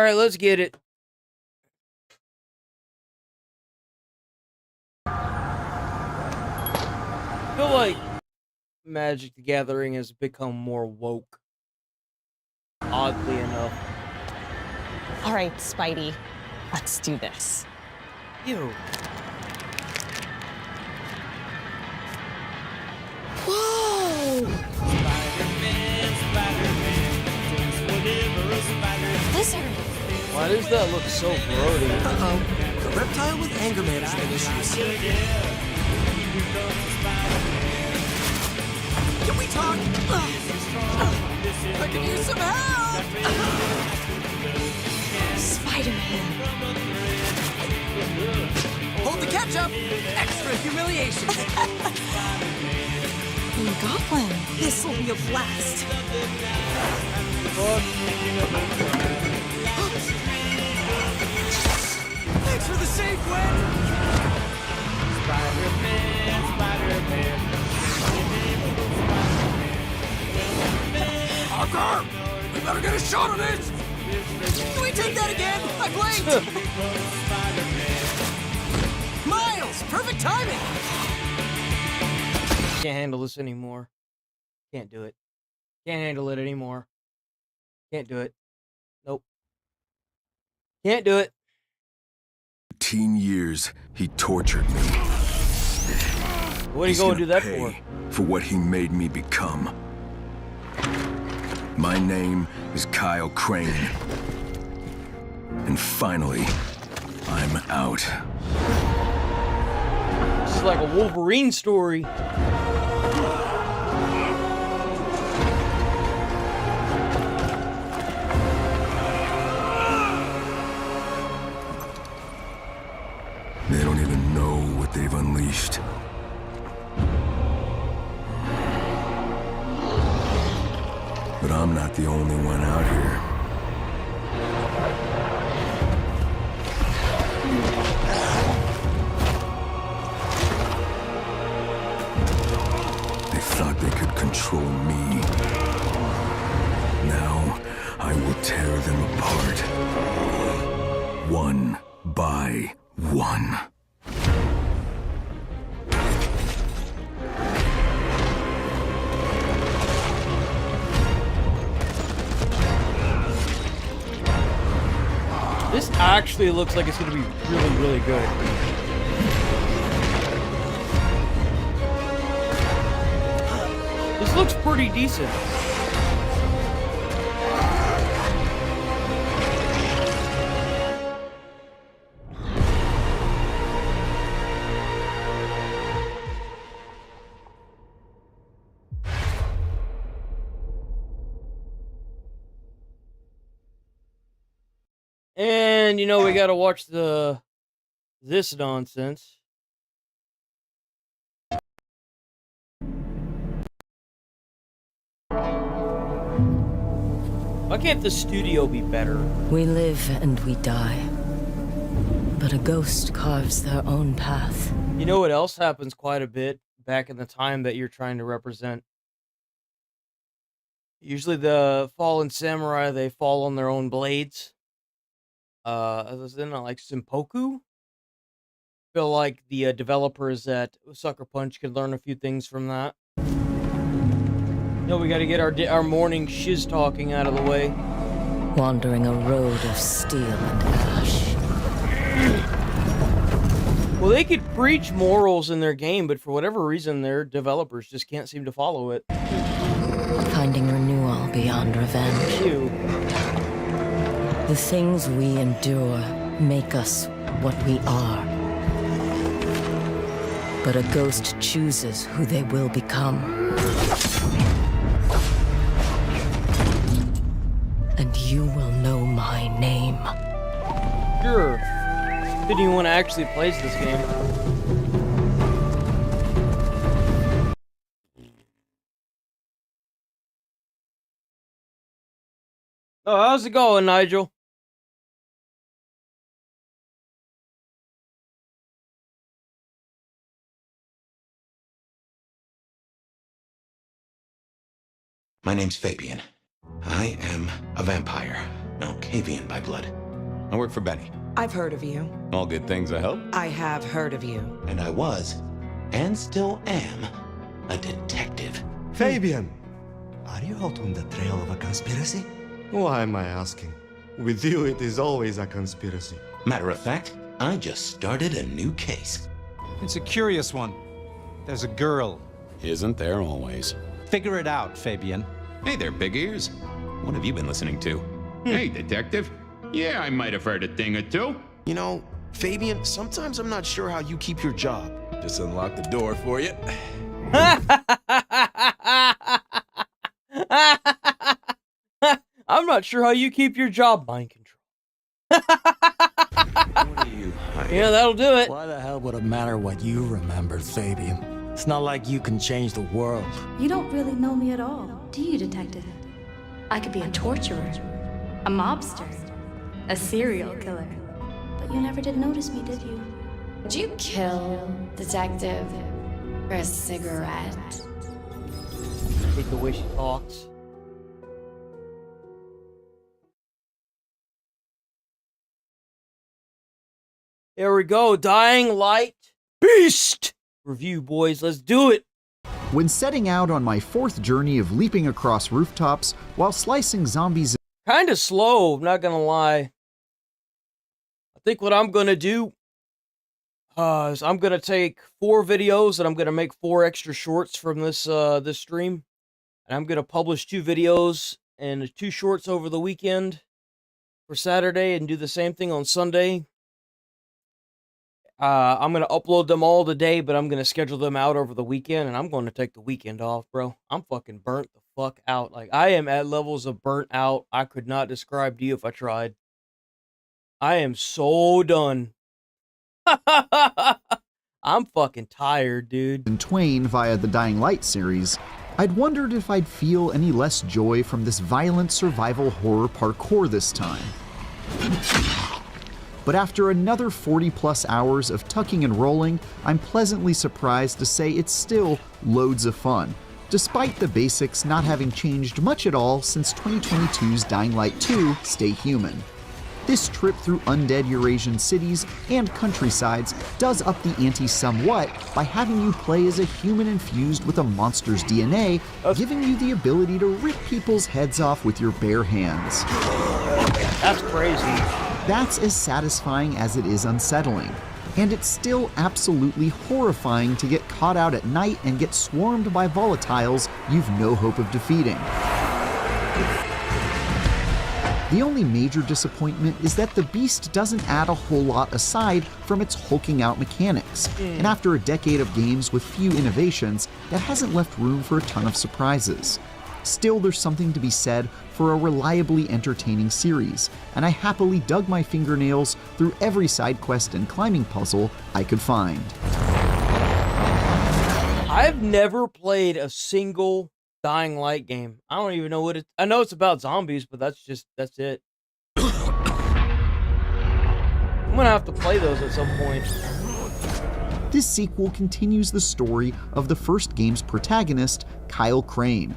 Alright, let's get it. I feel like Magic the Gathering has become more woke. Oddly enough. All right, Spidey, let's do this. Ew. Whoa! Lizard! Why does that look so grody? Uh-oh. The reptile with anger management issues. Can we talk? I can use some help! Spider-Man. Hold the ketchup! Extra humiliation! Goblin. This'll be a blast! Thanks for the save, Gwen! Spider-Man, Spider-Man. Parker! We better get a shot of this! Can we take that again? I blinked! Miles! Perfect timing! Can't handle this anymore. Can't do it. Can't handle it anymore. Can't do it. Nope. Can't do it. 18 years, he tortured me. What are you going to do that for? For what he made me become. My name is Kyle Crane. And finally, I'm out. This is like a Wolverine story. They don't even know what they've unleashed. But I'm not the only one out here. They thought they could control me. Now, I will tear them apart. One by one. This actually looks like it's going to be really, really good. This looks pretty decent. And you know we gotta watch this nonsense. Why can't the studio be better? We live and we die. But a ghost carves their own path. You know what else happens quite a bit back in the time that you're trying to represent? Usually the fallen samurai, they fall on their own blades. Isn't it like Simpoku? Feel like the developers at Sucker Punch could learn a few things from that. No, we got to get our morning shiz talking out of the way. Wandering a road of steel and ash. Well, they could preach morals in their game, but for whatever reason, their developers just can't seem to follow it. Finding renewal beyond revenge. Ew. The things we endure make us what we are. But a ghost chooses who they will become. And you will know my name. Sure. Didn't even want to actually play this game. Oh, how's it going, Nigel? My name's Fabian. I am a vampire. Cavian by blood. I work for Benny. I've heard of you. All good things, I hope. I have heard of you. And I was, and still am, a detective. Fabian, are you out on the trail of a conspiracy? Why am I asking? With you, it is always a conspiracy. Matter of fact, I just started a new case. It's a curious one. There's a girl. Isn't there always? Figure it out, Fabian. Hey there, big ears. What have you been listening to? Hey, detective. Yeah, I might have heard a thing or two. You know, Fabian, sometimes I'm not sure how you keep your job. Just unlock the door for you. I'm not sure how you keep your job, mind control. What are you hiding? Yeah, that'll do it. Why the hell would it matter what you remember, Fabian? It's not like you can change the world. You don't really know me at all, do you, detective? I could be a torturer, a mobster, a serial killer. But you never did notice me, did you? Would you kill detective for a cigarette? I hate the way she talks. There we go. Dying Light Beast review, boys. Let's do it. When setting out on my 4th journey of leaping across rooftops while slicing zombies. Kind of slow, not gonna lie. I think what I'm gonna do is I'm gonna take 4 videos and I'm gonna make 4 extra shorts from this this stream, and I'm gonna publish 2 videos and 2 shorts over the weekend for Saturday, and do the same thing on Sunday. I'm gonna upload them all today, but I'm gonna schedule them out over the weekend, and I'm going to take the weekend off, bro. I'm fucking burnt the fuck out. Like, I am at levels of burnt out I could not describe to you if I tried. I am so done. I'm fucking tired, dude. And Twain via the Dying Light series, I'd wondered if I'd feel any less joy from this violent survival horror parkour this time. But after another 40+ hours of tucking and rolling, I'm pleasantly surprised to say it's still loads of fun, despite the basics not having changed much at all since 2022's Dying Light 2 Stay Human. This trip through undead Eurasian cities and countrysides does up the ante somewhat by having you play as a human infused with a monster's DNA, giving you the ability to rip people's heads off with your bare hands. That's crazy. That's as satisfying as it is unsettling. And it's still absolutely horrifying to get caught out at night and get swarmed by volatiles you've no hope of defeating. The only major disappointment is that the beast doesn't add a whole lot aside from its hulking out mechanics, and after a decade of games with few innovations, that hasn't left room for a ton of surprises. Still, there's something to be said for a reliably entertaining series, and I happily dug my fingernails through every side quest and climbing puzzle I could find. I've never played a single Dying Light game. I don't even know what it. I know it's about zombies, but that's it. I'm gonna have to play those at some point. This sequel continues the story of the first game's protagonist, Kyle Crane,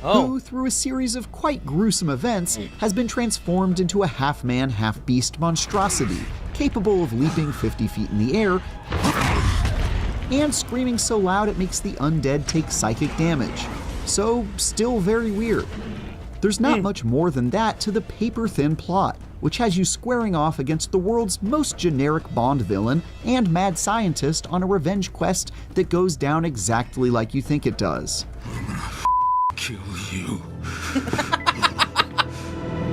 who, through a series of quite gruesome events, has been transformed into a half-man, half-beast monstrosity, capable of leaping 50 feet in the air and screaming so loud it makes the undead take psychic damage. So, still very weird. There's not much more than that to the paper-thin plot, which has you squaring off against the world's most generic Bond villain and mad scientist on a revenge quest that goes down exactly like you think it does. I'm gonna kill you.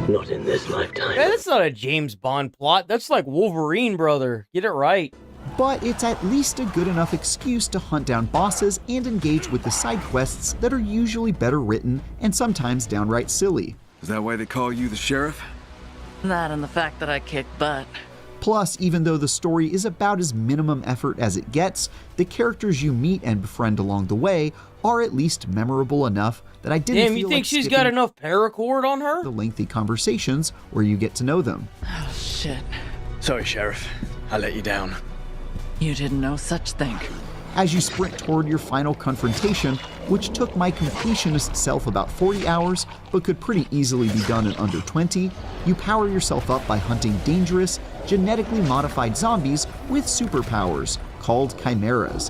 Not in this lifetime. Yeah, that's not a James Bond plot. That's like Wolverine, brother. Get it right. But it's at least a good enough excuse to hunt down bosses and engage with the side quests that are usually better written and sometimes downright silly. Is that why they call you the sheriff? That and the fact that I kick butt. Plus, even though the story is about as minimum effort as it gets, the characters you meet and befriend along the way are at least memorable enough that I didn't feel you think like she's got enough paracord on her? The lengthy conversations where you get to know them. Oh, shit. Sorry, Sheriff. I let you down. You didn't know such thing. As you sprint toward your final confrontation, which took my completionist self about 40 hours, but could pretty easily be done in under 20, you power yourself up by hunting dangerous, genetically modified zombies with superpowers, called chimeras.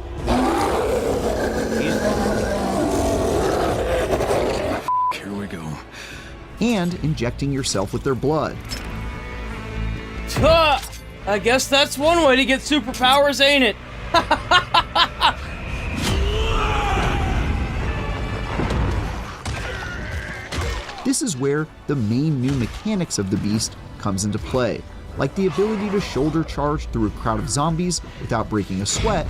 Here we go. And injecting yourself with their blood. I guess that's one way to get superpowers, ain't it? This is where the main new mechanics of the beast comes into play, like the ability to shoulder charge through a crowd of zombies without breaking a sweat,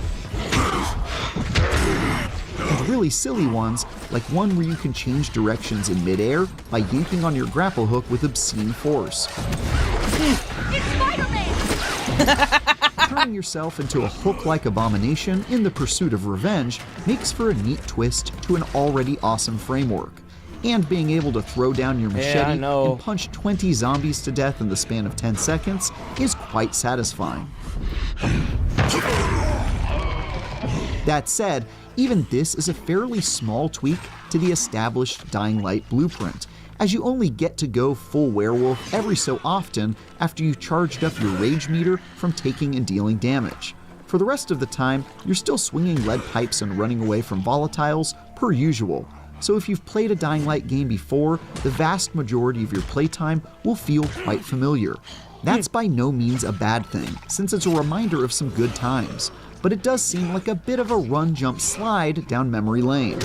and really silly ones, like one where you can change directions in midair by yanking on your grapple hook with obscene force. It's Spider-Man! Turning yourself into a hook-like abomination in the pursuit of revenge makes for a neat twist to an already awesome framework. And being able to throw down your machete and punch 20 zombies to death in the span of 10 seconds is quite satisfying. That said, even this is a fairly small tweak to the established Dying Light blueprint, as you only get to go full werewolf every so often after you've charged up your rage meter from taking and dealing damage. For the rest of the time, you're still swinging lead pipes and running away from volatiles per usual. So if you've played a Dying Light game before, the vast majority of your playtime will feel quite familiar. That's by no means a bad thing, since it's a reminder of some good times, but it does seem like a bit of a run-jump-slide down memory lane.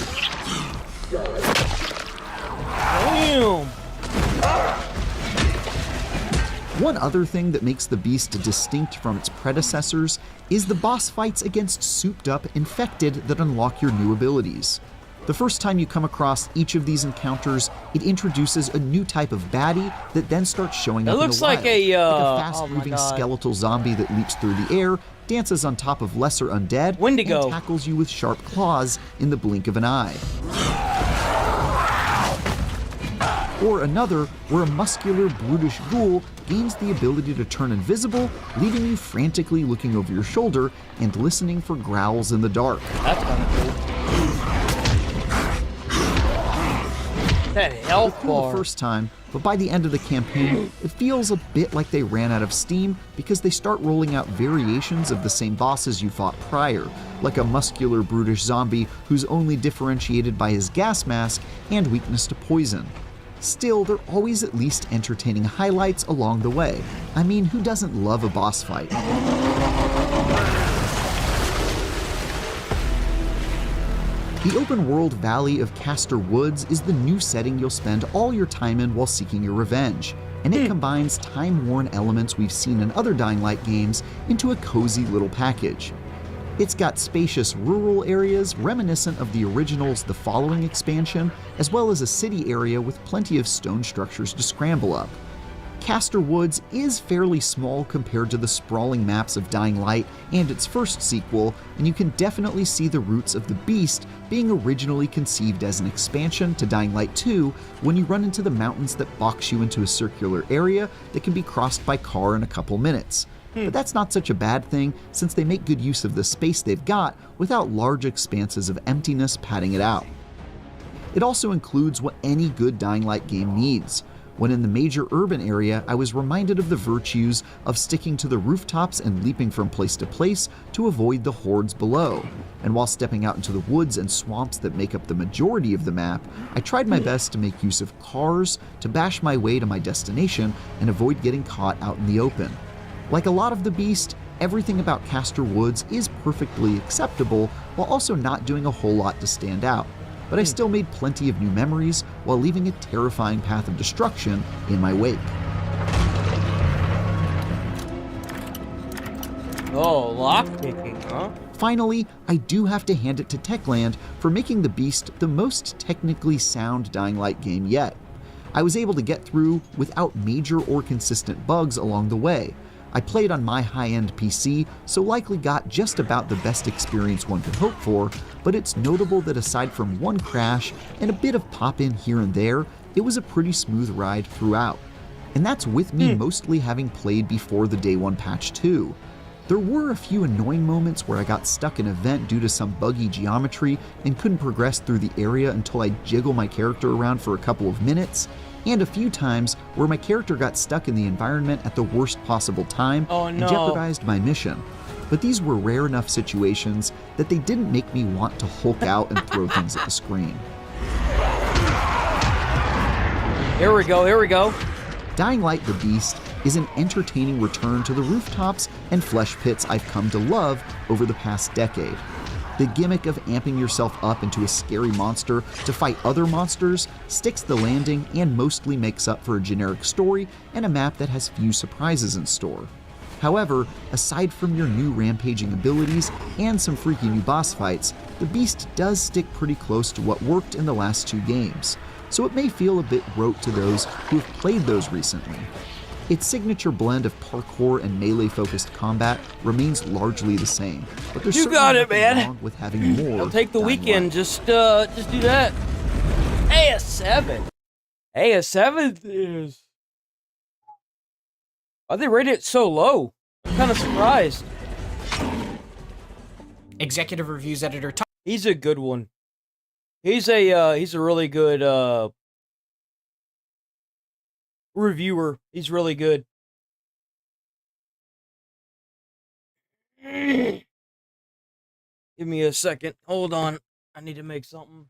Damn. One other thing that makes the beast distinct from its predecessors is the boss fights against souped-up infected that unlock your new abilities. The first time you come across each of these encounters, it introduces a new type of baddie that then starts showing up in the wild. It looks like a fast-moving skeletal zombie that leaps through the air, dances on top of lesser undead, Wendigo, and tackles you with sharp claws in the blink of an eye. Or another, where a muscular, brutish ghoul gains the ability to turn invisible, leaving you frantically looking over your shoulder and listening for growls in the dark. That's kind of cool. That health bar. The first time, but by the end of the campaign, it feels a bit like they ran out of steam because they start rolling out variations of the same bosses you fought prior, like a muscular, brutish zombie who's only differentiated by his gas mask and weakness to poison. Still, they're always at least entertaining highlights along the way. I mean, who doesn't love a boss fight? The open-world Valley of Castor Woods is the new setting you'll spend all your time in while seeking your revenge, and it combines time-worn elements we've seen in other Dying Light games into a cozy little package. It's got spacious rural areas reminiscent of the original's The Following expansion, as well as a city area with plenty of stone structures to scramble up. Castor Woods is fairly small compared to the sprawling maps of Dying Light and its first sequel, and you can definitely see the roots of the beast being originally conceived as an expansion to Dying Light 2 when you run into the mountains that box you into a circular area that can be crossed by car in a couple minutes. But that's not such a bad thing, since they make good use of the space they've got without large expanses of emptiness padding it out. It also includes what any good Dying Light game needs. When in the major urban area, I was reminded of the virtues of sticking to the rooftops and leaping from place to place to avoid the hordes below. And while stepping out into the woods and swamps that make up the majority of the map, I tried my best to make use of cars to bash my way to my destination and avoid getting caught out in the open. Like a lot of the beast, everything about Castor Woods is perfectly acceptable while also not doing a whole lot to stand out. But I still made plenty of new memories while leaving a terrifying path of destruction in my wake. Oh, lockpicking, huh? Finally, I do have to hand it to Techland for making the beast the most technically sound Dying Light game yet. I was able to get through without major or consistent bugs along the way. I played on my high-end PC, so likely got just about the best experience one could hope for, but it's notable that aside from one crash and a bit of pop-in here and there, it was a pretty smooth ride throughout. And that's with me mostly having played before the Day 1 patch too. There were a few annoying moments where I got stuck in a vent due to some buggy geometry and couldn't progress through the area until I jiggle my character around for a couple of minutes, and a few times where my character got stuck in the environment at the worst possible time and jeopardized my mission. But these were rare enough situations that they didn't make me want to Hulk out and throw things at the screen. Here we go, here we go. Dying Light the Beast is an entertaining return to the rooftops and flesh pits I've come to love over the past decade. The gimmick of amping yourself up into a scary monster to fight other monsters sticks the landing and mostly makes up for a generic story and a map that has few surprises in store. However, aside from your new rampaging abilities and some freaky new boss fights, the Beast does stick pretty close to what worked in the last 2 games, so it may feel a bit rote to those who have played those recently. Its signature blend of parkour and melee-focused combat remains largely the same, but there's certainly nothing wrong with having more. I'll take the weekend. Just do that. AS7. AS7 is. Why they rated it so low? I'm kind of surprised. Executive Reviews editor. He's a good one. He's a really good reviewer. He's really good. Give me a second. Hold on. I need to make something.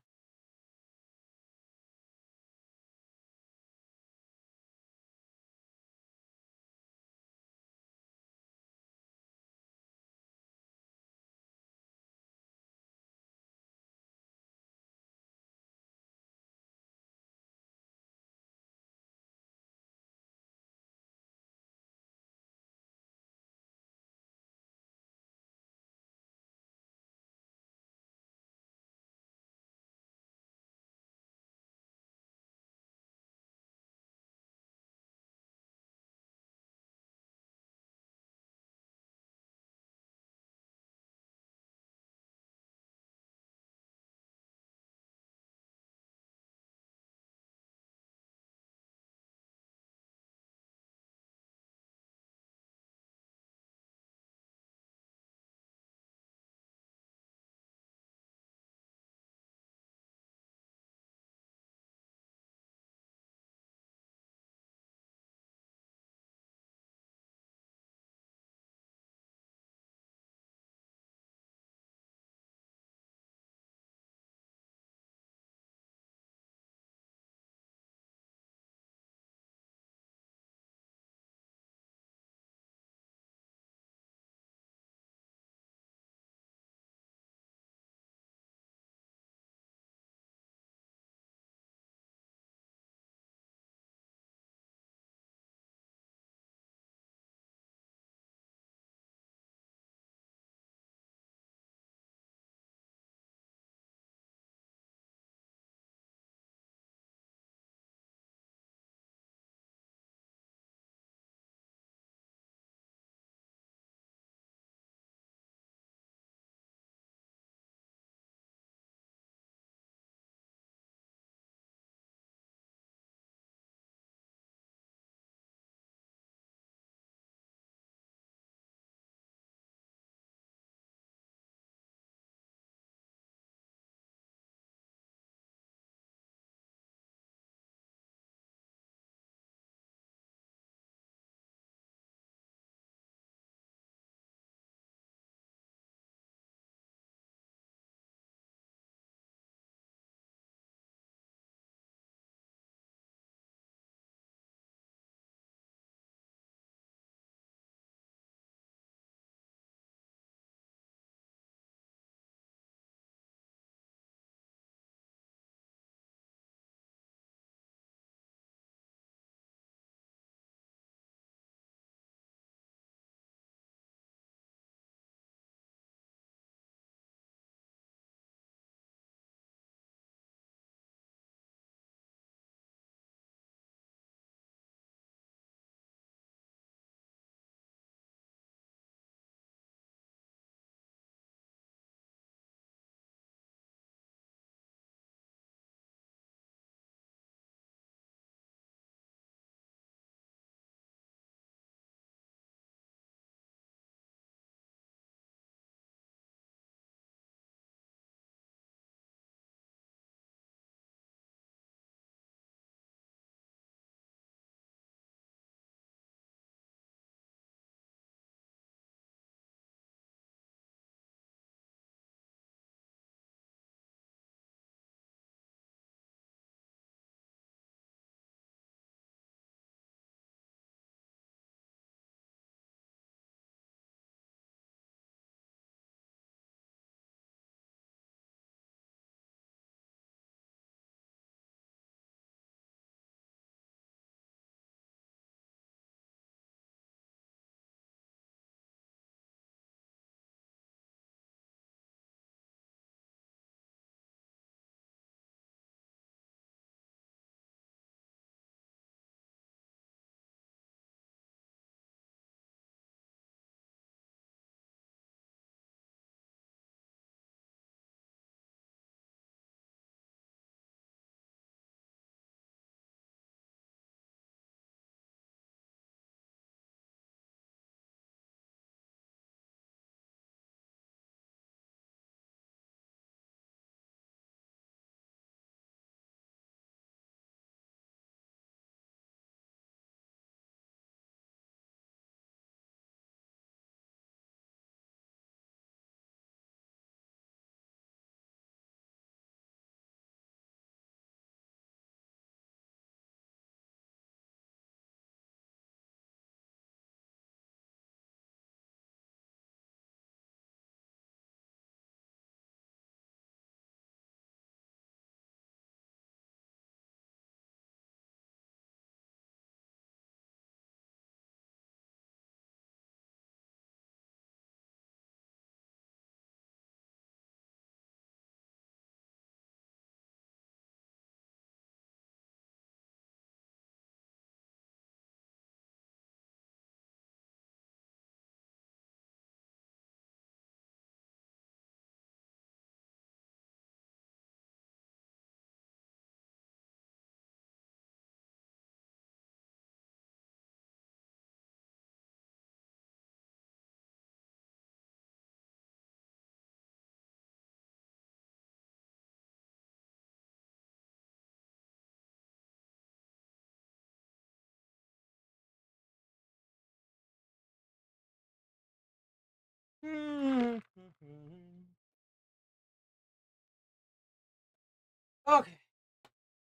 Okay.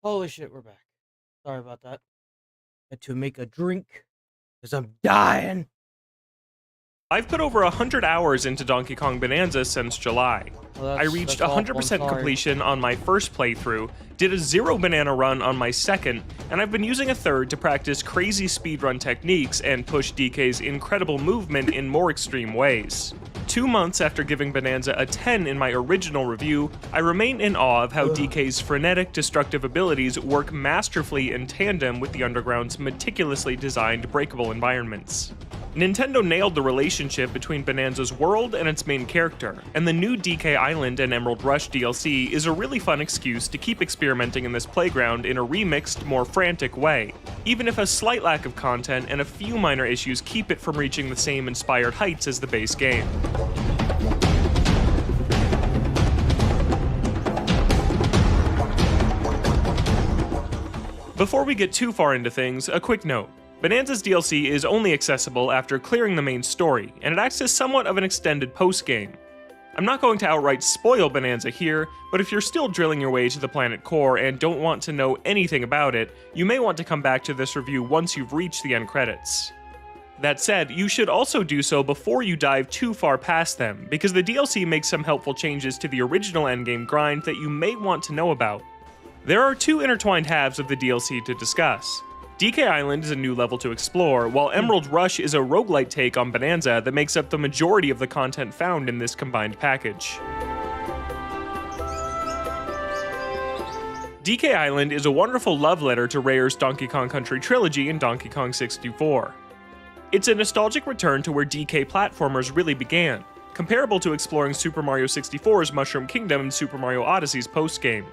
Holy shit, we're back. Sorry about that. Had to make a drink because I'm dying. I've put over 100 hours into Donkey Kong Bonanza since July. Well, I reached 100% completion on my first playthrough, did a 0 banana run on my second, and I've been using a third to practice crazy speedrun techniques and push DK's incredible movement in more extreme ways. 2 months after giving Bonanza a 10 in my original review, I remain in awe of how DK's frenetic, destructive abilities work masterfully in tandem with the Underground's meticulously designed breakable environments. Nintendo nailed the relationship between Bonanza's world and its main character, and the new DK Island and Emerald Rush DLC is a really fun excuse to keep experimenting in this playground in a remixed, more frantic way, even if a slight lack of content and a few minor issues keep it from reaching the same inspired heights as the base game. Before we get too far into things, a quick note. Bonanza's DLC is only accessible after clearing the main story, and it acts as somewhat of an extended post-game. I'm not going to outright spoil Bonanza here, but if you're still drilling your way to the planet core and don't want to know anything about it, you may want to come back to this review once you've reached the end credits. That said, you should also do so before you dive too far past them, because the DLC makes some helpful changes to the original endgame grind that you may want to know about. There are 2 intertwined halves of the DLC to discuss. DK Island is a new level to explore, while Emerald Rush is a roguelite take on Bonanza that makes up the majority of the content found in this combined package. DK Island is a wonderful love letter to Rare's Donkey Kong Country trilogy and Donkey Kong 64. It's a nostalgic return to where DK platformers really began, comparable to exploring Super Mario 64's Mushroom Kingdom and Super Mario Odyssey's post-game.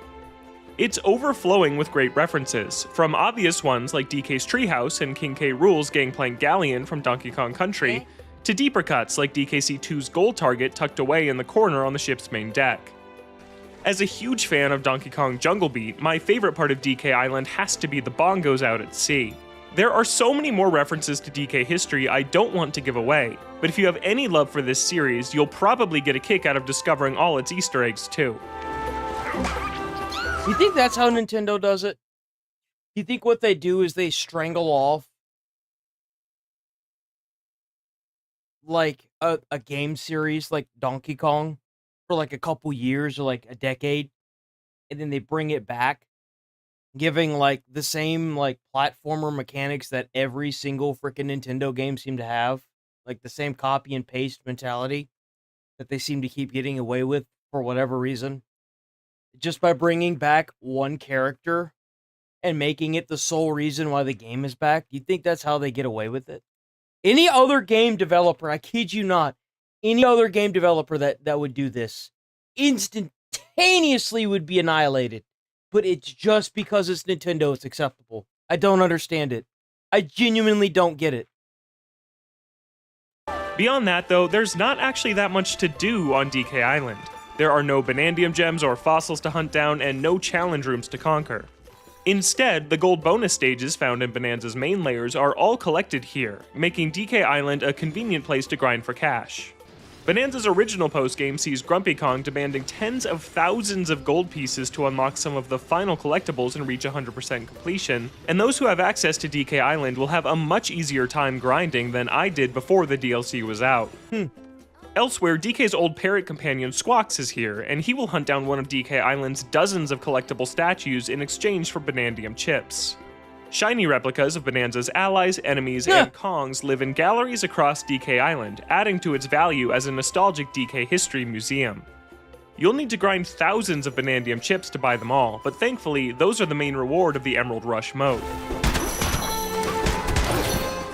It's overflowing with great references, from obvious ones like DK's Treehouse and King K. Rool's Gangplank Galleon from Donkey Kong Country, to deeper cuts like DKC2's gold target tucked away in the corner on the ship's main deck. As a huge fan of Donkey Kong Jungle Beat, my favorite part of DK Island has to be the bongos out at sea. There are so many more references to DK history I don't want to give away, but if you have any love for this series, you'll probably get a kick out of discovering all its Easter eggs too. You think that's how Nintendo does it? You think what they do is they strangle off like a game series like Donkey Kong for like a couple years or like a decade, and then they bring it back, giving like the same like platformer mechanics that every single freaking Nintendo game seem to have, like the same copy and paste mentality that they seem to keep getting away with for whatever reason. Just by bringing back one character and making it the sole reason why the game is back. Do you think that's how they get away with it? Any other game developer, I kid you not, any other game developer that would do this instantaneously would be annihilated. But it's just because it's Nintendo, it's acceptable. I don't understand it. I genuinely don't get it. Beyond that though, there's not actually that much to do on DK Island. There are no Bonandium gems or fossils to hunt down, and no challenge rooms to conquer. Instead, the gold bonus stages found in Bonanza's main layers are all collected here, making DK Island a convenient place to grind for cash. Bonanza's original postgame sees Grumpy Kong demanding tens of thousands of gold pieces to unlock some of the final collectibles and reach 100% completion, and those who have access to DK Island will have a much easier time grinding than I did before the DLC was out. Elsewhere, DK's old parrot companion Squawks is here, and he will hunt down one of DK Island's dozens of collectible statues in exchange for Bonandium chips. Shiny replicas of Bonanza's allies, enemies, and Kongs live in galleries across DK Island, adding to its value as a nostalgic DK history museum. You'll need to grind thousands of Bonandium chips to buy them all, but thankfully, those are the main reward of the Emerald Rush mode.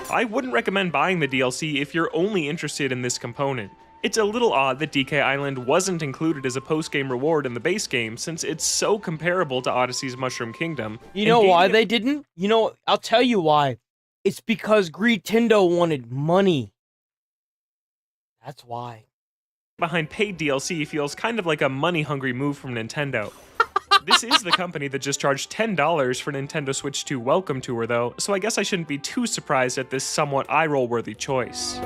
I wouldn't recommend buying the DLC if you're only interested in this component. It's a little odd that DK Island wasn't included as a post-game reward in the base game, since it's so comparable to Odyssey's Mushroom Kingdom. You know why they didn't? You know, I'll tell you why. It's because Greedtendo wanted money. That's why. Behind paid DLC feels kind of like a money-hungry move from Nintendo. This is the company that just charged $10 for Nintendo Switch 2 Welcome Tour though, so I guess I shouldn't be too surprised at this somewhat eye-roll-worthy choice.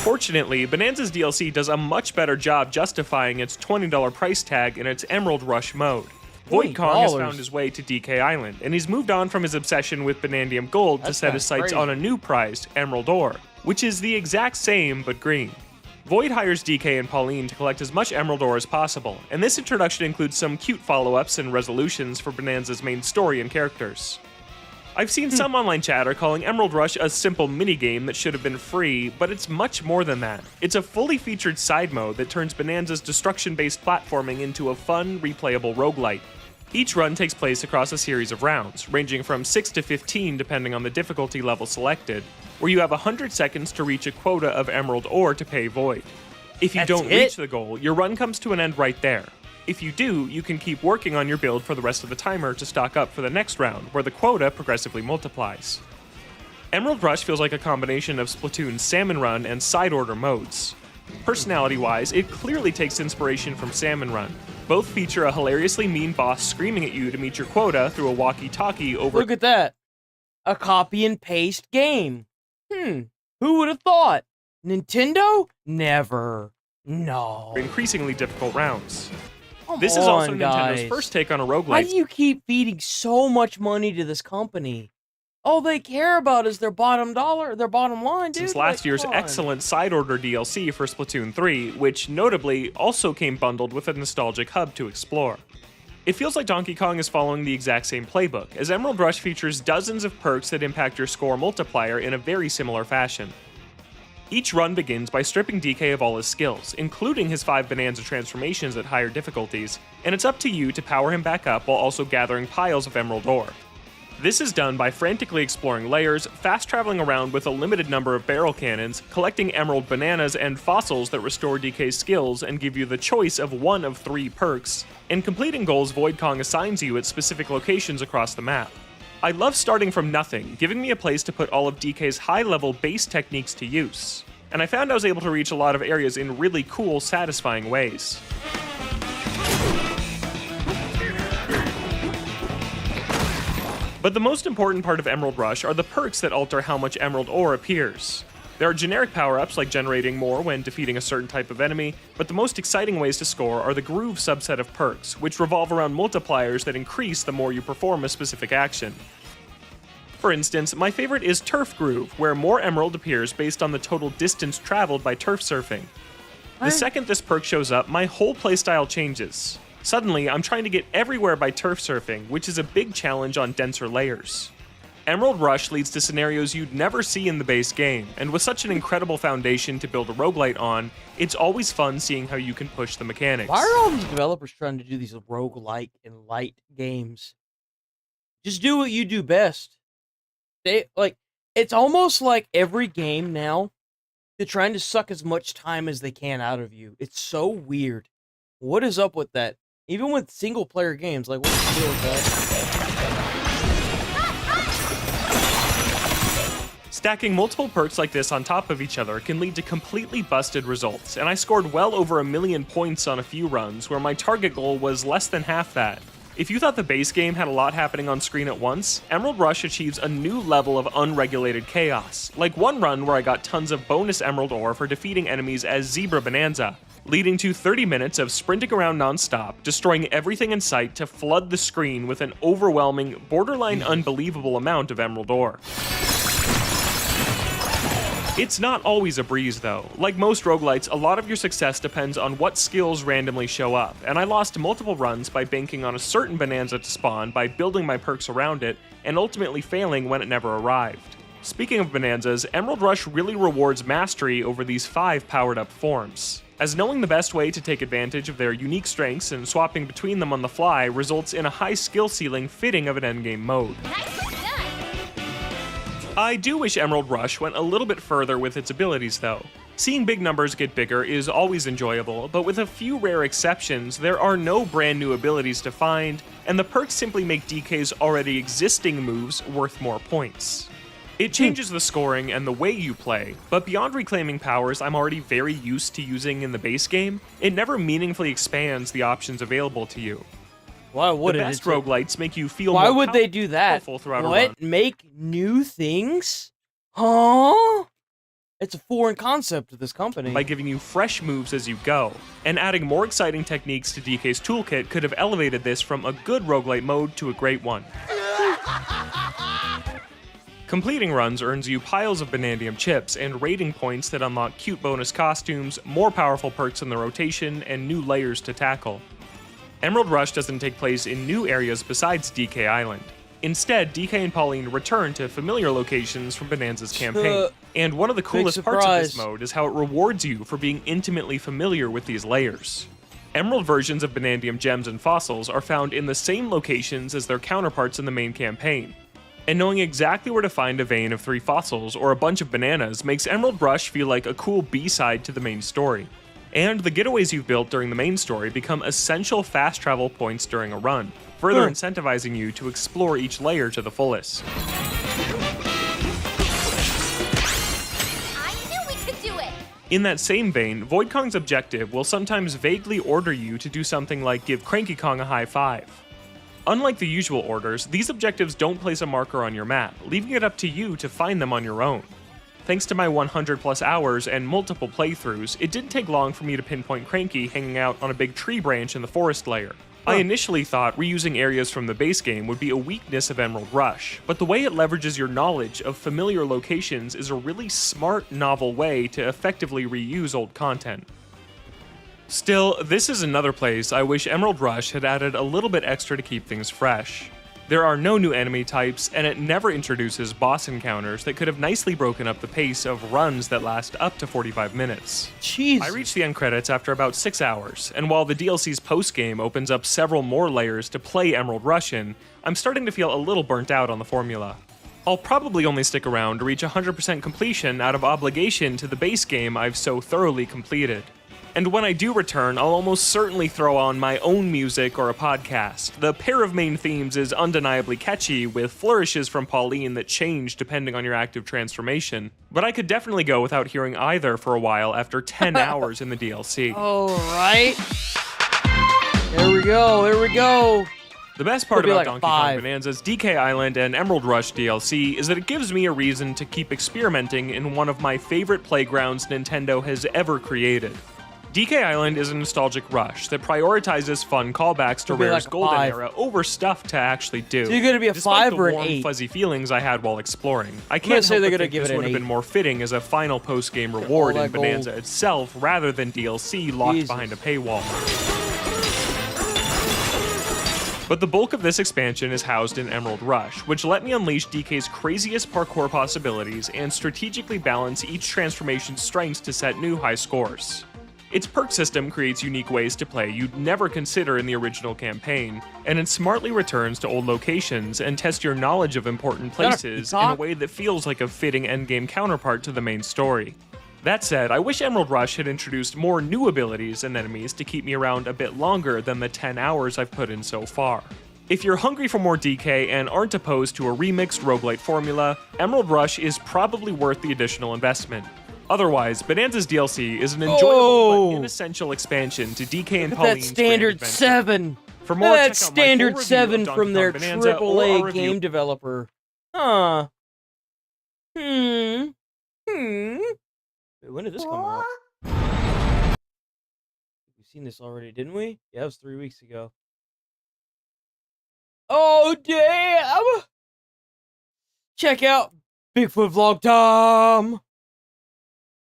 Unfortunately, Bonanza's DLC does a much better job justifying its $20 price tag in its Emerald Rush mode. Void Kong has found his way to DK Island, and he's moved on from his obsession with Bonandium Gold to set his sights on a new prize, Emerald Ore, which is the exact same but green. Void hires DK and Pauline to collect as much Emerald Ore as possible, and this introduction includes some cute follow-ups and resolutions for Bonanza's main story and characters. I've seen some online chatter calling Emerald Rush a simple minigame that should have been free, but it's much more than that. It's a fully featured side mode that turns Bonanza's destruction-based platforming into a fun, replayable roguelite. Each run takes place across a series of rounds, ranging from 6 to 15 depending on the difficulty level selected, where you have 100 seconds to reach a quota of Emerald Ore to pay Void. If you don't reach the goal, your run comes to an end right there. If you do, you can keep working on your build for the rest of the timer to stock up for the next round, where the quota progressively multiplies. Emerald Rush feels like a combination of Splatoon's Salmon Run and Side Order modes. Personality-wise, it clearly takes inspiration from Salmon Run. Both feature a hilariously mean boss screaming at you to meet your quota through a walkie-talkie over— Look at that! A copy and paste game. Who would have thought? Nintendo? Never. No. Increasingly difficult rounds. Come This is also on, Nintendo's guys. first take on a roguelite. Why do you keep feeding so much money to this company? All they care about is their bottom dollar, their bottom line, dude. Since last Like, year's come on. excellent Side Order DLC for Splatoon 3, which notably also came bundled with a nostalgic hub to explore. It feels like Donkey Kong is following the exact same playbook, as Emerald Rush features dozens of perks that impact your score multiplier in a very similar fashion. Each run begins by stripping DK of all his skills, including his 5 Bonanza transformations at higher difficulties, and it's up to you to power him back up while also gathering piles of Emerald Ore. This is done by frantically exploring layers, fast traveling around with a limited number of barrel cannons, collecting emerald bananas and fossils that restore DK's skills and give you the choice of one of 3 perks, and completing goals Void Kong assigns you at specific locations across the map. I love starting from nothing, giving me a place to put all of DK's high-level base techniques to use, and I found I was able to reach a lot of areas in really cool, satisfying ways. But the most important part of Emerald Rush are the perks that alter how much Emerald Ore appears. There are generic power-ups like generating more when defeating a certain type of enemy, but the most exciting ways to score are the Groove subset of perks, which revolve around multipliers that increase the more you perform a specific action. For instance, my favorite is Turf Groove, where more emerald appears based on the total distance traveled by turf surfing. The second this perk shows up, my whole playstyle changes. Suddenly, I'm trying to get everywhere by turf surfing, which is a big challenge on denser layers. Emerald Rush leads to scenarios you'd never see in the base game, and with such an incredible foundation to build a roguelite on, it's always fun seeing how you can push the mechanics. Why are all these developers trying to do these roguelike and light games? Just do what you do best. It's almost like every game now, they're trying to suck as much time as they can out of you. It's so weird. What is up with that? Even with single-player games, like, what's the deal with that? Stacking multiple perks like this on top of each other can lead to completely busted results, and I scored well over 1 million points on a few runs, where my target goal was less than half that. If you thought the base game had a lot happening on screen at once, Emerald Rush achieves a new level of unregulated chaos, like one run where I got tons of bonus Emerald Ore for defeating enemies as Zebra Bonanza, leading to 30 minutes of sprinting around non-stop, destroying everything in sight to flood the screen with an overwhelming, borderline unbelievable amount of Emerald Ore. It's not always a breeze though. Like most roguelites, a lot of your success depends on what skills randomly show up, and I lost multiple runs by banking on a certain Bonanza to spawn by building my perks around it, and ultimately failing when it never arrived. Speaking of Bonanzas, Emerald Rush really rewards mastery over these 5 powered-up forms, as knowing the best way to take advantage of their unique strengths and swapping between them on the fly results in a high skill ceiling fitting of an endgame mode. I do wish Emerald Rush went a little bit further with its abilities though. Seeing big numbers get bigger is always enjoyable, but with a few rare exceptions, there are no brand new abilities to find, and the perks simply make DK's already existing moves worth more points. It changes the scoring and the way you play, but beyond reclaiming powers I'm already very used to using in the base game, it never meaningfully expands the options available to you. Why would the best roguelites make you feel Why more would they do that? throughout a run. What? Make new things? Huh? It's a foreign concept to this company. By giving you fresh moves as you go, and adding more exciting techniques to DK's toolkit could have elevated this from a good roguelite mode to a great one. Completing runs earns you piles of Banandium chips and rating points that unlock cute bonus costumes, more powerful perks in the rotation, and new layers to tackle. Emerald Rush doesn't take place in new areas besides DK Island. Instead, DK and Pauline return to familiar locations from Bonanza's campaign. And one of the coolest parts of this mode is how it rewards you for being intimately familiar with these layers. Emerald versions of Banandium gems and fossils are found in the same locations as their counterparts in the main campaign. And knowing exactly where to find a vein of 3 fossils or a bunch of bananas makes Emerald Rush feel like a cool B-side to the main story. And the getaways you've built during the main story become essential fast travel points during a run, further incentivizing you to explore each layer to the fullest. I knew we could do it! In that same vein, Void Kong's objective will sometimes vaguely order you to do something like give Cranky Kong a high five. Unlike the usual orders, these objectives don't place a marker on your map, leaving it up to you to find them on your own. Thanks to my 100 plus hours and multiple playthroughs, it didn't take long for me to pinpoint Cranky hanging out on a big tree branch in the forest layer. I initially thought reusing areas from the base game would be a weakness of Emerald Rush, but the way it leverages your knowledge of familiar locations is a really smart, novel way to effectively reuse old content. Still, this is another place I wish Emerald Rush had added a little bit extra to keep things fresh. There are no new enemy types, and it never introduces boss encounters that could have nicely broken up the pace of runs that last up to 45 minutes. Jeez. I reached the end credits after about 6 hours, and while the DLC's post-game opens up several more layers to play Emerald Rush in, I'm starting to feel a little burnt out on the formula. I'll probably only stick around to reach 100% completion out of obligation to the base game I've so thoroughly completed. And when I do return, I'll almost certainly throw on my own music or a podcast. The pair of main themes is undeniably catchy, with flourishes from Pauline that change depending on your active transformation. But I could definitely go without hearing either for a while after 10 hours in the DLC. Alright. There we go. The best part about Donkey Kong Bonanza's DK Island and Emerald Rush DLC is that it gives me a reason to keep experimenting in one of my favorite playgrounds Nintendo has ever created. DK Island is a nostalgic rush that prioritizes fun callbacks to Rare's golden era over stuff to actually do. So you're gonna be a Despite 5 or an the warm, 8? Fuzzy feelings I had while exploring, I can't say help they're but gonna think give this it an would have 8. been more fitting as a final post-game reward in Bonanza itself rather than DLC locked behind a paywall. But the bulk of this expansion is housed in Emerald Rush, which let me unleash DK's craziest parkour possibilities and strategically balance each transformation's strengths to set new high scores. Its perk system creates unique ways to play you'd never consider in the original campaign, and it smartly returns to old locations and tests your knowledge of important places in a way that feels like a fitting endgame counterpart to the main story. That said, I wish Emerald Rush had introduced more new abilities and enemies to keep me around a bit longer than the 10 hours I've put in so far. If you're hungry for more DK and aren't opposed to a remixed roguelite formula, Emerald Rush is probably worth the additional investment. Otherwise, Bonanza's DLC is an enjoyable but inessential expansion to DK and Pauline's standard 7. For more, check out my standard full review 7 of Donkey from their Kong Bonanza or our AAA review- game developer. Huh. Wait, when did this come out? We've seen this already, didn't we? Yeah, it was 3 weeks ago. Oh, damn! Check out Bigfoot Vlog Tom!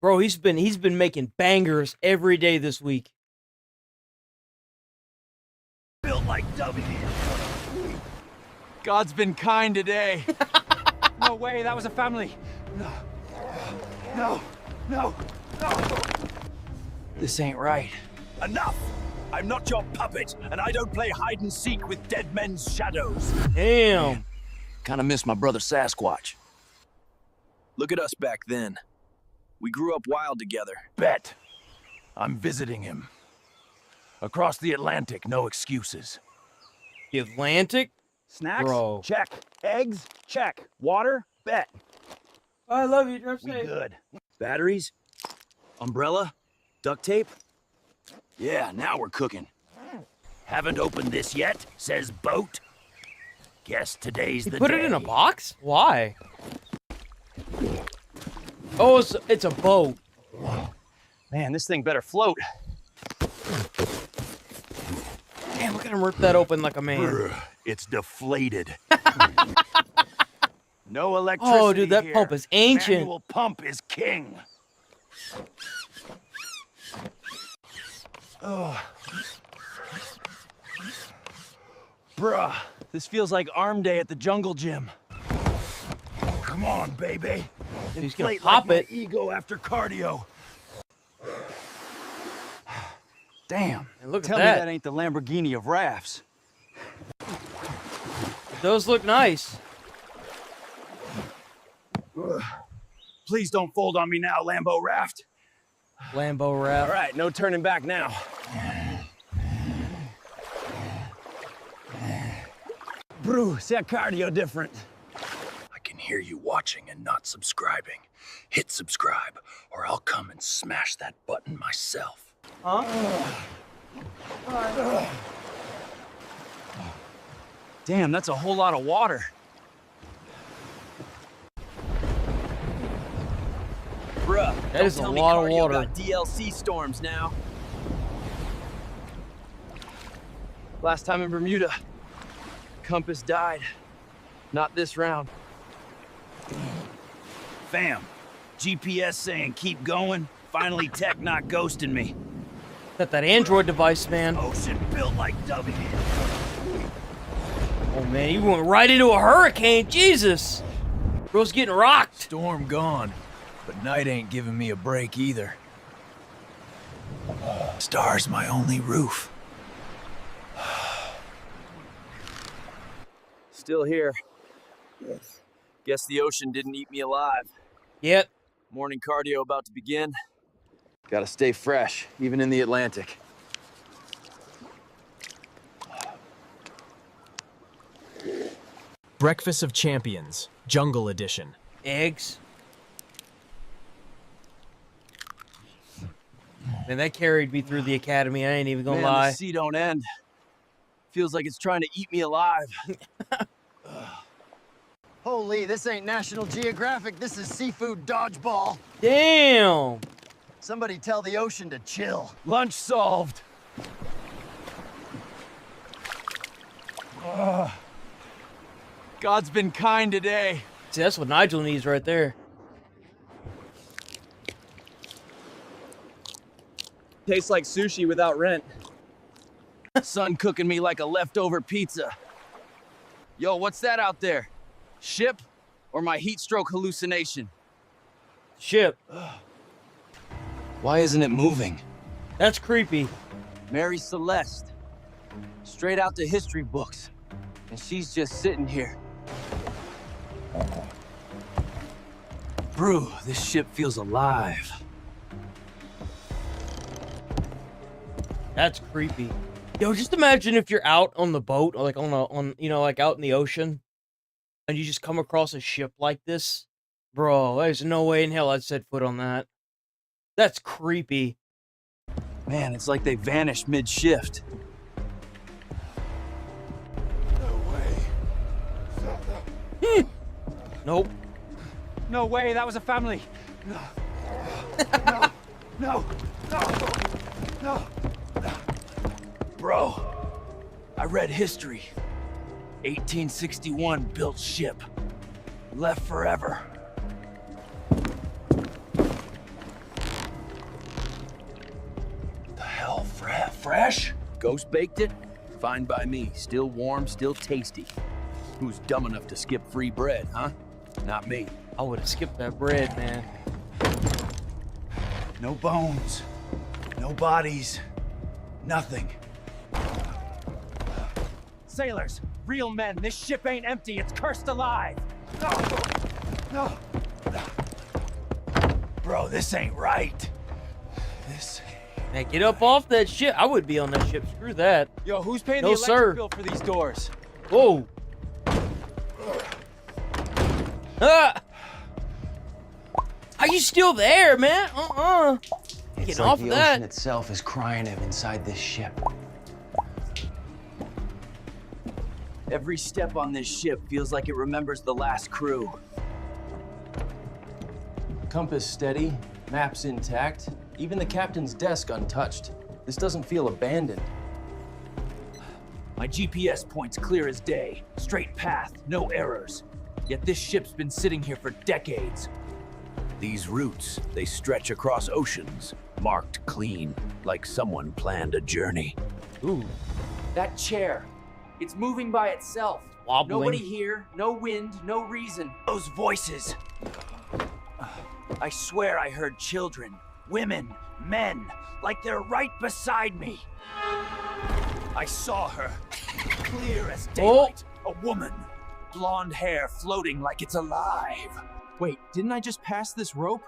Bro, he's been making bangers every day this week. Built like W. God's been kind today. No way, that was a family. No. This ain't right. Enough! I'm not your puppet, and I don't play hide and seek with dead men's shadows. Damn. Kinda miss my brother Sasquatch. Look at us back then. We grew up wild together. Bet. I'm visiting him. Across the Atlantic, no excuses. The Atlantic? Snacks? Bro. Check. Eggs? Check. Water? Bet. I love you, Drive We safe. good. Batteries? Umbrella? Duct tape? Yeah, now we're cooking. Haven't opened this yet, says boat. Guess today's You the put day. it in a box? Why? Oh, it's a boat. Man, this thing better float. Damn, look at him rip that open like a man. It's deflated. No electricity. Oh, dude, that here. pump is ancient. Manual pump is king. Oh. Bruh, this feels like arm day at the jungle gym. Come on, baby. He's gonna Inflate pop like it. my ego after cardio. Damn. And look Tell at me that. that ain't the Lamborghini of rafts. Those look nice. Please don't fold on me now, Lambo raft. Lambo raft. All right, no turning back now. Bruce, that cardio different. I can hear you watching and not subscribing. Hit subscribe, or I'll come and smash that button myself. Huh? Damn, that's a whole lot of water. Bruh, That is a lot of water. got DLC storms now. Last time in Bermuda, compass died. Not this round. Fam, GPS saying keep going. Finally, tech not ghosting me. Got that Android device, man. Ocean built like W. Oh man, you went right into a hurricane. Jesus. Bro's getting rocked. Storm gone, but night ain't giving me a break either. Star's my only roof. Still here. Guess the ocean didn't eat me alive. Yep. Morning cardio about to begin. Gotta stay fresh, even in the Atlantic. Breakfast of Champions, Jungle Edition. Eggs. Man, that carried me through the academy. I ain't even gonna lie. The sea don't end. Feels like it's trying to eat me alive. Holy, this ain't National Geographic. This is seafood dodgeball. Damn. Somebody tell the ocean to chill. Lunch solved. God's been kind today. See, that's what Nigel needs right there. Tastes like sushi without rent. Sun cooking me like a leftover pizza. Yo, what's that out there? Ship or my heat stroke hallucination? Ship. Why isn't it moving? That's creepy. Mary Celeste. Straight out to history books. And she's just sitting here. Brew, this ship feels alive. That's creepy. Yo, just imagine if you're out on the boat, or like like out in the ocean, and you just come across a ship like this. Bro, there's no way in hell I'd set foot on that. That's creepy. Man, it's like they vanished mid-shift. Nope. No way, that was a family. No. Bro, I read history. 1861 built ship. Left forever. The hell, fresh? Ghost baked it? Fine by me. Still warm, still tasty. Who's dumb enough to skip free bread, huh? Not me. I would have skipped that bread, man. No bones. No bodies. Nothing. Sailors, real men, this ship ain't empty, it's cursed alive. No. Bro, this ain't right. Man, get up off that ship. I would be on that ship. Screw that. Yo, who's paying No, the electric sir. bill for these doors? Whoa. Ah! Are you still there, man? It's Get like off the of that. ocean itself is crying him inside this ship. Every step on this ship feels like it remembers the last crew. Compass steady, maps intact, even the captain's desk untouched. This doesn't feel abandoned. My GPS point's clear as day. Straight path, no errors. Yet this ship's been sitting here for decades. These routes, they stretch across oceans, marked clean, like someone planned a journey. Ooh. That chair, it's moving by itself. Wobbling. Nobody here, no wind, no reason. Those voices. I swear I heard children, women, men, like they're right beside me. I saw her, clear as daylight, a woman, blonde hair floating like it's alive. Wait, didn't I just pass this rope?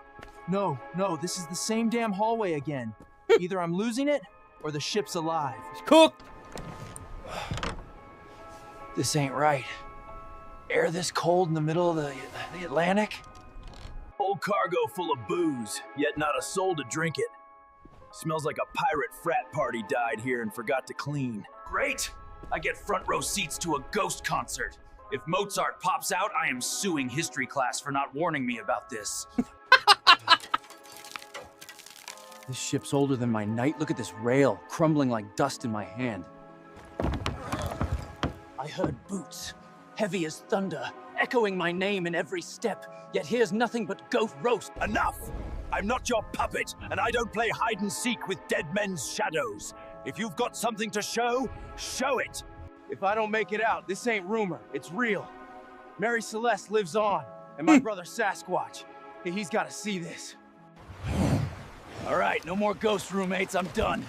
No, this is the same damn hallway again. Either I'm losing it, or the ship's alive. It's cooked! This ain't right. Air this cold in the middle of the Atlantic? Whole cargo full of booze, yet not a soul to drink it. Smells like a pirate frat party died here and forgot to clean. Great! I get front row seats to a ghost concert. If Mozart pops out, I am suing history class for not warning me about this. This ship's older than my night. Look at this rail, crumbling like dust in my hand. I heard boots, heavy as thunder, echoing my name in every step. Yet here's nothing but ghost roast. Enough! I'm not your puppet, and I don't play hide and seek with dead men's shadows. If you've got something to show, show it! If I don't make it out, this ain't rumor, it's real. Mary Celeste lives on, and my brother Sasquatch. He's gotta see this. All right, no more ghost roommates, I'm done.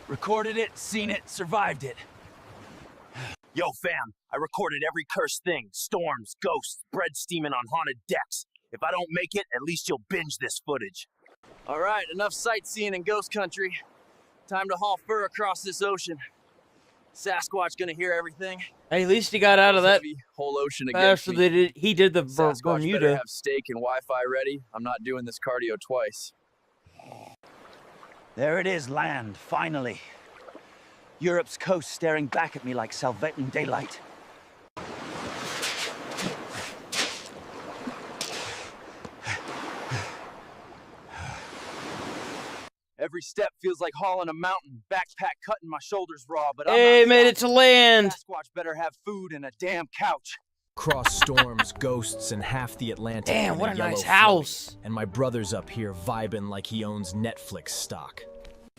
Recorded it, seen it, survived it. Yo, fam, I recorded every cursed thing. Storms, ghosts, bread steaming on haunted decks. If I don't make it, at least you'll binge this footage. All right, enough sightseeing in ghost country. Time to haul fur across this ocean. Sasquatch gonna hear everything. Hey, at least he got out of that whole ocean faster than he did the Sasquatch Bermuda. better have steak and Wi-Fi ready. I'm not doing this cardio twice. There it is, land, finally. Europe's coast staring back at me like Salvetan daylight. Every step feels like hauling a mountain. Backpack cutting, my shoulders raw, but Hey, I'm not made it to land. Sasquatch better have food and a damn couch. Cross storms, ghosts, and half the Atlantic. Damn, in what a yellow nice floaty. house. And my brother's up here vibing like he owns Netflix stock.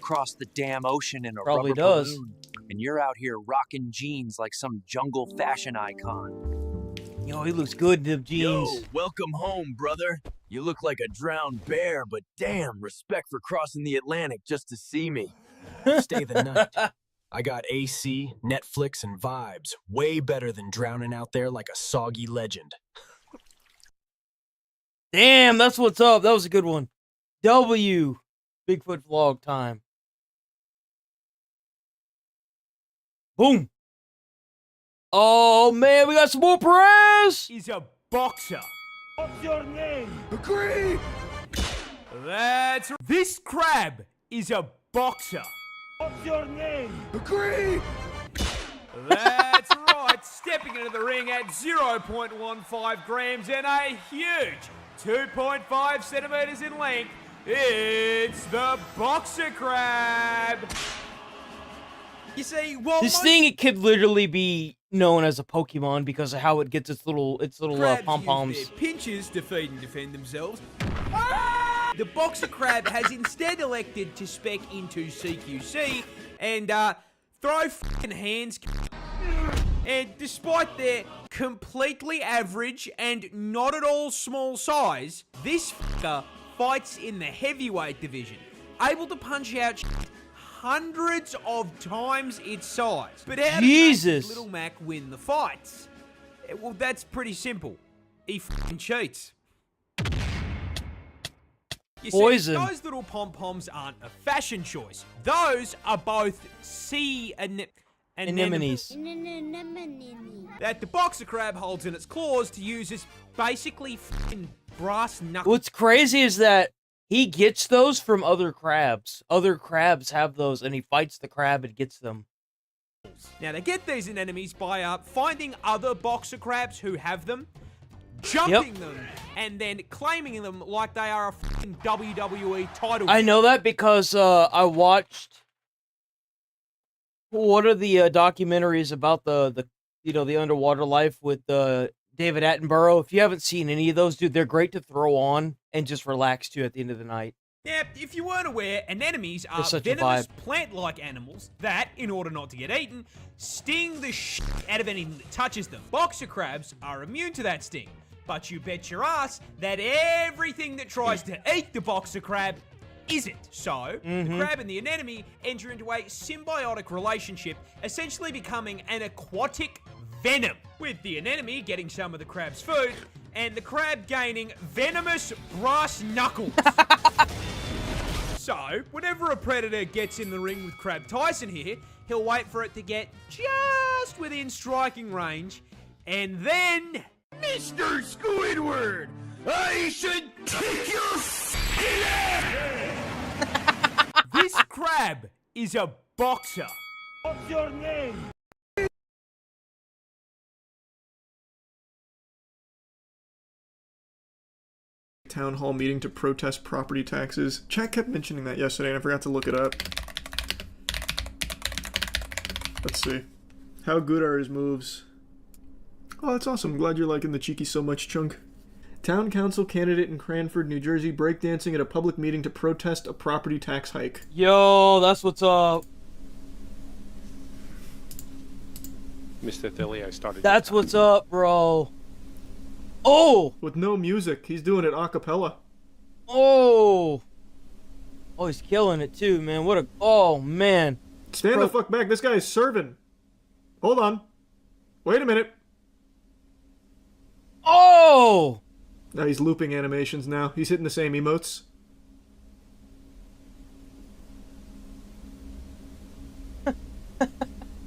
Cross the damn ocean in a Probably rubber does. balloon, and you're out here rocking jeans like some jungle fashion icon. Yo, he looks good in them jeans. Yo, welcome home, brother. You look like a drowned bear, but damn, respect for crossing the Atlantic just to see me. Stay the night. I got AC, Netflix, and vibes. Way better than drowning out there like a soggy legend. Damn, that's what's up. That was a good one. W. Bigfoot vlog time. Boom. Oh, man, we got some more press. He's a boxer. What's your name? Agree! That's this crab is a boxer. What's your name? Agree! That's right, stepping into the ring at 0.15 grams and a huge 2.5 centimeters in length, it's the boxer crab. You see, while This thing, it could literally be known as a Pokemon because of how it gets its little pom-poms. use their pinches to feed and defend themselves. The boxer crab has instead elected to spec into CQC and throw f***ing hands. And despite their completely average and not at all small size, this f***er fights in the heavyweight division, able to punch out hundreds of times its size. But how Jesus. does Little Mac win the fights? Well, that's pretty simple. He f***ing cheats. You Poison. see, those little pom-poms aren't a fashion choice. Those are both sea anemones that the boxer crab holds in its claws to use as basically f***ing brass knuckles. What's crazy is that he gets those from other crabs. Other crabs have those, and he fights the crab and gets them. Now, they get these anemones by finding other boxer crabs who have them, jumping them, and then claiming them like they are a fucking WWE title. I know that because I watched one of the documentaries about the underwater life with David Attenborough. If you haven't seen any of those, dude, they're great to throw on and just relax to at the end of the night. Yeah, if you weren't aware, anemones are such a venomous vibe. plant-like animals that, in order not to get eaten, sting the shit out of anything that touches them. Boxer crabs are immune to that sting, but you bet your ass that everything that tries to eat the boxer crab isn't. So, the crab and the anemone enter into a symbiotic relationship, essentially becoming an aquatic venom, with the anemone getting some of the crab's food, and the crab gaining venomous brass knuckles. So, whenever a predator gets in the ring with Crab Tyson here, he'll wait for it to get just within striking range, and then... Mr. Squidward, I should kick your f***ing ass! This crab is a boxer. What's your name? Town hall meeting to protest property taxes. Chat kept mentioning that yesterday and I forgot to look it up. Let's see. How good are his moves? Oh, that's awesome. Glad you're liking the cheeky so much, Chunk. Town council candidate in Cranford, New Jersey, breakdancing at a public meeting to protest a property tax hike. Yo, that's what's up. Mr. Tilly, I started... That's what's up, bro. Oh! With no music. He's doing it a cappella. Oh! Oh, he's killing it too, man. What a... Oh, man. Stand the fuck back. This guy is serving. Hold on. Wait a minute. Oh! Now he's looping animations now. He's hitting the same emotes.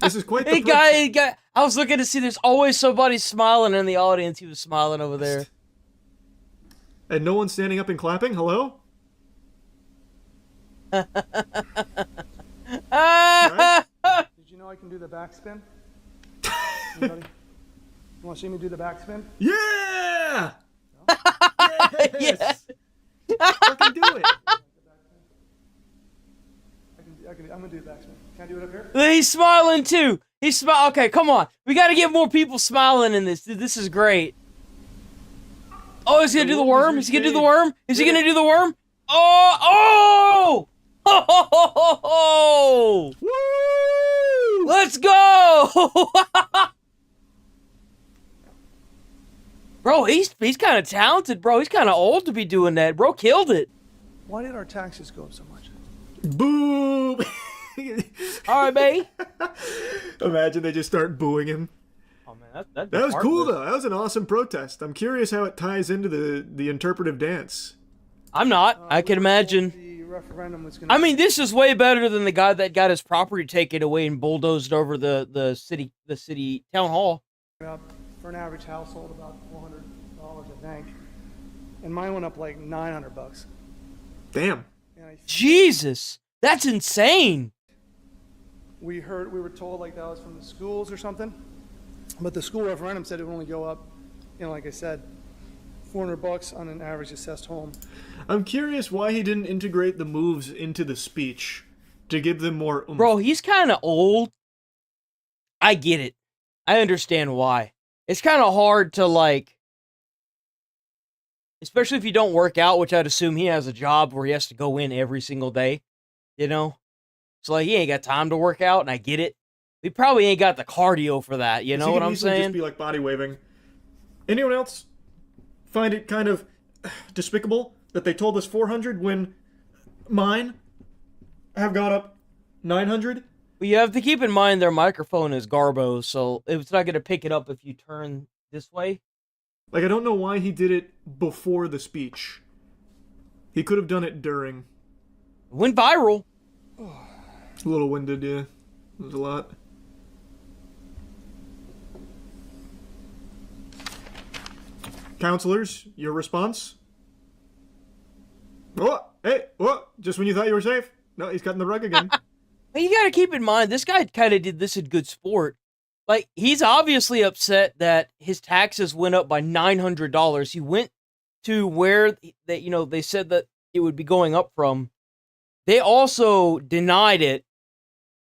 This is quite the... Hey, guy, I was looking to see there's always somebody smiling in the audience. He was smiling over there. And no one's standing up and clapping? Hello? Did you know I can do the backspin? Anybody? You want to see me do the backspin? Yeah! Yes! Fucking do it! I'm gonna do the backspin. Can I do it up here? He's smiling too. He's smiling. Okay, come on. We got to get more people smiling in this. Dude, this is great. Oh, is he gonna do the worm? Is he gonna do the worm? Is he gonna do the worm? Oh! Oh! Oh! Woo! Let's go! Bro, he's kind of talented, bro. He's kind of old to be doing that. Bro killed it. Why did our taxes go up so much? Boom! All right, babe. Imagine they just start booing him. Oh man, that was cool though. That was an awesome protest. I'm curious how it ties into the interpretive dance. I'm not. I can imagine. The referendum was gonna... I mean, this is way better than the guy that got his property taken away and bulldozed over the city town hall. For an average household, about $400, I think, and mine went up like $900. Damn. Jesus, that's insane. We were told like that was from the schools or something, but the school referendum said it would only go up, like I said, $400 on an average assessed home. I'm curious why he didn't integrate the moves into the speech to give them more oomph. Bro, he's kind of old. I get it. I understand why. It's kind of hard to, like, especially if you don't work out, which I'd assume he has a job where he has to go in every single day, you know? So, like, he ain't got time to work out, and I get it. He probably ain't got the cardio for that, you know what I'm saying? Just be like body waving. Anyone else find it kind of despicable that they told us 400 when mine have gone up 900? Well, you have to keep in mind their microphone is Garbo, so it's not going to pick it up if you turn this way. Like, I don't know why he did it before the speech. He could have done it during. Went viral. A little winded, yeah. It was a lot. Counselors, your response? Oh, hey, oh, just when you thought you were safe? No, he's cutting the rug again. You got to keep in mind, this guy kind of did this in good sport. Like, he's obviously upset that his taxes went up by $900. He went to where they said that it would be going up from. They also denied it.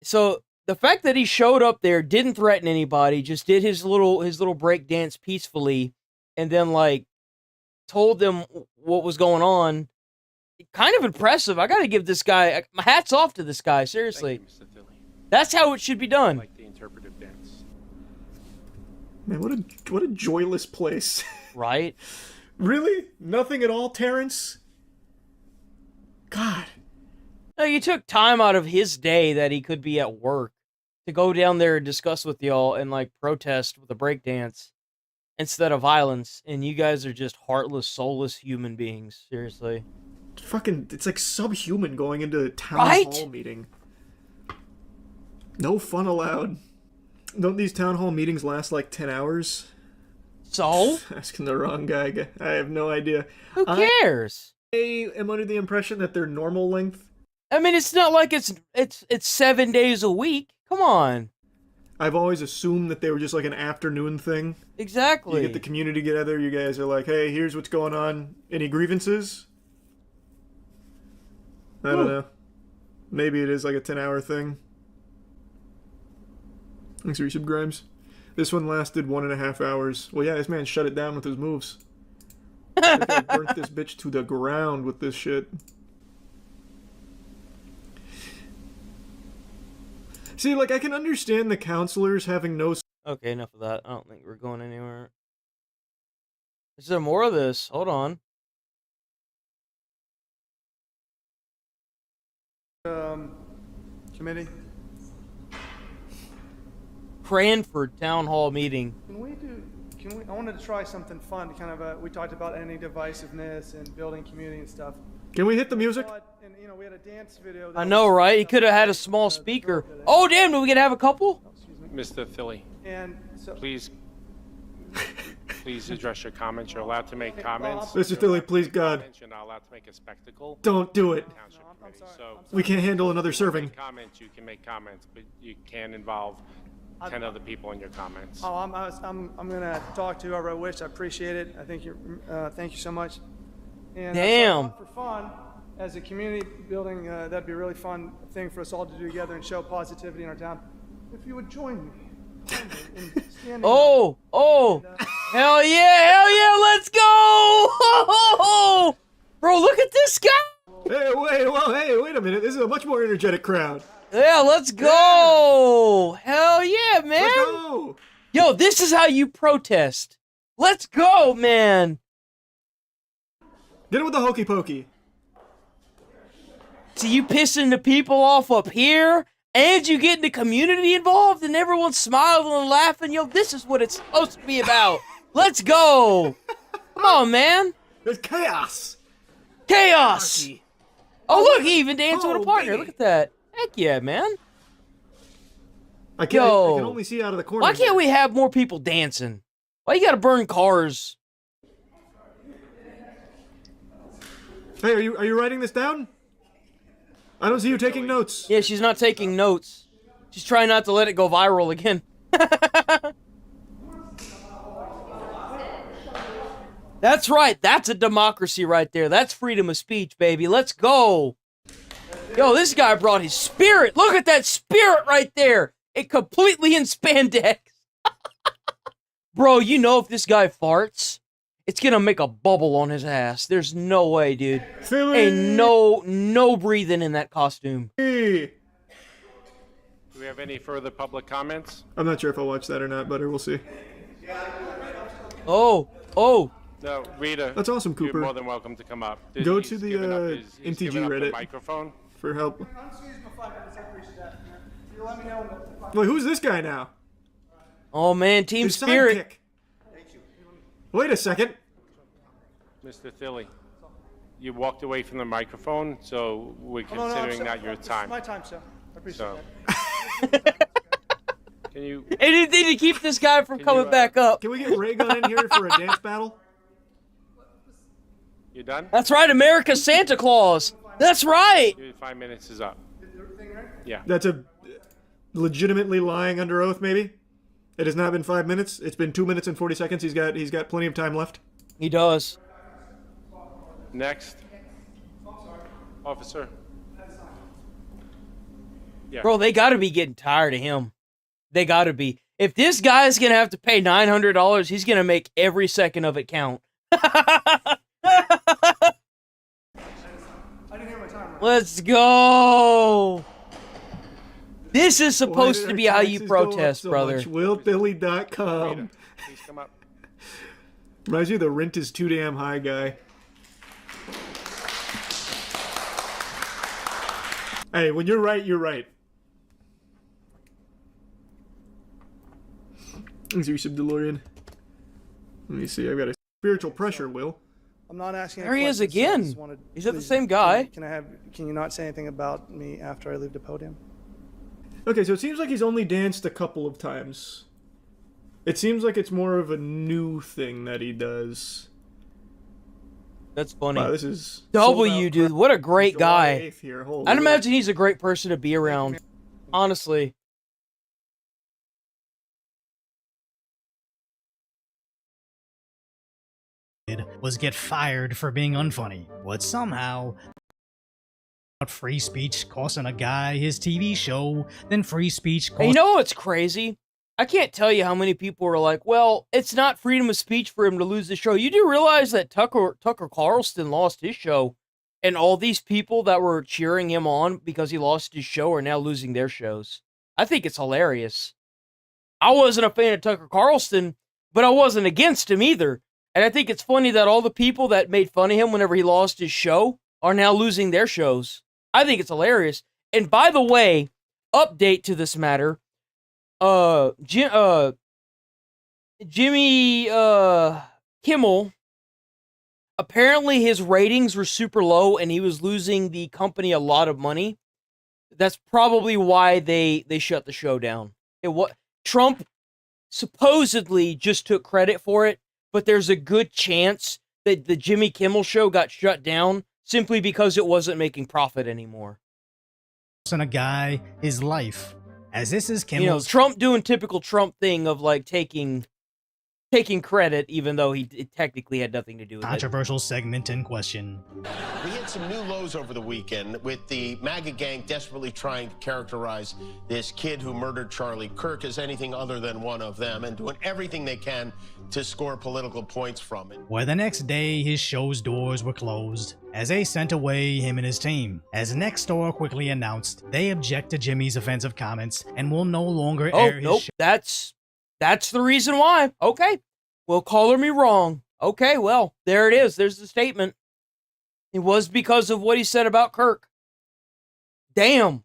So the fact that he showed up there, didn't threaten anybody, just did his little break dance peacefully, and then like told them what was going on. Kind of impressive. I gotta give this guy my hats off to this guy. Seriously, Thank you, Mr. Tilly. That's how it should be done. Like the interpretive dance. Man, what a joyless place. Right? Really? Nothing at all, Terrence? God. No, you took time out of his day that he could be at work to go down there and discuss with y'all and like protest with a breakdance instead of violence, and you guys are just heartless, soulless human beings. Seriously. Fucking, it's like subhuman going into a town hall meeting. No fun allowed. Don't these town hall meetings last like 10 hours? So? Asking the wrong guy. I have no idea. Who cares? I am under the impression that they're normal length. I mean, it's not like it's 7 days a week. Come on. I've always assumed that they were just like an afternoon thing. Exactly. You get the community together, you guys are like, hey, here's what's going on. Any grievances? I don't know. Maybe it is like a 10-hour thing. Thanks for resub, Grimes. This one lasted 1.5 hours. Well, yeah, this man shut it down with his moves. I burnt this bitch to the ground with this shit. See, like, I can understand the counselors having no... Okay, enough of that. I don't think we're going anywhere. Is there more of this? Hold on. Committee. Cranford Town Hall meeting. I wanted to try something fun to kind of, we talked about ending divisiveness and building community and stuff. Can we hit the music? And, we had a dance video. I know, right? He could have had a small speaker. Oh, damn, do we get to have a couple? Mr. Tilly, and so, please address your comments. You're allowed to make comments. Mr. Tilly, please, God. You're not allowed to make a spectacle. Don't do it. I'm We can't handle another serving. You can make comments, but you can't involve 10 other people in your comments. Oh, I'm gonna talk to whoever I wish. I appreciate it. I think thank you so much. And damn. For fun, as a community building, that'd be a really fun thing for us all to do together and show positivity in our town. If you would join me. Oh, hell yeah, let's go! Bro, look at this guy. Hey, wait a minute. This is a much more energetic crowd. Yeah, let's go! Yeah. Hell yeah, man! Let's go! Yo, this is how you protest. Let's go, man! Get it with the hokey pokey. So you pissing the people off up here, and you getting the community involved, and everyone's smiling and laughing. Yo, this is what it's supposed to be about. Let's go! Come on, man! There's chaos! Chaos! Oh, look, he even danced with a partner. Baby. Look at that. Heck yeah, man. I can only see out of the corner. Why can't we have more people dancing? Why you gotta burn cars? Hey, are you writing this down? I don't see you taking notes. Yeah, she's not taking notes. She's trying not to let it go viral again. That's right. That's a democracy right there. That's freedom of speech, baby. Let's go. Yo, this guy brought his spirit. Look at that spirit right there. It completely in spandex. Bro, you know if this guy farts, it's gonna make a bubble on his ass. There's no way, dude. Ain't no breathing in that costume. Do we have any further public comments? I'm not sure if I'll watch that or not, but we'll see. Oh. No, Rita. That's awesome, Cooper. You're more than welcome to come up. Go to the NTG Reddit microphone for help. Let me know Wait, who's this guy now? Oh man, Team His Spirit. sidekick. Wait a second. Mr. Tilly, you walked away from the microphone, so we're considering that your time. My time, sir. I appreciate that. Can you... Anything to keep this guy from coming back up. Can we get Raygun in here for a dance battle? You done? That's right, America's Santa Claus. That's right. Your 5 minutes is up. Yeah. That's a legitimately lying under oath, maybe? It has not been 5 minutes. It's been 2 minutes and 40 seconds. He's got plenty of time left. He does. Next. Officer. Yeah. Bro, they got to be getting tired of him. They got to be. If this guy's going to have to pay $900, he's going to make every second of it count. Let's go. This is supposed to be how you protest, brother. WillBilly.com. Please come up. Reminds you of the rent is too damn high guy. Hey, when you're right, you're right. Is your sub DeLorean? Let me see. I've got a spiritual pressure, Will. I'm not asking. There he is again. Is that the same guy? Can you not say anything about me after I leave the podium? Okay, so it seems like he's only danced a couple of times. It seems like it's more of a new thing that he does. That's funny. Wow, this is W, dude. What a great guy. Here. I'd imagine he's a great person to be around. Honestly. Was get fired for being unfunny, but somehow free speech costing a guy his TV show, then free speech cost— Hey, you know what's crazy? I can't tell you how many people were like, well, it's not freedom of speech for him to lose the show. You do realize that Tucker Carlson lost his show, and all these people that were cheering him on because he lost his show are now losing their shows. I think it's hilarious. I wasn't a fan of Tucker Carlson, but I wasn't against him either. And I think it's funny that all the people that made fun of him whenever he lost his show are now losing their shows. I think it's hilarious. And by the way, update to this matter, Jimmy Kimmel, apparently his ratings were super low and he was losing the company a lot of money. That's probably why they shut the show down. Trump supposedly just took credit for it, but there's a good chance that the Jimmy Kimmel show got shut down simply because it wasn't making profit anymore. And a guy his life, as this is Kimmel's— You know, Trump doing typical Trump thing of like taking credit even though it technically had nothing to do with controversial segment in question. We hit some new lows over the weekend with the MAGA gang desperately trying to characterize this kid who murdered Charlie Kirk as anything other than one of them and doing everything they can to score political points from it. Where the next day his show's doors were closed as they sent away him and his team. As Nextdoor quickly announced, they object to Jimmy's offensive comments and will no longer air his show. That's the reason why. Okay. Well, color me wrong. Okay, well, there it is. There's the statement. It was because of what he said about Kirk. Damn.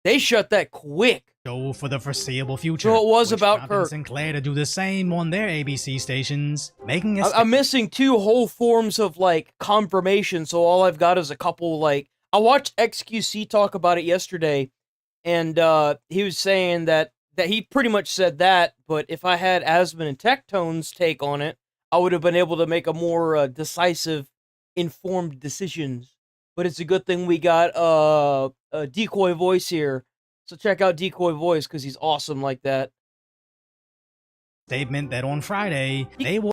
They shut that quick. Show for the foreseeable future. So it was about Kirk. Sinclair to do the same on their ABC stations, making I'm missing two whole forms of, like, confirmation, so all I've got is a couple, like... I watched XQC talk about it yesterday, and he was saying that he pretty much said that, but if I had Asman and Tectone's take on it, I would have been able to make a more decisive, informed decisions. But it's a good thing we got a Decoy Voice here. So check out Decoy Voice, because he's awesome like that. Statement that on Friday, they will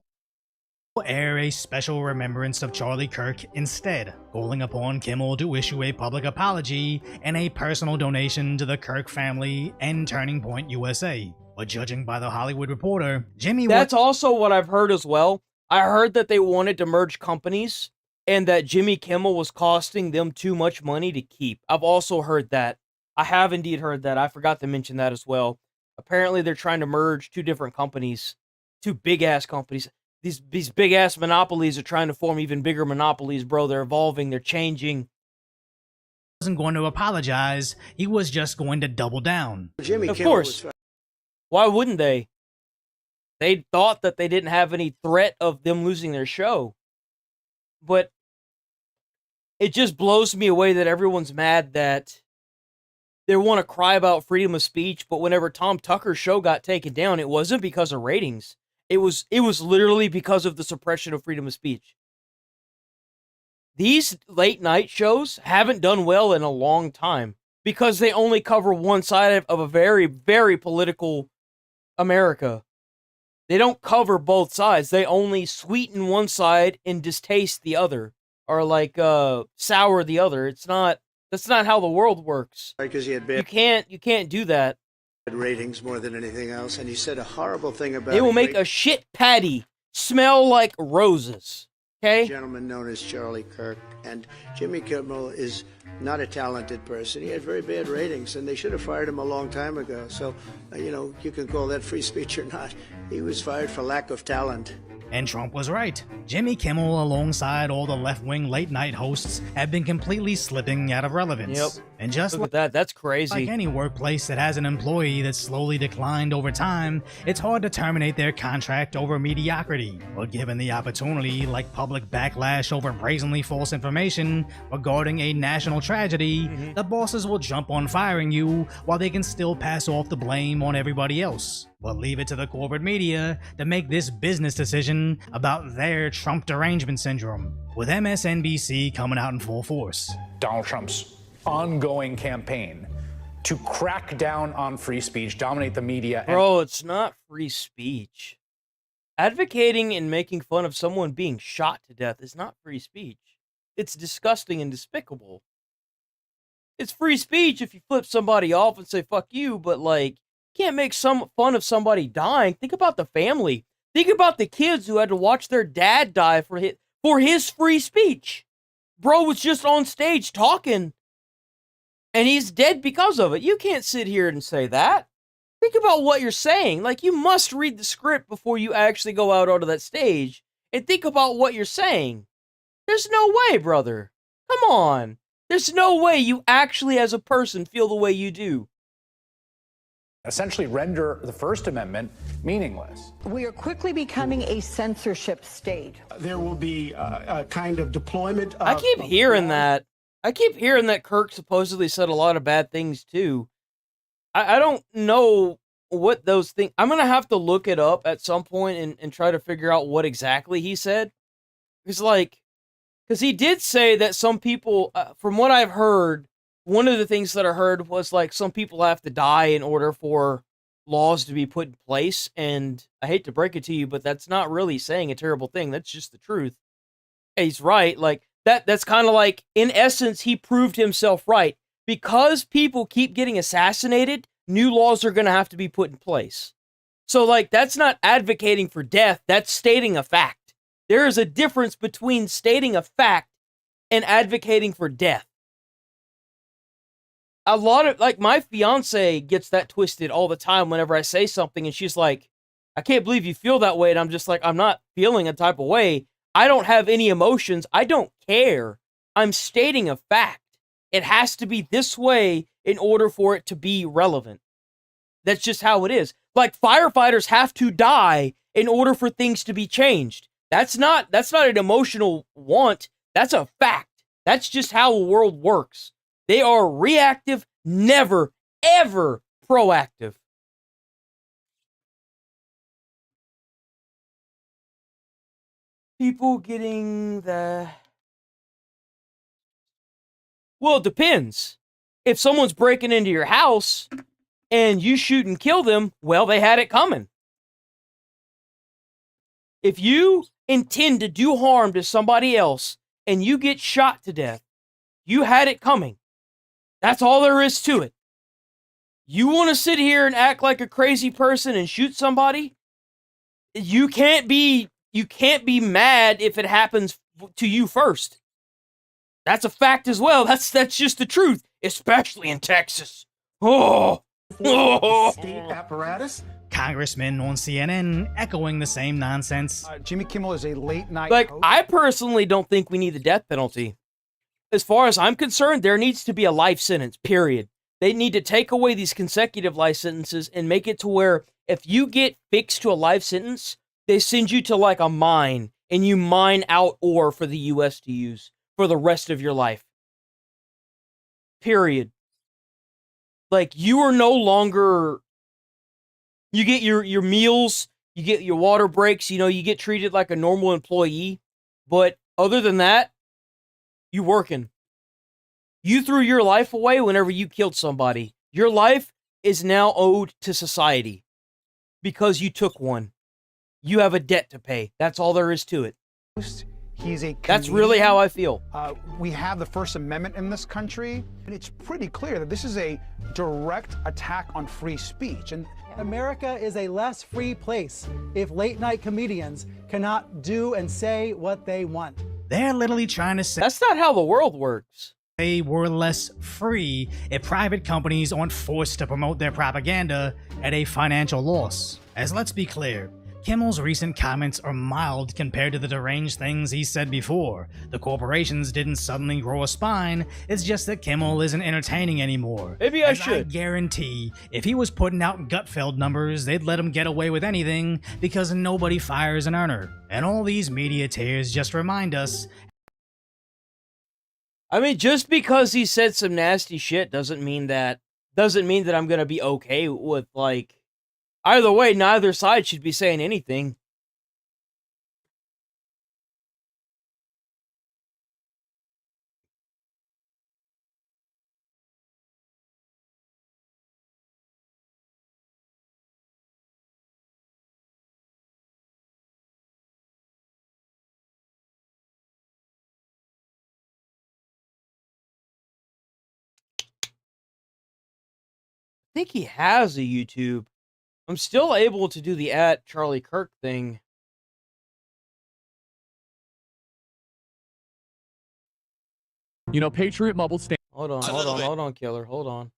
air a special remembrance of Charlie Kirk instead, calling upon Kimmel to issue a public apology and a personal donation to the Kirk family and Turning Point USA. But judging by the Hollywood Reporter, Jimmy... That's also what I've heard as well. I heard that they wanted to merge companies and that Jimmy Kimmel was costing them too much money to keep. I've also heard that. I have indeed heard that. I forgot to mention that as well. Apparently they're trying to merge two different companies, two big-ass companies. These big-ass monopolies are trying to form even bigger monopolies, bro. They're evolving. They're changing. Wasn't going to apologize. He was just going to double down. Jimmy of course. Why wouldn't they? They thought that they didn't have any threat of them losing their show. But it just blows me away that everyone's mad that they want to cry about freedom of speech, but whenever Tom Tucker's show got taken down, it wasn't because of ratings. It was literally because of the suppression of freedom of speech. These late night shows haven't done well in a long time because they only cover one side of a very, very political America. They don't cover both sides. They only sweeten one side and distaste the other, or like sour the other. That's not how the world works. Because he had bad You can't do that. ratings more than anything else, and he said a horrible thing about They will make a shit patty smell like roses. Okay? gentleman known as Charlie Kirk, and Jimmy Kimmel is not a talented person. He had very bad ratings, and they should have fired him a long time ago. So, you can call that free speech or not. He was fired for lack of talent. And Trump was right. Jimmy Kimmel, alongside all the left-wing late-night hosts, have been completely slipping out of relevance. Yep. And just Look at that. That's crazy. like any workplace that has an employee that's slowly declined over time, it's hard to terminate their contract over mediocrity. But given the opportunity, like public backlash over brazenly false information regarding a national tragedy, the bosses will jump on firing you while they can still pass off the blame on everybody else. But leave it to the corporate media to make this business decision about their Trump derangement syndrome, with MSNBC coming out in full force. Donald Trump's ongoing campaign to crack down on free speech, dominate the media. Bro, it's not free speech. Advocating and making fun of someone being shot to death is not free speech. It's disgusting and despicable. It's free speech if you flip somebody off and say, fuck you, but like, you can't make some fun of somebody dying. Think about the family. Think about the kids who had to watch their dad die for his free speech. Bro was just on stage talking, and he's dead because of it. You can't sit here and say that. Think about what you're saying. Like, you must read the script before you actually go out onto that stage, and think about what you're saying. There's no way, brother. Come on. There's no way you actually, as a person, feel the way you do. Essentially render the First Amendment meaningless. We are quickly becoming a censorship state. There will be a kind of deployment of... I keep hearing that. I keep hearing that Kirk supposedly said a lot of bad things, too. I don't know what those things... I'm going to have to look it up at some point and try to figure out what exactly he said. Because he did say that some people, from what I've heard, one of the things that I heard was like some people have to die in order for laws to be put in place. And I hate to break it to you, but that's not really saying a terrible thing. That's just the truth. And he's right. Like that's kind of like, in essence, he proved himself right. Because people keep getting assassinated, new laws are going to have to be put in place. So like, that's not advocating for death. That's stating a fact. There is a difference between stating a fact and advocating for death. A lot of, like, my fiance gets that twisted all the time whenever I say something, and she's like, I can't believe you feel that way, and I'm just like, I'm not feeling a type of way. I don't have any emotions. I don't care. I'm stating a fact. It has to be this way in order for it to be relevant. That's just how it is. Like, firefighters have to die in order for things to be changed. That's not an emotional want. That's a fact. That's just how the world works. They are reactive, never, ever proactive. People getting the... Well, it depends. If someone's breaking into your house and you shoot and kill them, well, they had it coming. If you intend to do harm to somebody else and you get shot to death, you had it coming. That's all there is to it. You want to sit here and act like a crazy person and shoot somebody? You can't be mad if it happens to you first. That's a fact as well. That's just the truth, especially in Texas. State apparatus. Congressman on CNN echoing the same nonsense. Jimmy Kimmel is a late night Like, host. I personally don't think we need the death penalty. As far as I'm concerned, there needs to be a life sentence, period. They need to take away these consecutive life sentences and make it to where if you get fixed to a life sentence, they send you to like a mine and you mine out ore for the U.S. to use for the rest of your life. Period. Like, you are no longer... You get your meals, you get your water breaks, you get treated like a normal employee. But other than that, you working. You threw your life away whenever you killed somebody. Your life is now owed to society. because you took one. You have a debt to pay. That's all there is to it. He's a That's really how I feel. We have the First Amendment in this country, and it's pretty clear that this is a direct attack on free speech. And America is a less free place if late-night comedians cannot do and say what they want. They're literally trying to say that's not how the world works. They were less free if private companies aren't forced to promote their propaganda at a financial loss. As let's be clear, Kimmel's recent comments are mild compared to the deranged things he said before. The corporations didn't suddenly grow a spine, it's just that Kimmel isn't entertaining anymore. Maybe I should. I guarantee, if he was putting out Gutfeld numbers, they'd let him get away with anything because nobody fires an earner. And all these media tears just remind us. I mean, just because he said some nasty shit doesn't mean that I'm gonna be okay with, like, either way, neither side should be saying anything. I think he has a YouTube. I'm still able to do the @CharlieKirk thing. You know, Patriot Mobile stand. Hold on, killer. Hold on.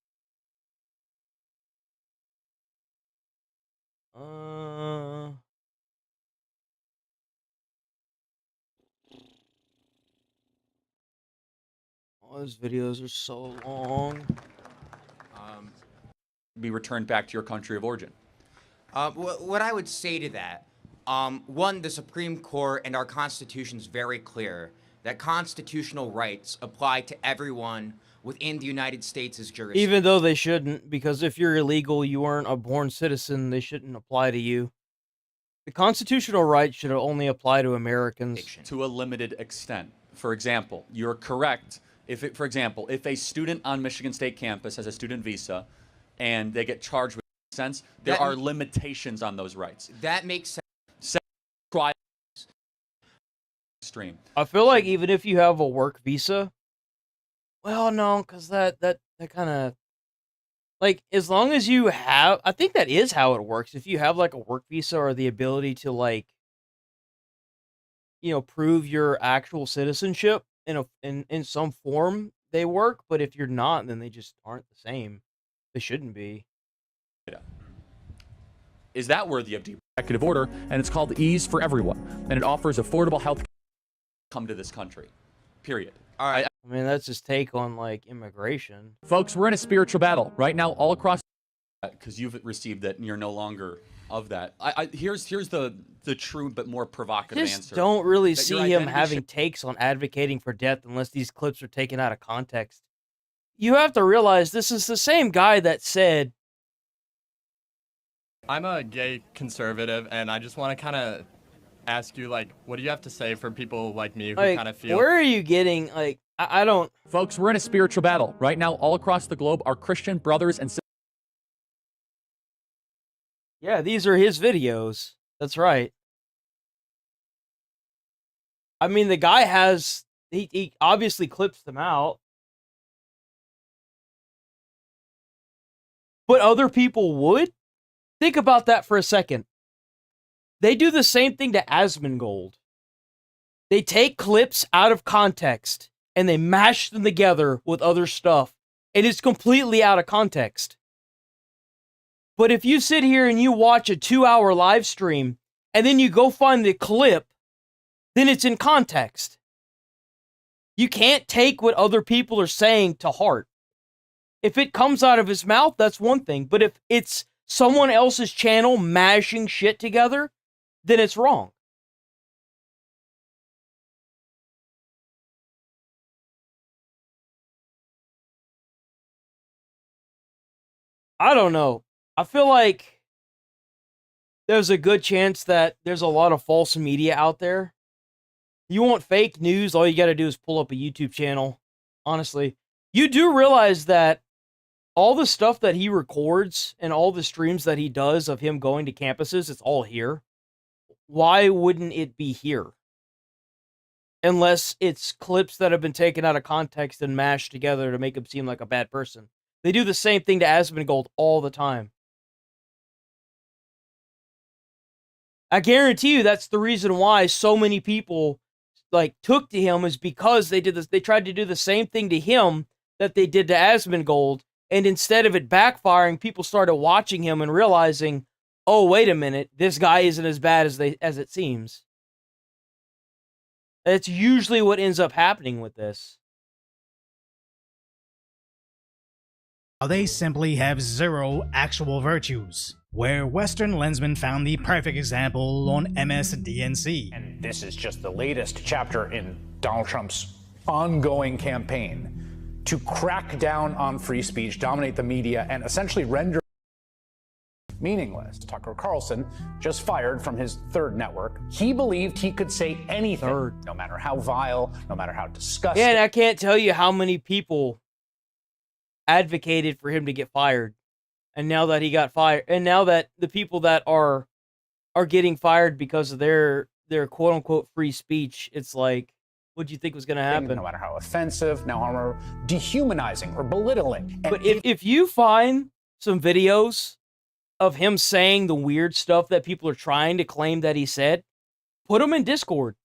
All those videos are so long. Be returned back to your country of origin. What I would say to that, one, the Supreme Court and our Constitution is very clear that constitutional rights apply to everyone within the United States' jurisdiction. Even though they shouldn't, because if you're illegal, you aren't a born citizen, they shouldn't apply to you. The constitutional rights should only apply to Americans. To a limited extent. For example, you're correct. If a student on Michigan State campus has a student visa and they get charged with sense, there are limitations on those rights. That makes sense. Extreme. I feel like even if you have a work visa, well, no, because that kind of, like, as long as you have, I think that is how it works. If you have, like, a work visa or the ability to, like, you know, prove your actual citizenship in some form, they work. But if you're not, then they just aren't the same. They shouldn't be. Yeah. Is that worthy of executive order? And it's called Ease for Everyone, and it offers affordable health care. Come to this country. Period. All right. I mean, that's his take on, like, immigration. Folks, we're in a spiritual battle right now all across. Because you've received that and you're no longer of that. Here's the true but more provocative Just answer. don't really see him having takes on advocating for death unless these clips are taken out of context. You have to realize this is the same guy that said, I'm a gay conservative, and I just want to kind of ask you, like, what do you have to say for people like me who like, kind of feel... where are you getting, like, I don't... Folks, we're in a spiritual battle right now all across the globe. Our Christian brothers and sisters... Yeah, these are his videos. That's right. I mean, the guy has... He obviously clips them out. But other people would? Think about that for a second. They do the same thing to Asmongold. They take clips out of context and they mash them together with other stuff. And it's completely out of context. But if you sit here and you watch a 2-hour live stream and then you go find the clip, then it's in context. You can't take what other people are saying to heart. If it comes out of his mouth, that's one thing. But if it's someone else's channel mashing shit together, then it's wrong. I don't know. I feel like there's a good chance that there's a lot of false media out there. You want fake news, all you got to do is pull up a YouTube channel. Honestly, you do realize that all the stuff that he records and all the streams that he does of him going to campuses, it's all here. Why wouldn't it be here? Unless it's clips that have been taken out of context and mashed together to make him seem like a bad person. They do the same thing to Asmongold all the time. I guarantee you that's the reason why so many people like took to him, is because they did this. They tried to do the same thing to him that they did to Asmongold, and instead of it backfiring, people started watching him and realizing, oh, wait a minute, this guy isn't as bad as it seems. That's usually what ends up happening with this. They simply have zero actual virtues, where Western lensmen found the perfect example on MSDNC. And this is just the latest chapter in Donald Trump's ongoing campaign to crack down on free speech, dominate the media, and essentially render meaningless. Tucker Carlson, just fired from his third network, he believed he could say anything, no matter how vile, no matter how disgusting. Yeah, and I can't tell you how many people advocated for him to get fired. And now that he got fired, and now that the people that are getting fired because of their quote unquote free speech, it's like, what do you think was going to happen? No matter how offensive, no matter how dehumanizing or belittling. And but if you find some videos of him saying the weird stuff that people are trying to claim that he said, put them in Discord.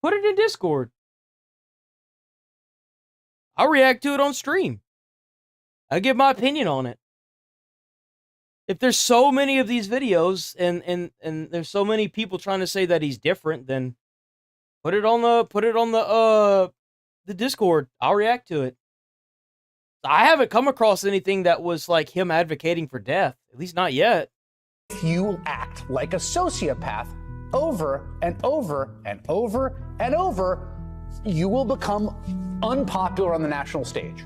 Put it in Discord. I'll react to it on stream. I'll give my opinion on it. If there's so many of these videos and there's so many people trying to say that he's different, then put it on the Discord. I'll react to it. I haven't come across anything that was like him advocating for death, at least not yet. If you act like a sociopath over and over and over and over, you will become unpopular on the national stage.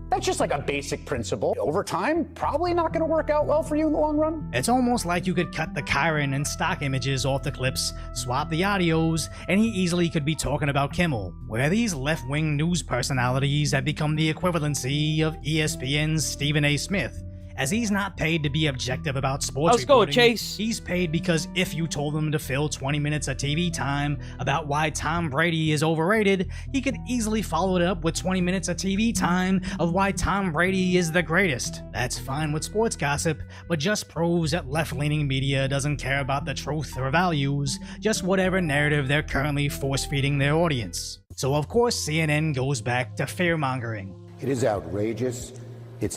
That's just like a basic principle. Over time, probably not going to work out well for you in the long run. It's almost like you could cut the Chiron and stock images off the clips, swap the audios, and he easily could be talking about Kimmel, where these left-wing news personalities have become the equivalency of ESPN's Stephen A. Smith. As he's not paid to be objective about sports Let's go, reporting, Chase. He's paid because if you told him to fill 20 minutes of TV time about why Tom Brady is overrated, he could easily follow it up with 20 minutes of TV time of why Tom Brady is the greatest. That's fine with sports gossip, but just proves that left-leaning media doesn't care about the truth or values, just whatever narrative they're currently force-feeding their audience. So of course CNN goes back to fear-mongering. It is outrageous.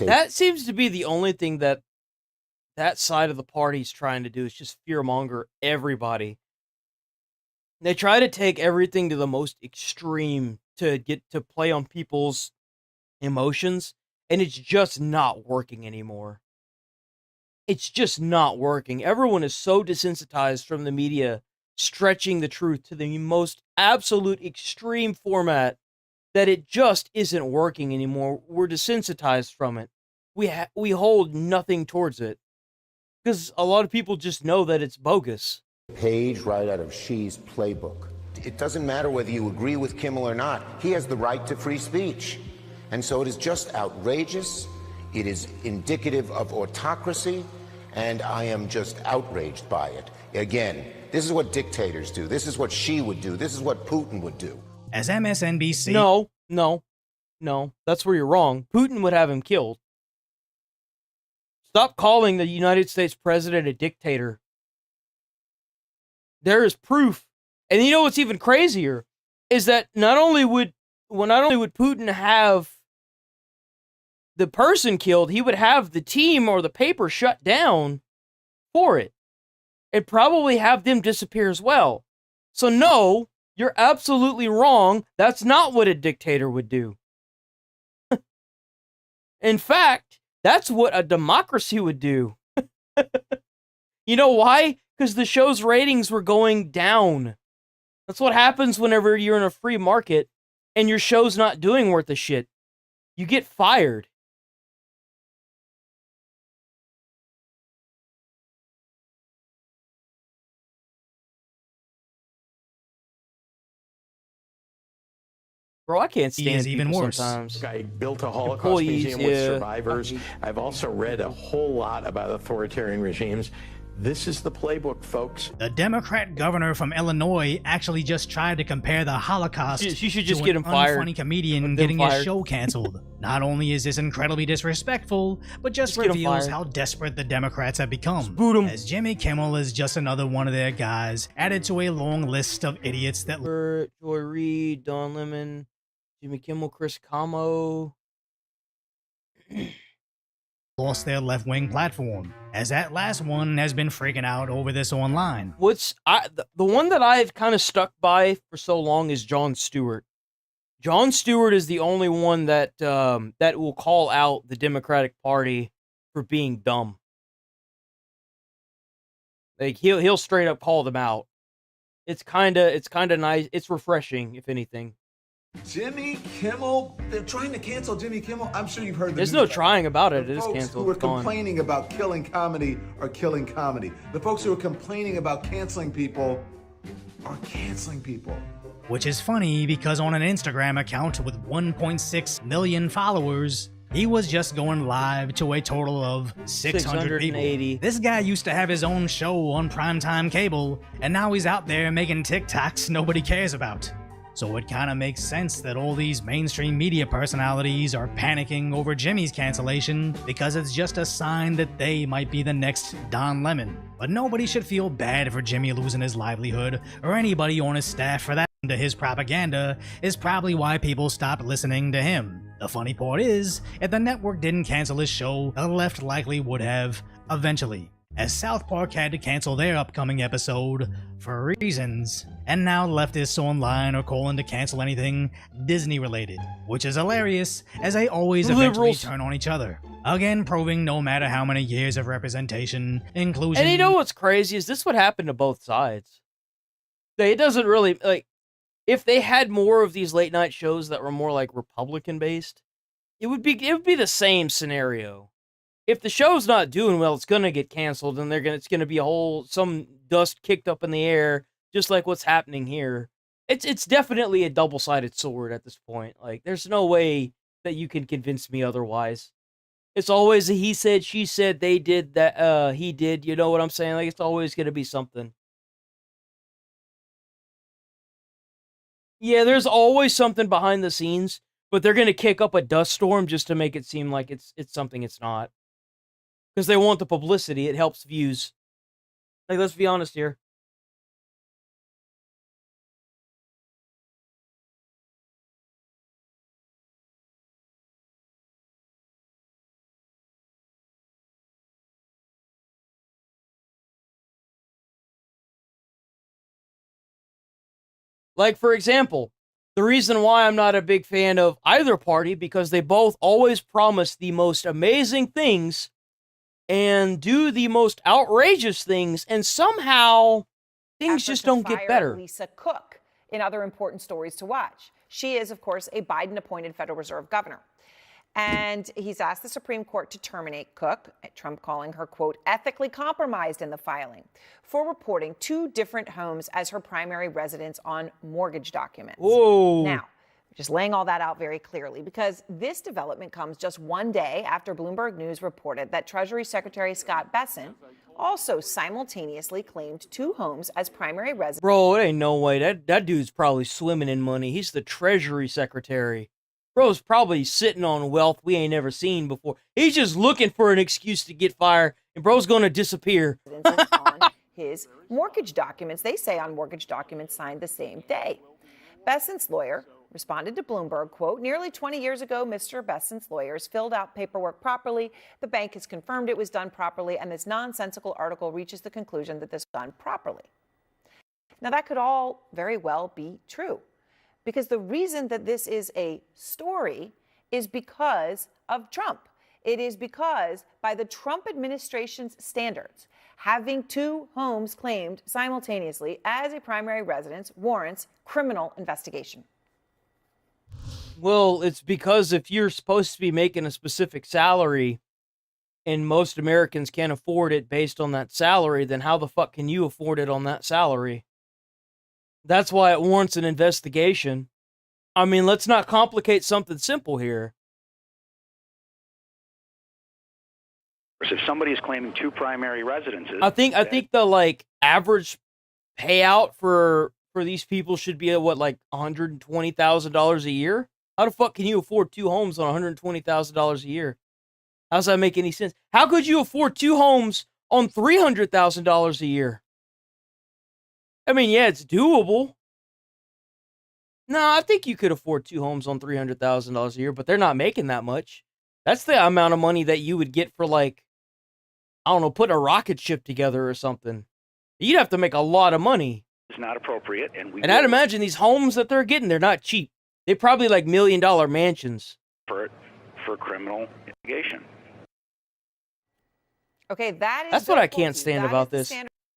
That seems to be the only thing that side of the party's trying to do, is just fearmonger everybody. They try to take everything to the most extreme to get to play on people's emotions, and it's just not working anymore. It's just not working. Everyone is so desensitized from the media stretching the truth to the most absolute extreme format that it just isn't working anymore. We're desensitized from it. We hold nothing towards it. Because a lot of people just know that it's bogus. Page right out of Xi's playbook. It doesn't matter whether you agree with Kimmel or not. He has the right to free speech. And so it is just outrageous. It is indicative of autocracy. And I am just outraged by it. Again, this is what dictators do. This is what Xi would do. This is what Putin would do. As MSNBC... No. That's where you're wrong. Putin would have him killed. Stop calling the United States president a dictator. There is proof. And you know what's even crazier? Is that not only would Putin have the person killed, he would have the team or the paper shut down for it. And probably have them disappear as well. So no, you're absolutely wrong. That's not what a dictator would do. In fact, that's what a democracy would do. You know why? Because the show's ratings were going down. That's what happens whenever you're in a free market and your show's not doing worth a shit. You get fired. Bro, I can't He stand is even people worse. sometimes. I built a Holocaust Employees, museum with yeah. survivors. I've also read a whole lot about authoritarian regimes. This is the playbook, folks. The Democrat governor from Illinois actually just tried to compare the Holocaust She should just to get an him fired. unfunny comedian getting his show canceled. Not only is this incredibly disrespectful, but just Just get him reveals fired. how desperate the Democrats have become. boot him. As Jimmy Kimmel is just another one of their guys, added to a long list of idiots that Joy Reid, Don Lemon, Jimmy Kimmel, Chris Como. lost their left-wing platform, as that last one has been freaking out over this online. The one that I've kind of stuck by for so long is Jon Stewart. Jon Stewart is the only one that that will call out the Democratic Party for being dumb. Like he'll straight up call them out. It's kind of nice. It's refreshing, if anything. Jimmy Kimmel, they're trying to cancel Jimmy Kimmel. I'm sure you've heard the There's news no about trying about it. The It is folks canceled. who are It's gone. complaining about killing comedy are killing comedy. The folks who are complaining about canceling people are canceling people. Which is funny because on an Instagram account with 1.6 million followers, he was just going live to a total of 600 people. This guy used to have his own show on primetime cable, and now he's out there making TikToks nobody cares about. So it kind of makes sense that all these mainstream media personalities are panicking over Jimmy's cancellation because it's just a sign that they might be the next Don Lemon. But nobody should feel bad for Jimmy losing his livelihood, or anybody on his staff for that. To his propaganda is probably why people stopped listening to him. The funny part is, if the network didn't cancel his show, the left likely would have, eventually, as South Park had to cancel their upcoming episode for reasons, and now leftists online are calling to cancel anything Disney related, which is hilarious, as they always eventually turn on each other. Again, proving no matter how many years of representation, inclusion... And you know what's crazy is this would happen to both sides. It doesn't really, like, if they had more of these late night shows that were more like Republican based, it would be the same scenario. If the show's not doing well, it's gonna get canceled, and it's gonna be some dust kicked up in the air, just like what's happening here. It's definitely a double-sided sword at this point. Like, there's no way that you can convince me otherwise. It's always a he said, she said, they did that, he did. You know what I'm saying? Like, it's always gonna be something. Yeah, there's always something behind the scenes, but they're gonna kick up a dust storm just to make it seem like it's something it's not. Because they want the publicity, it helps views. Like, let's be honest here. Like, for example, the reason why I'm not a big fan of either party, because they both always promise the most amazing things and do the most outrageous things, and somehow things just don't get better. Lisa Cook, in other important stories to watch. She is, of course, a Biden-appointed Federal Reserve governor. And he's asked the Supreme Court to terminate Cook, Trump calling her, quote, ethically compromised in the filing, for reporting 2 different homes as her primary residence on mortgage documents. Whoa. Now, just laying all that out very clearly, because this development comes just one day after Bloomberg News reported that Treasury Secretary Scott Bessent also simultaneously claimed 2 homes as primary residences. Bro, it ain't no way. That dude's probably swimming in money. He's the Treasury Secretary. Bro's probably sitting on wealth we ain't never seen before. He's just looking for an excuse to get fired, and bro's gonna disappear. On his mortgage documents, they say on mortgage documents signed the same day. Bessent's lawyer responded to Bloomberg, quote, nearly 20 years ago, Mr. Bessent's lawyers filled out paperwork properly. The bank has confirmed it was done properly, and this nonsensical article reaches the conclusion that this was done properly. Now, that could all very well be true, because the reason that this is a story is because of Trump. It is because, by the Trump administration's standards, having 2 homes claimed simultaneously as a primary residence warrants criminal investigation. Well, it's because if you're supposed to be making a specific salary and most Americans can't afford it based on that salary, then how the fuck can you afford it on that salary? That's why it warrants an investigation. I mean, let's not complicate something simple here. If somebody is claiming 2 primary residences, I think the like average payout for these people should be at what, like $120,000 a year? How the fuck can you afford 2 homes on $120,000 a year? How does that make any sense? How could you afford 2 homes on $300,000 a year? I mean, yeah, it's doable. No, I think you could afford 2 homes on $300,000 a year, but they're not making that much. That's the amount of money that you would get for, like, I don't know, putting a rocket ship together or something. You'd have to make a lot of money. it's not appropriate, and I'd imagine these homes that they're getting, they're not cheap. They're probably like $1 million mansions. for criminal investigation. Okay, That's what I can't stand about this.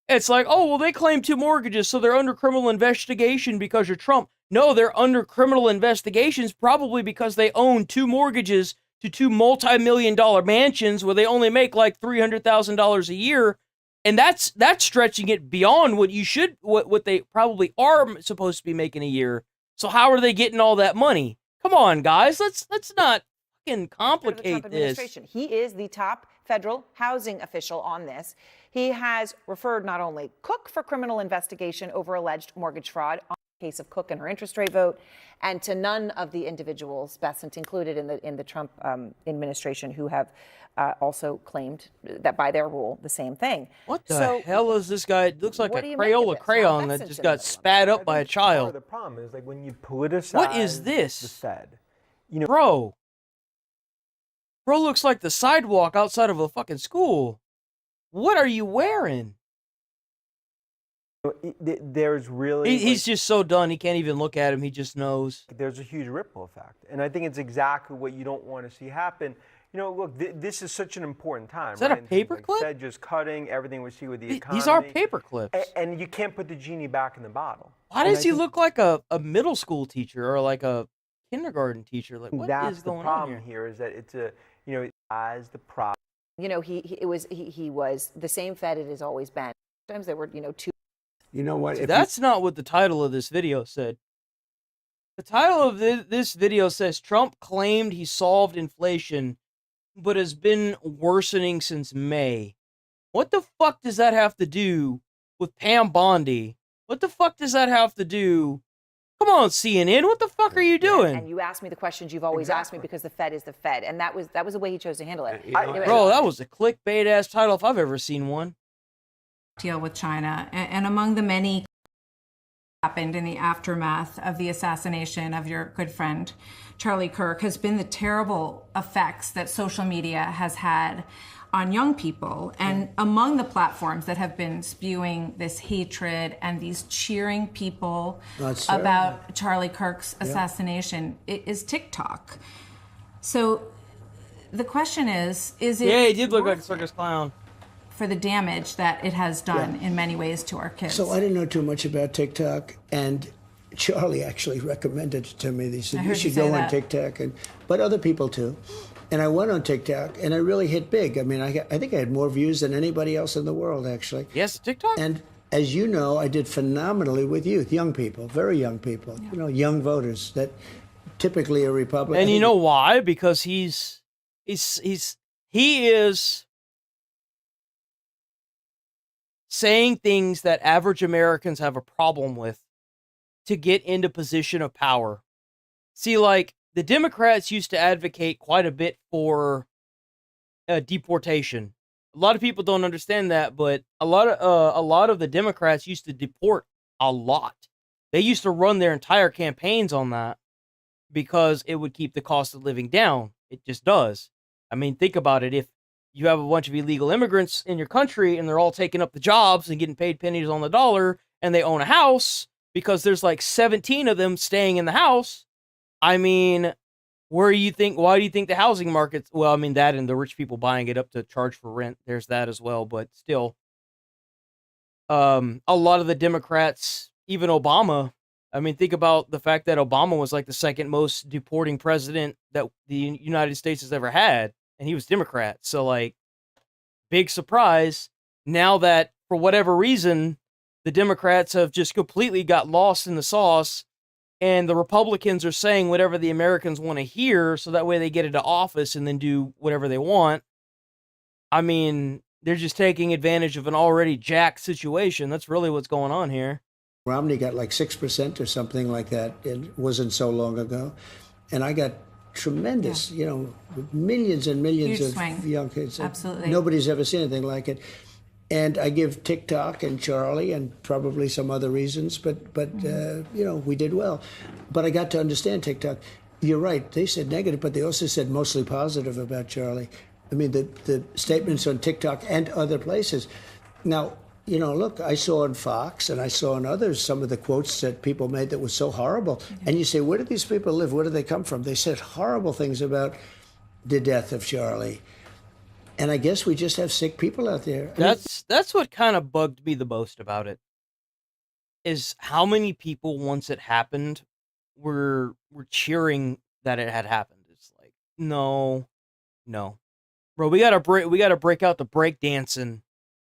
It's like, oh, well, they claim 2 mortgages, so they're under criminal investigation because you're Trump. No, they're under criminal investigations probably because they own 2 mortgages to 2 multi-million-dollar mansions where they only make like $300,000 a year. And that's stretching it beyond what they probably are supposed to be making a year. So how are they getting all that money? Come on, guys, let's not fucking complicate this. He is the top federal housing official on this. He has referred not only Cook for criminal investigation over alleged mortgage fraud on the case of Cook and her interest rate vote, and to none of the individuals, Bessent included in the Trump administration, who have also claimed that by their rule, the same thing. What the hell is this guy? It looks like a Crayola crayon that just got spat up by a child. The problem is, like, when you politicize What is this? the Fed, Bro looks like the sidewalk outside of a fucking school. What are you wearing? there's really He's just so done. He can't even look at him. He just knows. There's a huge ripple effect, and I think it's exactly what you don't want to see happen. Look, this is such an important time. Is that right? a paperclip? Fed just cutting everything we see with the economy. These are paper clips. And you can't put the genie back in the bottle. Why does he look like a middle school teacher or like a kindergarten teacher? Like, what is going on here? That's the problem here is that it's as the problem. He was the same Fed it has always been. Sometimes there were, 2. You know what? That's not what the title of this video said. The title of this video says Trump claimed he solved inflation, but has been worsening since May. What the fuck does that have to do with Pam Bondi? What the fuck does that have to do? Come on, CNN, what the fuck are you doing? And you asked me the questions you've always asked me because the Fed is the Fed, and that was the way he chose to handle it. Bro, that was a clickbait ass title if I've ever seen one. Deal with China, and among the many happened in the aftermath of the assassination of your good friend Charlie Kirk has been the terrible effects that social media has had on young people. And among the platforms that have been spewing this hatred and these cheering people about Charlie Kirk's assassination is TikTok. So the question is it... Yeah, he did look like a circus clown. For the damage that it has done in many ways to our kids. So I didn't know too much about TikTok, and Charlie actually recommended it to me. He said, you should go on TikTok, but other people too. And I went on TikTok, and I really hit big. I mean, I think I had more views than anybody else in the world, actually. Yes, TikTok? And as you know, I did phenomenally with youth, young people, very young people, young voters that typically are Republican. And you know why? Because he is saying things that average Americans have a problem with to get into position of power. See, like, the Democrats used to advocate quite a bit for deportation. A lot of people don't understand that, but a lot of the Democrats used to deport a lot. They used to run their entire campaigns on that because it would keep the cost of living down. It just does. I mean, think about it. If you have a bunch of illegal immigrants in your country and they're all taking up the jobs and getting paid pennies on the dollar, and they own a house because there's like 17 of them staying in the house. I mean, why do you think the housing market's, well, I mean, that and the rich people buying it up to charge for rent, there's that as well, but still, a lot of the Democrats, even Obama, I mean, think about the fact that Obama was like the second most deporting president that the United States has ever had, and he was Democrat. So, like, big surprise. Now that, for whatever reason, the Democrats have just completely got lost in the sauce, and the Republicans are saying whatever the Americans want to hear, so that way they get into office and then do whatever they want. I mean, they're just taking advantage of an already jacked situation. That's really what's going on here. Romney got like 6% or something like that. It wasn't so long ago. And I got tremendous, millions and millions Huge of swing. young kids. Absolutely. Nobody's ever seen anything like it. And I give TikTok and Charlie and probably some other reasons, but we did well. But I got to understand TikTok. You're right. They said negative, but they also said mostly positive about Charlie. I mean, the statements on TikTok and other places. Now, look, I saw on Fox and I saw on others some of the quotes that people made that was so horrible. And you say, where do these people live? Where do they come from? They said horrible things about the death of Charlie. And I guess we just have sick people out there. That's what kind of bugged me the most about it. Is how many people, once it happened, were cheering that it had happened. It's like, no. Bro, we gotta break out the break dancing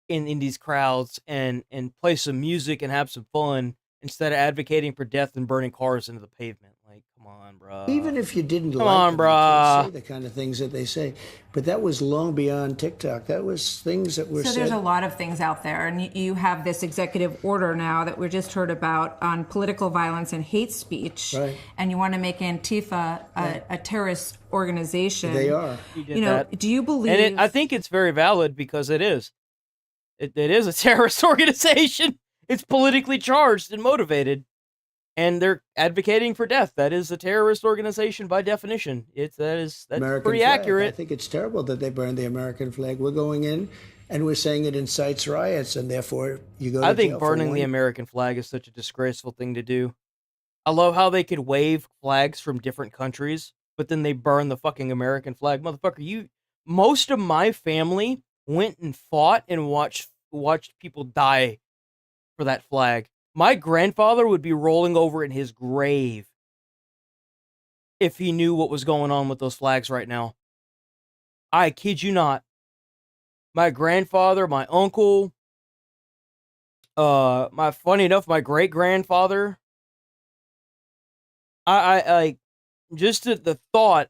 in these crowds and play some music and have some fun instead of advocating for death and burning cars into the pavement. Like, come on, bro. Even if you didn't Come like on, them, bro. you can't say the kind of things that they say. But that was long beyond TikTok. That was things that were So said. there's a lot of things out there, and you have this executive order now that we just heard about on political violence and hate speech, Right. and you want to make Antifa a terrorist organization. They are. He did that. Do you believe? And I think it's very valid because it is. It is a terrorist organization. It's politically charged and motivated. And they're advocating for death. That is a terrorist organization by definition. That's American pretty flag. accurate. I think it's terrible that they burned the American flag. We're going in and we're saying it incites riots, and therefore you go to I think jail for burning the one. American flag is such a disgraceful thing to do. I love how they could wave flags from different countries, but then they burn the fucking American flag. Motherfucker, most of my family went and fought and watched people die for that flag. My grandfather would be rolling over in his grave if he knew what was going on with those flags right now. I kid you not. My grandfather, my uncle, funny enough, my great grandfather. I just the thought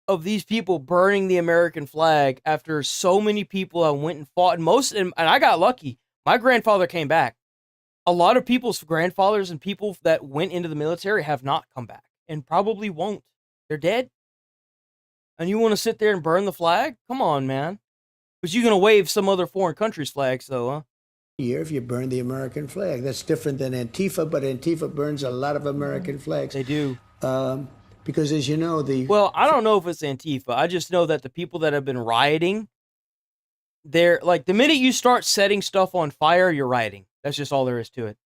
of these people burning the American flag after so many people went and fought, and I got lucky. My grandfather came back. A lot of people's grandfathers and people that went into the military have not come back and probably won't. They're dead. And you want to sit there and burn the flag? Come on, man. But you're going to wave some other foreign country's flags, though, huh? Year if you burn the American flag. That's different than Antifa, but Antifa burns a lot of American flags. They do. Because as you know, Well, I don't know if it's Antifa. I just know that the people that have been rioting, they're like, the minute you start setting stuff on fire, you're rioting. That's just all there is to it.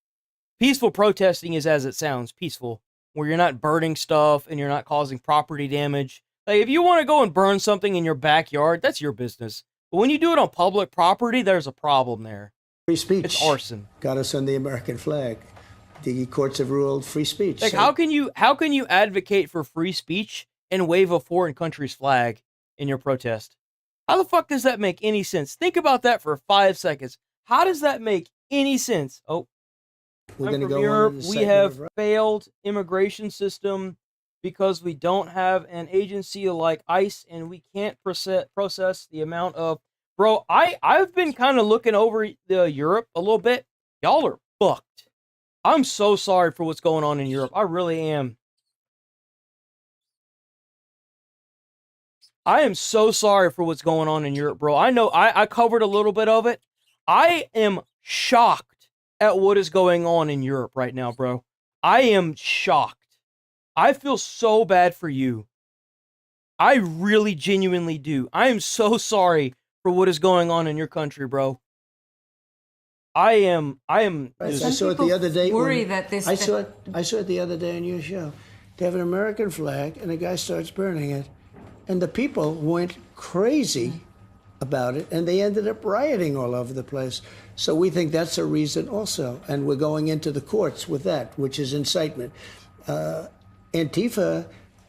Peaceful protesting is as it sounds, peaceful, where you're not burning stuff and you're not causing property damage. Like, if you want to go and burn something in your backyard, that's your business. But when you do it on public property, there's a problem there. Free speech. It's arson. Got us on the American flag. The courts have ruled free speech. Like, how can you advocate for free speech and wave a foreign country's flag in your protest? How the fuck does that make any sense? Think about that for 5 seconds. How does that make any sense? Oh, We're I'm going to from go Europe. on to the We segment have of- failed immigration system because we don't have an agency like ICE, and we can't process the amount of. Bro, I've been kind of looking over Europe a little bit. Y'all are fucked. I'm so sorry for what's going on in Europe. I really am. I am so sorry for what's going on in Europe, bro. I know I covered a little bit of it. I am shocked at what is going on in Europe right now, bro. I am shocked. I feel so bad for you. I really genuinely do. I am so sorry for what is going on in your country, bro. I am. Right, I saw it the other day. worry that this- I saw it the other day on your show. They have an American flag, and a guy starts burning it, and the people went crazy about it, and they ended up rioting all over the place. So we think that's a reason also, and we're going into the courts with that, which is incitement. Antifa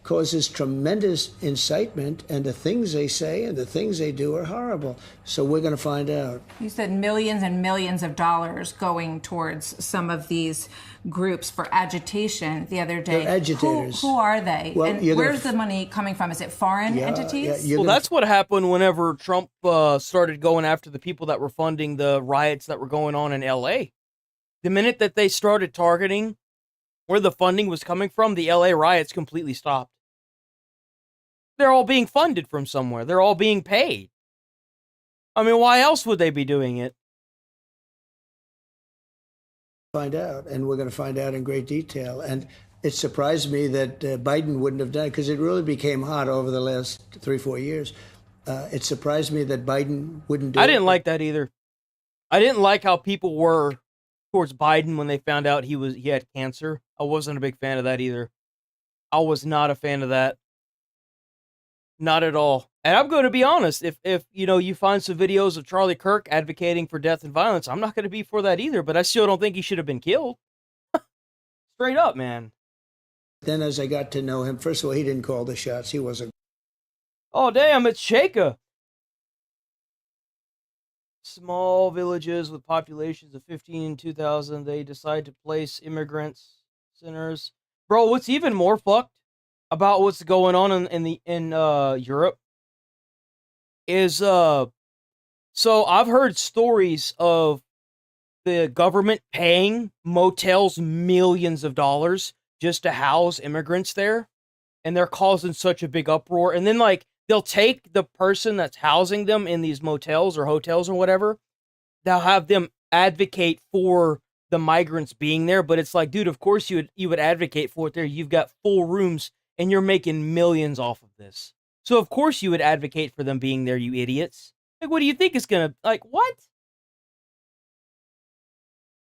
causes tremendous incitement, and the things they say and the things they do are horrible. So we're going to find out. You said millions and millions of dollars going towards some of these groups for agitation the other day. They're agitators. Who are they? Well, and where's the money coming from? Is it foreign entities? Well, that's what happened whenever Trump started going after the people that were funding the riots that were going on in L.A. The minute that they started targeting where the funding was coming from, the L.A. riots completely stopped. They're all being funded from somewhere. They're all being paid. I mean, why else would they be doing it? Find out, and we're going to find out in great detail. And it surprised me that Biden wouldn't have done it, because it really became hot over the last 3-4 years. It surprised me that Biden wouldn't do it. I didn't like that either. I didn't like how people were towards Biden when they found out he had cancer. I wasn't a big fan of that either. I was not a fan of that. Not at all. And I'm going to be honest, if you find some videos of Charlie Kirk advocating for death and violence, I'm not going to be for that either, but I still don't think he should have been killed. Straight up, man. Then as I got to know him, first of all, he didn't call the shots. He wasn't. Oh, damn, it's Sheikah. Small villages with populations of 2,000, they decide to place immigrants, sinners. Bro, what's even more fucked about what's going on in Europe is so I've heard stories of the government paying motels millions of dollars just to house immigrants there, and they're causing such a big uproar. And then they'll take the person that's housing them in these motels or hotels or whatever, they'll have them advocate for the migrants being there, but it's like, dude, of course you would advocate for it there. You've got full rooms and you're making millions off of this. So of course you would advocate for them being there, you idiots. Like, what do you think is gonna, what?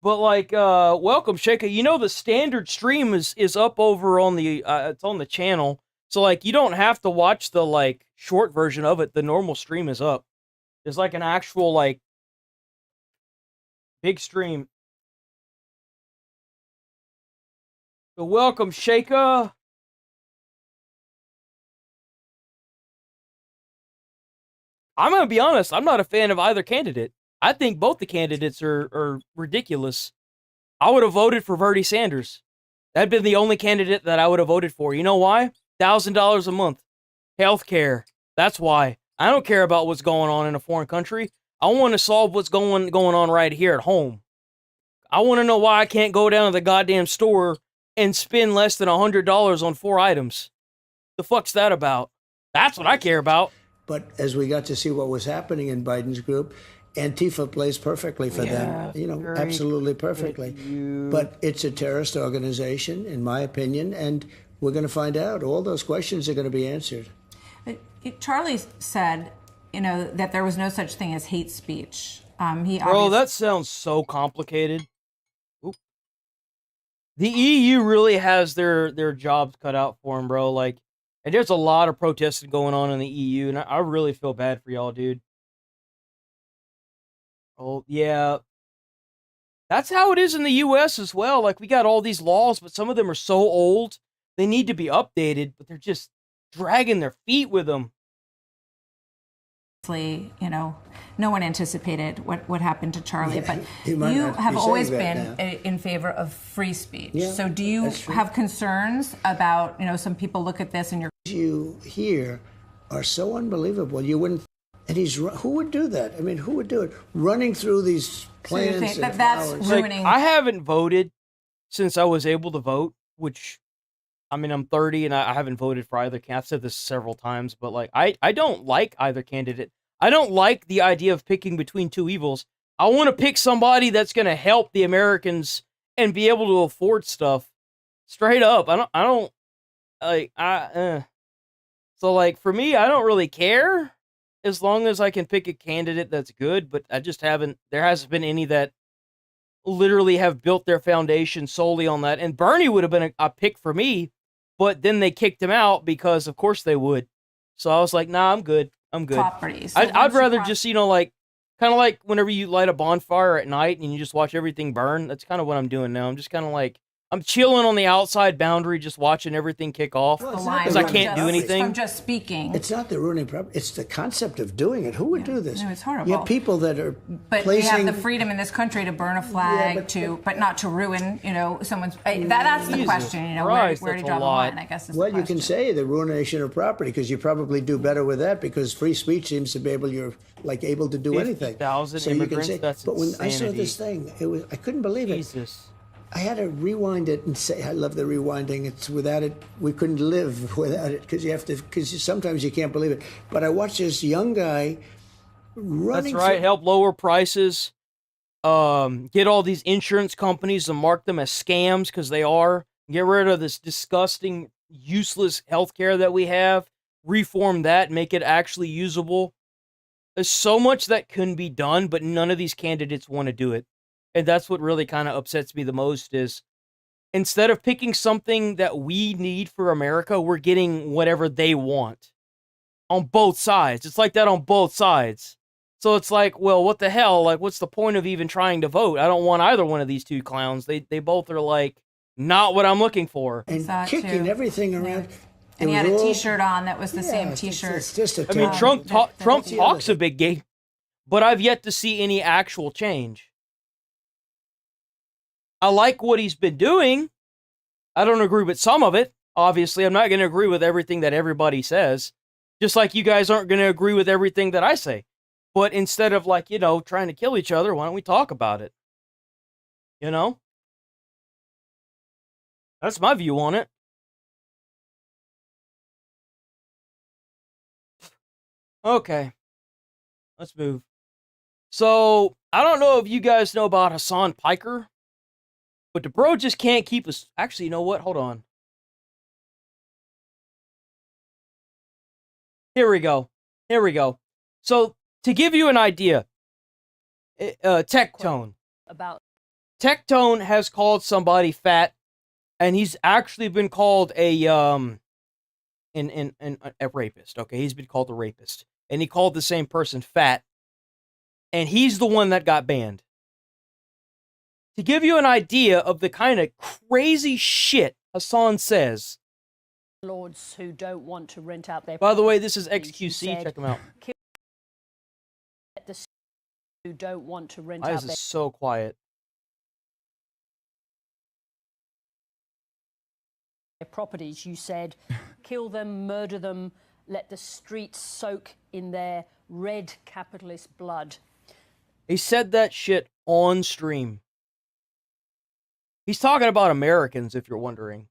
But welcome, Sheikah. The standard stream is up over on the, it's on the channel. So you don't have to watch the short version of it. The normal stream is up. There's an actual big stream. So welcome, Sheikah. I'm going to be honest, I'm not a fan of either candidate. I think both the candidates are ridiculous. I would have voted for Bernie Sanders. That'd been the only candidate that I would have voted for. You know why? $1,000 a month. Healthcare. That's why. I don't care about what's going on in a foreign country. I want to solve what's going on right here at home. I want to know why I can't go down to the goddamn store and spend less than $100 on 4 items. The fuck's that about? That's what I care about. But as we got to see what was happening in Biden's group, Antifa plays perfectly for them. Absolutely perfectly. But it's a terrorist organization, in my opinion, and we're going to find out. All those questions are going to be answered. Charlie said, that there was no such thing as hate speech. Bro, that sounds so complicated. Oop. The EU really has their jobs cut out for them, bro. And there's a lot of protesting going on in the EU, and I really feel bad for y'all, dude. Oh, yeah. That's how it is in the US as well. We got all these laws, but some of them are so old, they need to be updated, but they're just dragging their feet with them. No one anticipated what happened to Charlie, but you have always been in favor of free speech. Yeah, so do you have concerns about, some people look at this and you here are so unbelievable. You wouldn't, and who would do that? I mean, who would do it? Running through these plans and that's flowers. ruining. I haven't voted since I was able to vote, which, I'm 30 and I haven't voted for either candidate. I've said this several times, but I don't like either candidate. I don't like the idea of picking between two evils. I want to pick somebody that's going to help the Americans and be able to afford stuff. Straight up. So for me, I don't really care as long as I can pick a candidate that's good, but there hasn't been any that literally have built their foundation solely on that. And Bernie would have been a pick for me, but then they kicked him out because of course they would. So I was like, nah, I'm good. I'm good. Properties. So I'd rather just, kind of like whenever you light a bonfire at night and you just watch everything burn. That's kind of what I'm doing now. I'm just kind of I'm chilling on the outside boundary, just watching everything kick off because I can't do anything. From just speaking. It's not the ruining property. It's the concept of doing it. Who would do this? No, it's horrible. You have people that are But placing... we have the freedom in this country to burn a flag, but not to ruin, someone's. That's the question. Where to draw the line? I guess. Well, you can say the ruination of property because you probably do better with that because free speech seems to be able to do anything. 50,000 So you can immigrants. say, That's but when I saw insanity. this thing, I couldn't believe it. Jesus. I had to rewind it and say, I love the rewinding. It's without it, we couldn't live without it because sometimes you can't believe it. But I watched this young guy running. That's right. Help lower prices. Get all these insurance companies to mark them as scams because they are. Get rid of this disgusting, useless healthcare that we have. Reform that, make it actually usable. There's so much that can be done, but none of these candidates want to do it. And that's what really kind of upsets me the most is instead of picking something that we need for America, we're getting whatever they want on both sides. It's like that on both sides. So it's like, well, what the hell? Like, what's the point of even trying to vote? I don't want either one of these two clowns. They both are like, not what I'm looking for. And kicking everything around. And he had a T-shirt on that was the same T-shirt. It's just I mean, Trump talks a big game, but I've yet to see any actual change. I like what he's been doing. I don't agree with some of it. Obviously, I'm not going to agree with everything that everybody says. Just like you guys aren't going to agree with everything that I say. But instead of trying to kill each other, why don't we talk about it? That's my view on it. Okay. Let's move. So, I don't know if you guys know about Hassan Piker. But the bro just can't keep us. Actually, you know what? Hold on. Here we go. So, to give you an idea, Tectone has called somebody fat, and he's actually been called a rapist. Okay, he's been called a rapist, and he called the same person fat, and he's the one that got banned. To give you an idea of the kind of crazy shit Hassan says. Lords who don't want to rent out their. By the way, this is XQC. Check them out. Who don't want to rent Why out is this so quiet? their properties. You said, kill them, murder them, let the streets soak in their red capitalist blood. He said that shit on stream. He's talking about Americans, if you're wondering.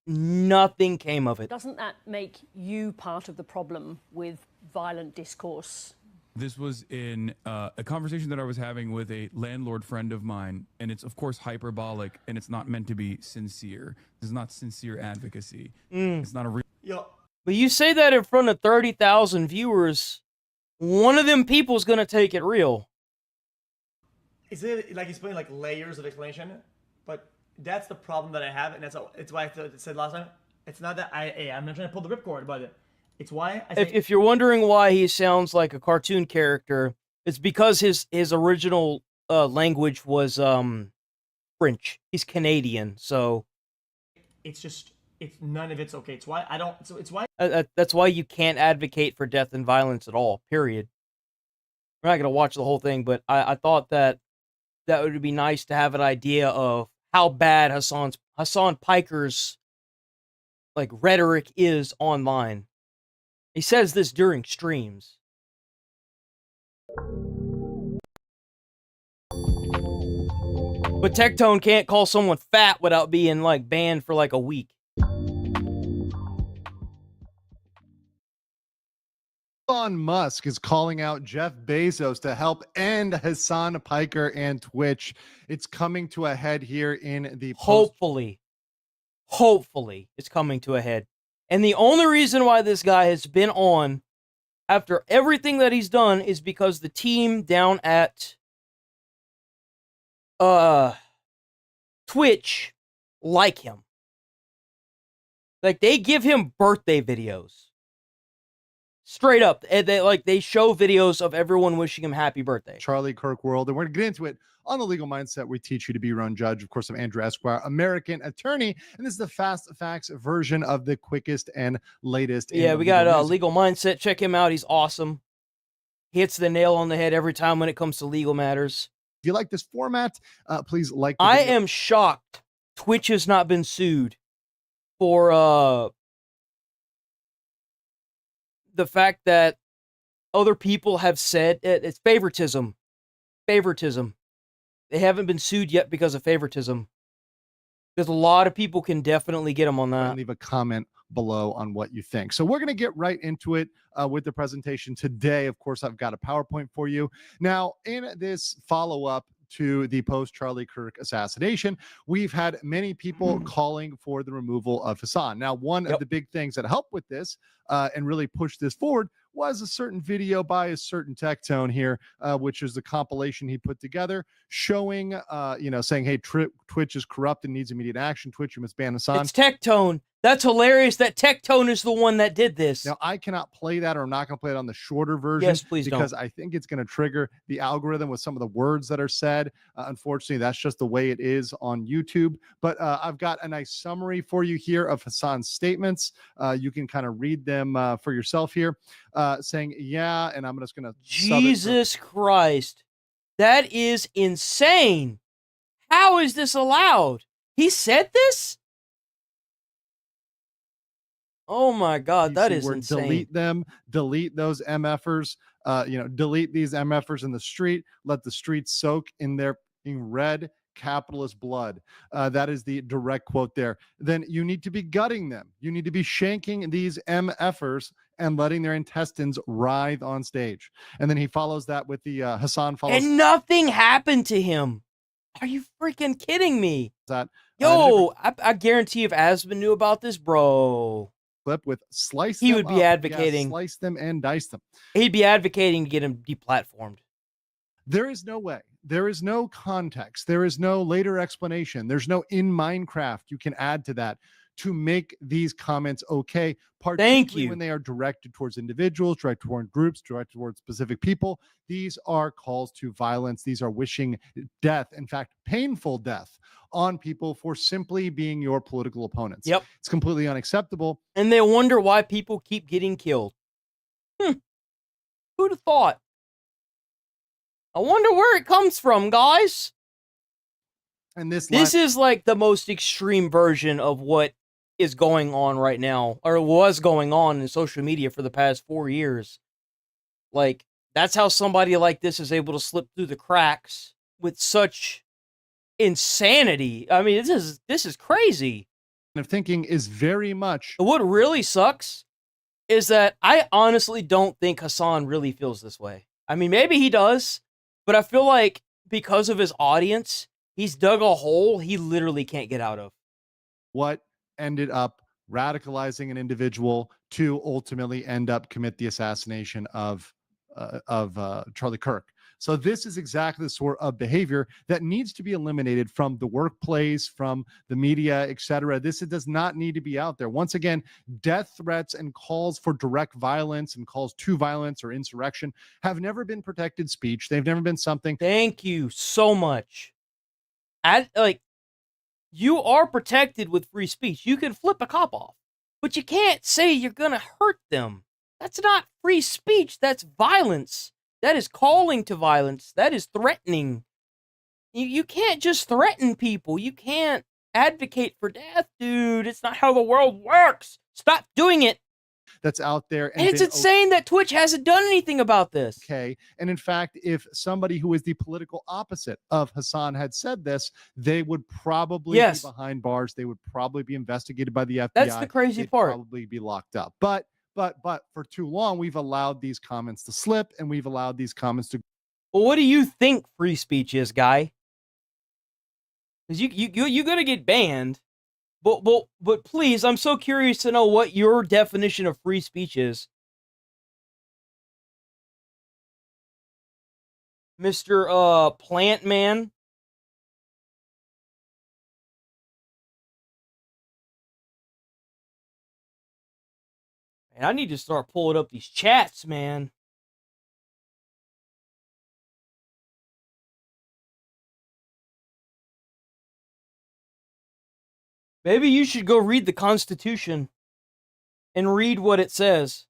Nothing came of it. Doesn't that make you part of the problem with violent discourse? This was in a conversation that I was having with a landlord friend of mine, and it's, of course, hyperbolic, and it's not meant to be sincere. This is not sincere advocacy. It's not a real... But you say that in front of 30,000 viewers, one of them people's gonna take it real. Is it like he's putting like layers of explanation? But that's the problem that I have, and it's why I said last time. It's not that I'm not trying to pull the ripcord, but it's why I say, If you're wondering why he sounds like a cartoon character, it's because his original language was French. He's Canadian, so it's none of it's okay. It's why I don't. So it's why that's why you can't advocate for death and violence at all. Period. We're not gonna watch the whole thing, but I thought that would be nice to have an idea of how bad Hassan Piker's like rhetoric is online. He says this during streams. But Tectone can't call someone fat without being like banned for like a week. Elon Musk is calling out Jeff Bezos to help end Hassan Piker and Twitch. It's coming to a head here in the Hopefully it's coming to a head. And the only reason why this guy has been on after everything that he's done is because the team down at Twitch like him. Like they give him birthday videos. Straight up. They show videos of everyone wishing him happy birthday. Charlie Kirk world. And we're going to get into it on the legal mindset. We teach you to be your own judge. Of course, I'm Andrew Esquire, American attorney. And this is the fast facts version of the quickest and latest. Yeah, we got legal mindset. Check him out. He's awesome. He hits the nail on the head every time when it comes to legal matters. If you like this format, please like the I video. am shocked Twitch has not been sued for the fact that other people have said it's favoritism. Favoritism. They haven't been sued yet because of favoritism. Because a lot of people can definitely get them on that. Leave a comment below on what you think. So we're going to get right into it with the presentation today. Of course, I've got a PowerPoint for you. Now, in this follow-up to the post-Charlie Kirk assassination, we've had many people calling for the removal of Hassan. Now, one of the big things that helped with this and really pushed this forward was a certain video by a certain Tectone here, which is the compilation he put together showing, saying, hey, Twitch is corrupt and needs immediate action. Twitch, you must ban Hassan. It's Tectone. That's hilarious that Tectone is the one that did this. Now, I cannot play that, or I'm not going to play it on the shorter version. Yes, please because don't. I think it's going to trigger the algorithm with some of the words that are said. Unfortunately, that's just the way it is on YouTube. But I've got a nice summary for you here of Hassan's statements. You can kind of read them for yourself here, saying, yeah, and I'm just going to Jesus Christ. That is insane. How is this allowed? He said this? Oh my God, that is insane. Delete them, delete those MFers, delete these MFers in the street, let the streets soak in their red capitalist blood. That is the direct quote there. Then you need to be gutting them. You need to be shanking these MFers and letting their intestines writhe on stage. And then he follows that with the Hassan follows. And nothing happened to him. Are you freaking kidding me? That Yo, I guarantee if Aspen knew about this, bro. Clip with slice he them would be up. advocating. Yeah, slice them and dice them. He'd be advocating to get him deplatformed. There is no way. There is no context. There is no later explanation. There's no in Minecraft you can add to that to make these comments okay. Thank you. When they are directed towards individuals, directed toward groups, directed towards specific people, these are calls to violence. These are wishing death, in fact, painful death on people for simply being your political opponents. Yep. It's completely unacceptable. And they wonder why people keep getting killed. Who'd have thought? I wonder where it comes from, guys. And this is like the most extreme version of what is going on right now, or was going on in social media for the past 4 years. Like, that's how somebody like this is able to slip through the cracks with such insanity. I mean, this is crazy. Of thinking is very much. What really sucks is that I honestly don't think Hassan really feels this way. I mean, maybe he does, but I feel like because of his audience, he's dug a hole he literally can't get out of. What ended up radicalizing an individual to ultimately end up commit the assassination of Charlie Kirk. So this is exactly the sort of behavior that needs to be eliminated from the workplace, from the media, etc. This does not need to be out there. Once again, death threats and calls for direct violence and calls to violence or insurrection have never been protected speech. They've never been something. Thank you so much. You are protected with free speech. You can flip a cop off, but you can't say you're going to hurt them. That's not free speech. That's violence. That is calling to violence. That is threatening. You can't just threaten people. You can't advocate for death, dude. It's not how the world works. Stop doing it. That's out there. And it's insane that Twitch hasn't done anything about this. Okay. And in fact, if somebody who is the political opposite of Hassan had said this, they would probably be behind bars. They would probably be investigated by the FBI. That's the crazy part. Probably be locked up. But for too long, we've allowed these comments to slip, and we've allowed these comments to. Well, what do you think free speech is, guy? Because you're gonna get banned. But please, I'm so curious to know what your definition of free speech is, Mr. Plant Man. And I need to start pulling up these chats, man. Maybe you should go read the Constitution and read what it says.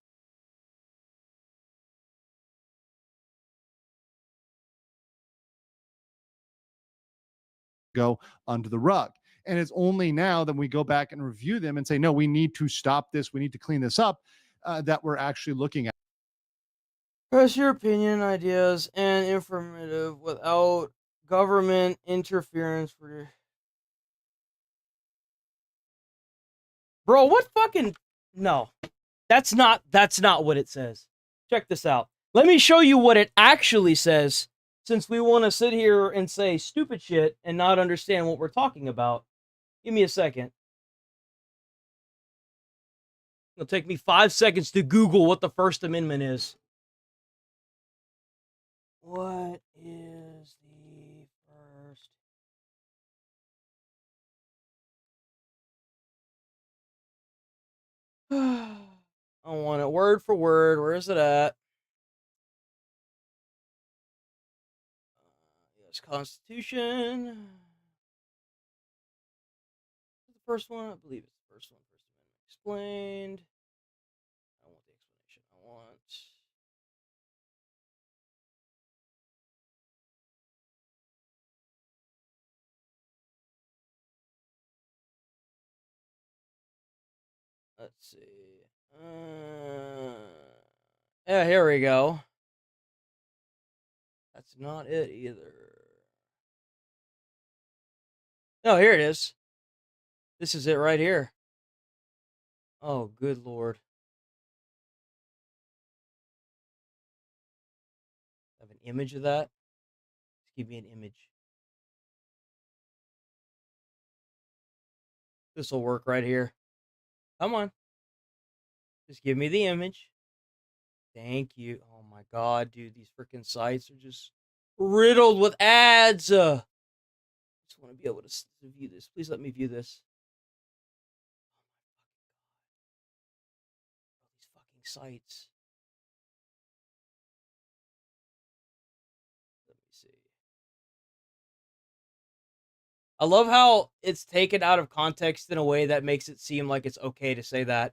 Go under the rug. And it's only now that we go back and review them and say, no, we need to stop this, we need to clean this up, that we're actually looking at. Express your opinion, ideas, and informative without government interference for... Bro, what fucking... No. That's not what it says. Check this out. Let me show you what it actually says, since we want to sit here and say stupid shit and not understand what we're talking about. Give me a second. It'll take me 5 seconds to Google what the First Amendment is. What is the first? I want it word for word. Where is it at? Yes, Constitution. The first one, I believe it's the first one. First Amendment explained. I want the explanation. I want. Let's see. Yeah, here we go. That's not it either. No, here it is. This is it right here. Oh, good lord. I have an image of that. Just give me an image. This will work right here. Come on. Just give me the image. Thank you. Oh my god, dude. These freaking sites are just riddled with ads. I just want to be able to view this. Please let me view this. These fucking sites. Let me see. I love how it's taken out of context in a way that makes it seem like it's okay to say that.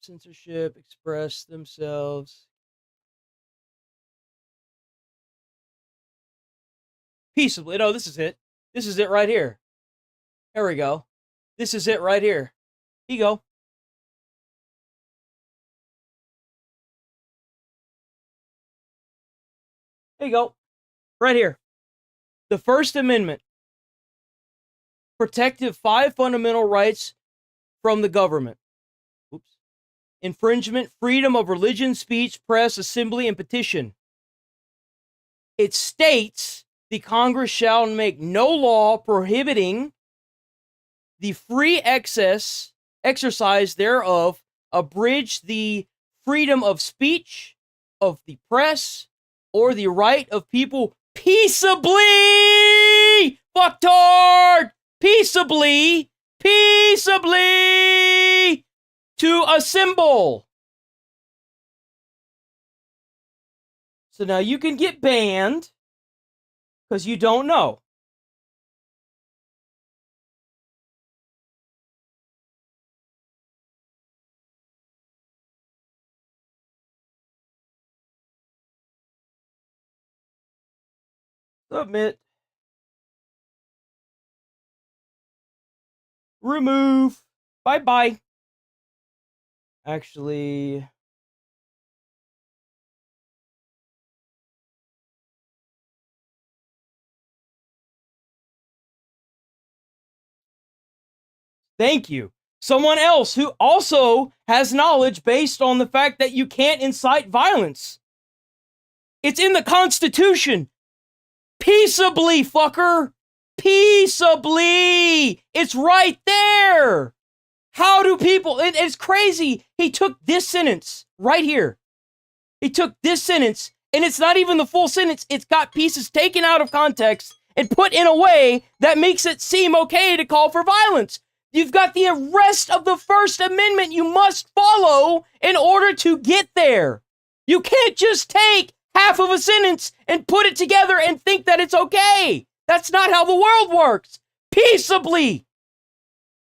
Censorship, express themselves peaceably. No, this is it. This is it right here. There we go. This is it right here. Here you go. There you go. Right here. The First Amendment. Protective 5 fundamental rights from the government. Oops. Infringement, freedom of religion, speech, press, assembly, and petition. It states the Congress shall make no law prohibiting the free exercise thereof, abridge the freedom of speech, of the press, or the right of people peaceably, fucktard, peaceably to assemble. So now you can get banned because you don't know. Submit. Remove. Bye-bye. Actually... Thank you. Someone else who also has knowledge based on the fact that you can't incite violence. It's in the Constitution. Peaceably, fucker. Peaceably. It's right there. How do people... It's crazy. He took this sentence right here. He took this sentence, and it's not even the full sentence. It's got pieces taken out of context and put in a way that makes it seem okay to call for violence. You've got the rest of the First Amendment you must follow in order to get there. You can't just take half of a sentence and put it together and think that it's okay. That's not how the world works. Peaceably.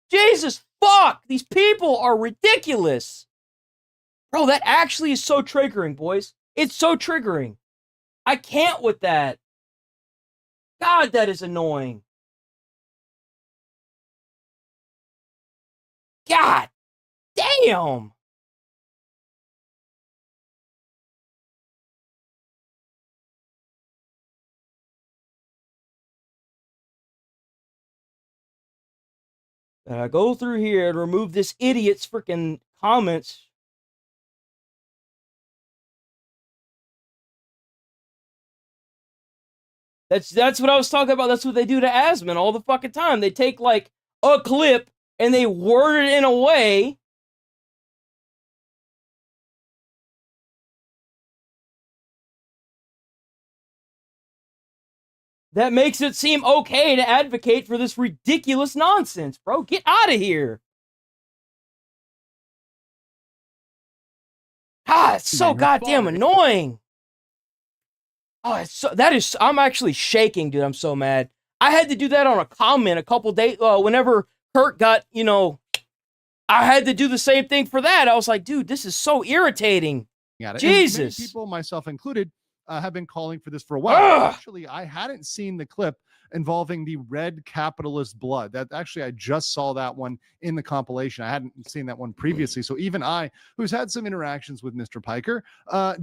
Jesus fuck. These people are ridiculous. Bro, that actually is so triggering, boys. It's so triggering. I can't with that. God, that is annoying. God damn. Go through here and remove this idiot's freaking comments. That's what I was talking about. That's what they do to Asman all the fucking time. They take like a clip and they word it in a way that makes it seem okay to advocate for this ridiculous nonsense, bro. Get out of here. Ah, it's so goddamn annoying. Oh, I'm actually shaking, dude. I'm so mad. I had to do that on a comment a couple days, whenever Kirk got, I had to do the same thing for that. I was like, dude, this is so irritating. Jesus. Many people, myself included, have been calling for this for a while. Actually, I hadn't seen the clip involving the red capitalist blood. That actually, I just saw that one in the compilation. I hadn't seen that one previously. So even I, who's had some interactions with Mr. Piker,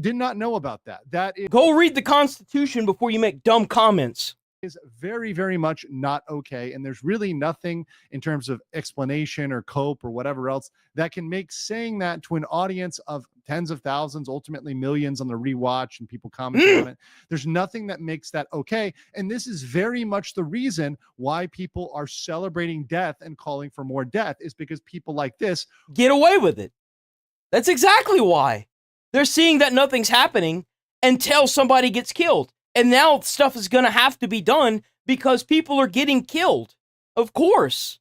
did not know about that. Go read the Constitution before you make dumb comments. Is very, very much not okay. And there's really nothing in terms of explanation or cope or whatever else that can make saying that to an audience of tens of thousands, ultimately millions on the rewatch and people commenting on it. There's nothing that makes that okay. And this is very much the reason why people are celebrating death and calling for more death, is because people like this get away with it. That's exactly why. They're seeing that nothing's happening until somebody gets killed. And now stuff is going to have to be done because people are getting killed. Of course.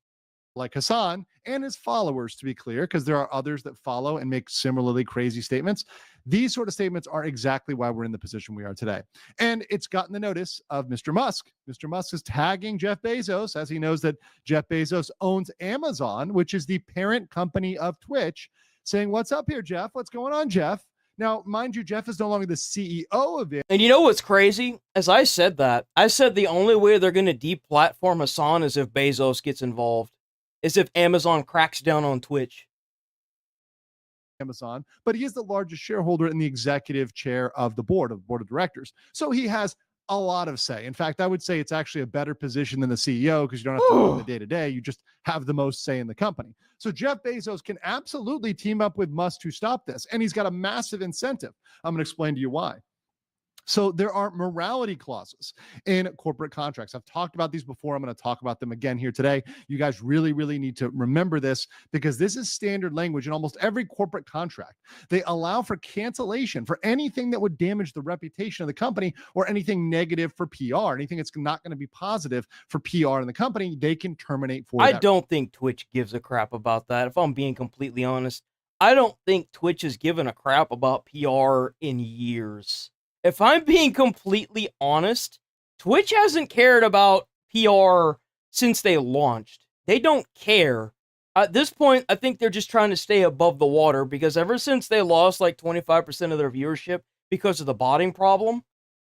Like Hassan and his followers, to be clear, because there are others that follow and make similarly crazy statements. These sort of statements are exactly why we're in the position we are today. And it's gotten the notice of Mr. Musk. Mr. Musk is tagging Jeff Bezos, as he knows that Jeff Bezos owns Amazon, which is the parent company of Twitch, saying, "What's up here, Jeff? What's going on, Jeff?" Now, mind you, Jeff is no longer the CEO of it. And you know what's crazy? As I said that, I said the only way they're going to deplatform Hassan is if Bezos gets involved. Is if Amazon cracks down on Twitch. Amazon, but he is the largest shareholder and the executive chair of the board of directors. So he has a lot of say. In fact, I would say it's actually a better position than the CEO because you don't have to run the day-to-day. You just have the most say in the company. So Jeff Bezos can absolutely team up with Musk to stop this. And he's got a massive incentive. I'm going to explain to you why. So there are morality clauses in corporate contracts. I've talked about these before. I'm going to talk about them again here today. You guys really, really need to remember this because this is standard language in almost every corporate contract. They allow for cancellation for anything that would damage the reputation of the company or anything negative for PR, anything that's not going to be positive for PR in the company, they can terminate for that. I don't think Twitch gives a crap about that. If I'm being completely honest, I don't think Twitch has given a crap about PR in years. If I'm being completely honest, Twitch hasn't cared about PR since they launched. They don't care. At this point, I think they're just trying to stay above the water because ever since they lost like 25% of their viewership because of the botting problem,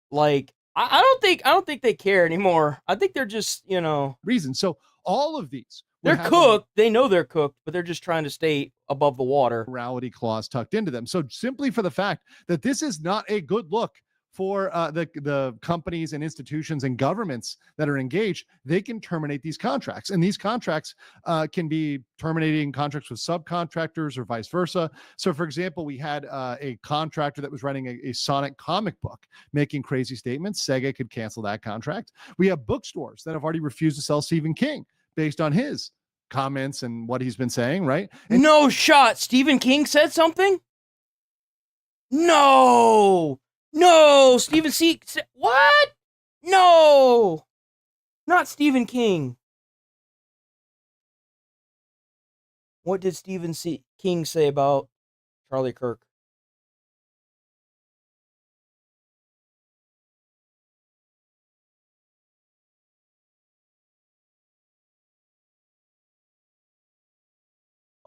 like I don't think they care anymore. I think they're just, reason. So all of these, they're cooked. They know they're cooked, but they're just trying to stay above the water. Morality clause tucked into them. So simply for the fact that this is not a good look for the companies and institutions and governments that are engaged, they can terminate these contracts. And these contracts can be terminating contracts with subcontractors or vice versa. So, for example, we had a contractor that was writing a Sonic comic book making crazy statements. Sega could cancel that contract. We have bookstores that have already refused to sell Stephen King based on his comments and what he's been saying, right? And no shot. Stephen King said something? No, Stephen C. What? No, not Stephen King. What did Stephen King say about Charlie Kirk?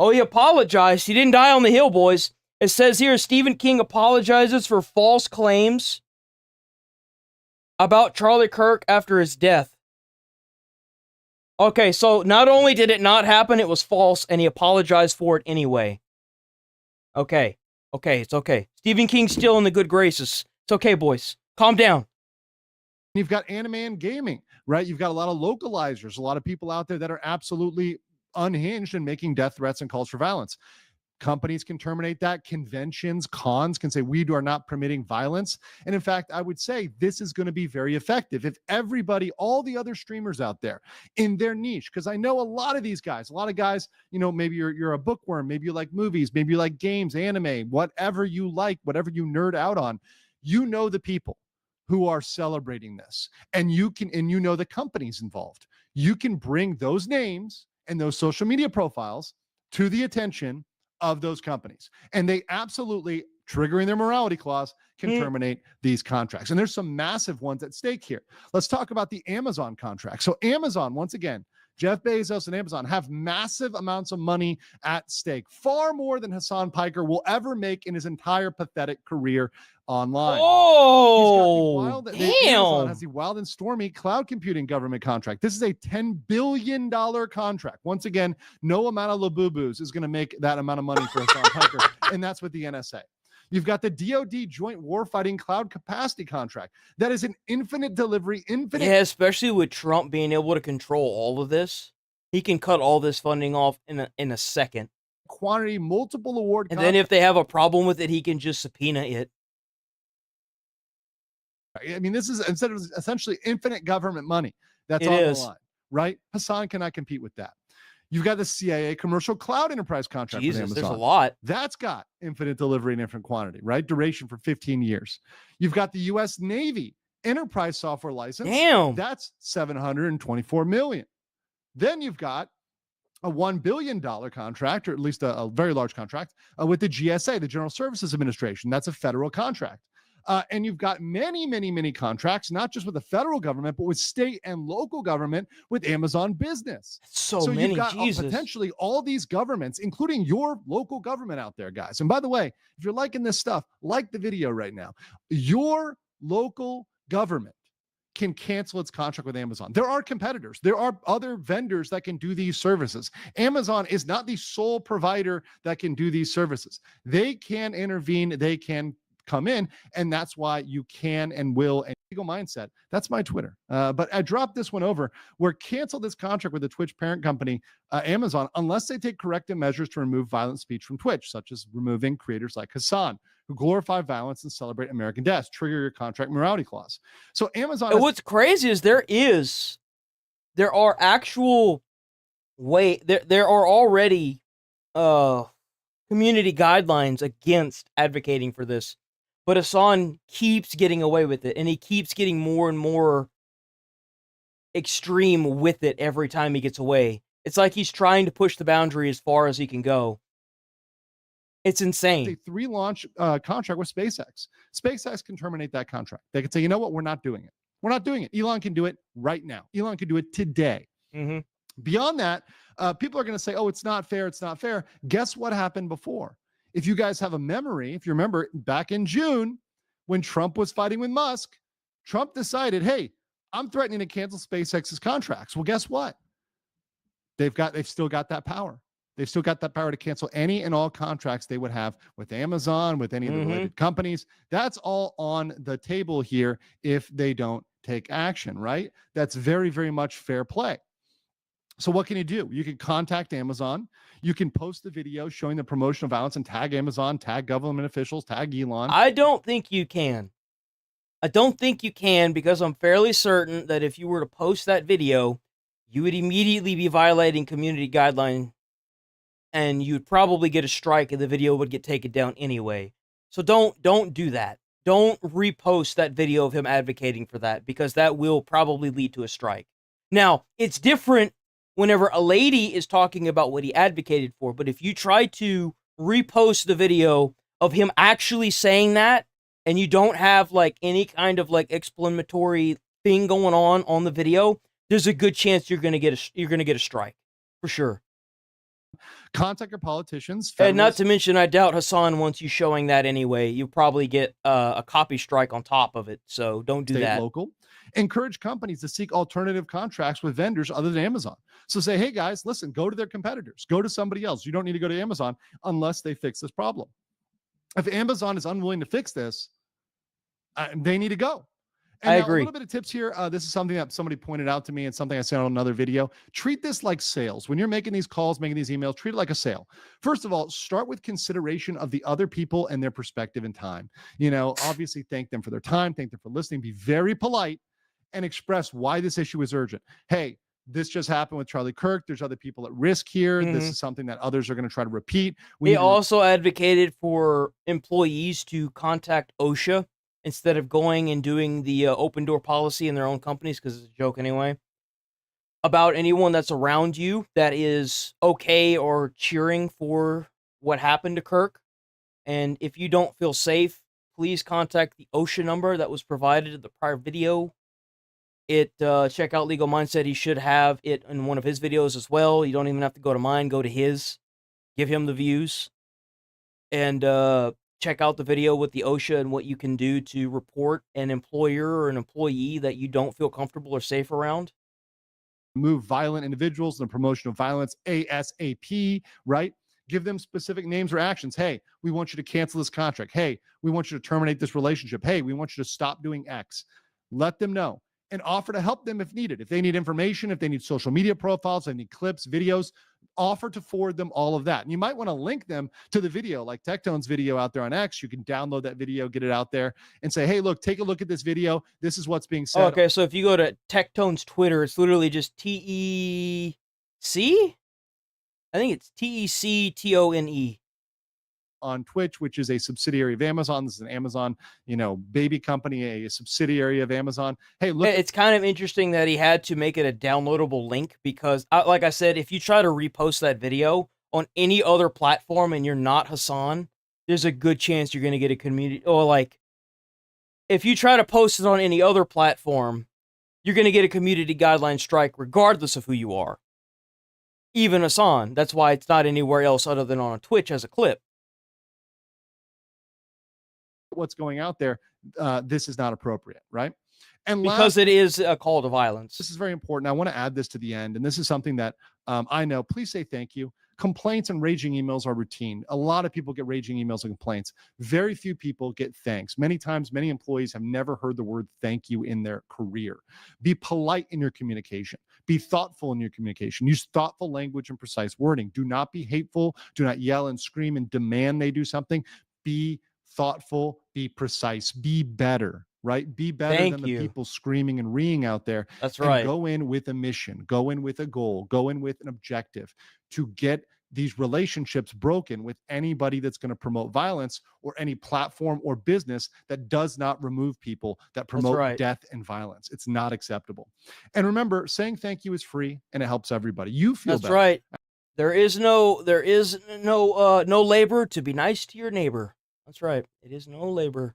Oh, he apologized. He didn't die on the hill, boys. It says here, Stephen King apologizes for false claims about Charlie Kirk after his death. Okay, so not only did it not happen, it was false, and he apologized for it anyway. Okay, it's okay. Stephen King's still in the good graces. It's okay, boys. Calm down. You've got anime and gaming, right? You've got a lot of localizers, a lot of people out there that are absolutely unhinged and making death threats and calls for violence. Companies can terminate that. Conventions, cons can say, we are not permitting violence. And in fact, I would say this is going to be very effective if everybody, all the other streamers out there in their niche, because I know a lot of these guys, you know, maybe you're a bookworm, maybe you like movies, maybe you like games, anime, whatever you like, whatever you nerd out on, you know the people who are celebrating this, and you know the companies involved. You can bring those names and those social media profiles to the attention of those companies, and they absolutely, triggering their morality clause, can terminate these contracts. And there's some massive ones at stake here. Let's talk about the Amazon contract. So Amazon, once again, Jeff Bezos and Amazon have massive amounts of money at stake, far more than Hassan Piker will ever make in his entire pathetic career online. Oh, damn. Amazon has the wild and stormy cloud computing government contract. This is a $10 billion contract. Once again, no amount of Labubu's is going to make that amount of money for Hassan Piker, and that's with the NSA. You've got the DoD Joint Warfighting Cloud Capacity Contract. That is an infinite delivery, Yeah, especially with Trump being able to control all of this. He can cut all this funding off in a second. Quantity, multiple award. And then if they have a problem with it, he can just subpoena it. I mean, this is instead of essentially infinite government money that's It on is. the line, right? Hassan cannot compete with that. You've got the CIA commercial cloud enterprise contract with Amazon. There's a lot. That's got infinite delivery and infinite quantity, right? Duration for 15 years. You've got the U.S. Navy enterprise software license. Damn. That's $724 million. Then you've got a $1 billion contract, or at least a very large contract, with the GSA, the General Services Administration. That's a federal contract. And you've got many contracts, not just with the federal government, but with state and local government with Amazon Business. So many, you've got Jesus. potentially all these governments, including your local government out there, guys. And by the way, if you're liking this stuff, like the video right now. Your local government can cancel its contract with Amazon. There are competitors. There are other vendors that can do these services. Amazon is not the sole provider that can do these services. They can intervene. They can come in, and that's why you can and will. And legal mindset, that's my Twitter. But I dropped this one over where cancel this contract with the Twitch parent company, Amazon, unless they take corrective measures to remove violent speech from Twitch, such as removing creators like Hassan, who glorify violence and celebrate American deaths, trigger your contract morality clause. So Amazon. And what's crazy is there are actual there are already community guidelines against advocating for this. But Hassan keeps getting away with it, and he keeps getting more and more extreme with it every time he gets away. It's like he's trying to push the boundary as far as he can go. It's insane. It's a 3-launch contract with SpaceX. SpaceX can terminate that contract. They can say, you know what, we're not doing it. We're not doing it. Elon can do it right now. Elon can do it today. Mm-hmm. Beyond that, people are going to say, oh, it's not fair. It's not fair. Guess what happened before? If you guys have a memory, if you remember back in June when Trump was fighting with Musk, Trump decided, hey, I'm threatening to cancel SpaceX's contracts. Well, guess what? They've still got that power. They've still got that power to cancel any and all contracts they would have with Amazon, with any of the related companies. That's all on the table here if they don't take action, right? That's very, very much fair play. So what can you do? You can contact Amazon. You can post the video showing the promotion of violence and tag Amazon, tag government officials, tag Elon. I don't think you can. I don't think you can, because I'm fairly certain that if you were to post that video, you would immediately be violating community guideline, and you'd probably get a strike, and the video would get taken down anyway. So don't do that. Don't repost that video of him advocating for that, because that will probably lead to a strike. Now, it's different whenever a lady is talking about what he advocated for. But if you try to repost the video of him actually saying that, and you don't have like any kind of like explanatory thing going on the video, there's a good chance you're gonna get a strike for sure. Contact your politicians. And not to mention, I doubt Hassan wants you showing that anyway. You probably get a copy strike on top of it. So don't do State, that. local. Encourage companies to seek alternative contracts with vendors other than Amazon. So say, hey guys, listen, go to their competitors, go to somebody else. You don't need to go to Amazon unless they fix this problem. If Amazon is unwilling to fix this, they need to go. And I now, agree. A little bit of tips here. This is something that somebody pointed out to me and something I said on another video. Treat this like sales. When you're making these calls, making these emails, treat it like a sale. First of all, start with consideration of the other people and their perspective and time. Obviously thank them for their time, thank them for listening, be very polite and express why this issue is urgent. Hey, this just happened with Charlie Kirk. There's other people at risk here. This is something that others are going to try to repeat. He also advocated for employees to contact OSHA instead of going and doing the open door policy in their own companies, because it's a joke anyway, about anyone that's around you that is okay or cheering for what happened to Kirk. And if you don't feel safe, please contact the OSHA number that was provided in the prior video. Check out Legal Mindset. He should have it in one of his videos as well. You don't even have to go to mine, go to his. Give him the views. And check out the video with the OSHA and what you can do to report an employer or an employee that you don't feel comfortable or safe around. Move violent individuals and the promotion of violence ASAP, right? Give them specific names or actions. Hey, we want you to cancel this contract. Hey, we want you to terminate this relationship. Hey, we want you to stop doing X. Let them know and offer to help them if needed. If they need information, if they need social media profiles, they need clips, videos, offer to forward them all of that. And you might want to link them to the video, like Tectone's video out there on X. You can download that video, get it out there, and say, hey, look, take a look at this video. This is what's being said. Okay, so if you go to Tectone's Twitter, it's literally just TEC? I think it's TECTONE. On Twitch, which is a subsidiary of Amazon. This is an Amazon, baby company, a subsidiary of Amazon. Hey, look. It's kind of interesting that he had to make it a downloadable link because, like I said, if you try to repost that video on any other platform and you're not Hassan, there's a good chance you're going to get a community. Or like, if you try to post it on any other platform, you're going to get a community guideline strike regardless of who you are. Even Hassan. That's why it's not anywhere else other than on Twitch as a clip. What's going out there, this is not appropriate, right? And because it is a call to violence. This is very important. I want to add this to the end, and this is something that I know. Please say thank you. Complaints and raging emails are routine. A lot of people get raging emails and complaints. Very few people get thanks. Many times, many employees have never heard the word thank you in their career. Be polite in your communication. Be thoughtful in your communication. Use thoughtful language and precise wording. Do not be hateful. Do not yell and scream and demand they do something. Be thoughtful, be precise, be better, right? Be better than the people screaming and reeing out there. That's right. Go in with a mission, go in with a goal, go in with an objective to get these relationships broken with anybody that's going to promote violence or any platform or business that does not remove people that promote death and violence. It's not acceptable. And remember, saying thank you is free and it helps everybody. You feel That's better. right. There is no labor to be nice to your neighbor. That's right. It is no labor.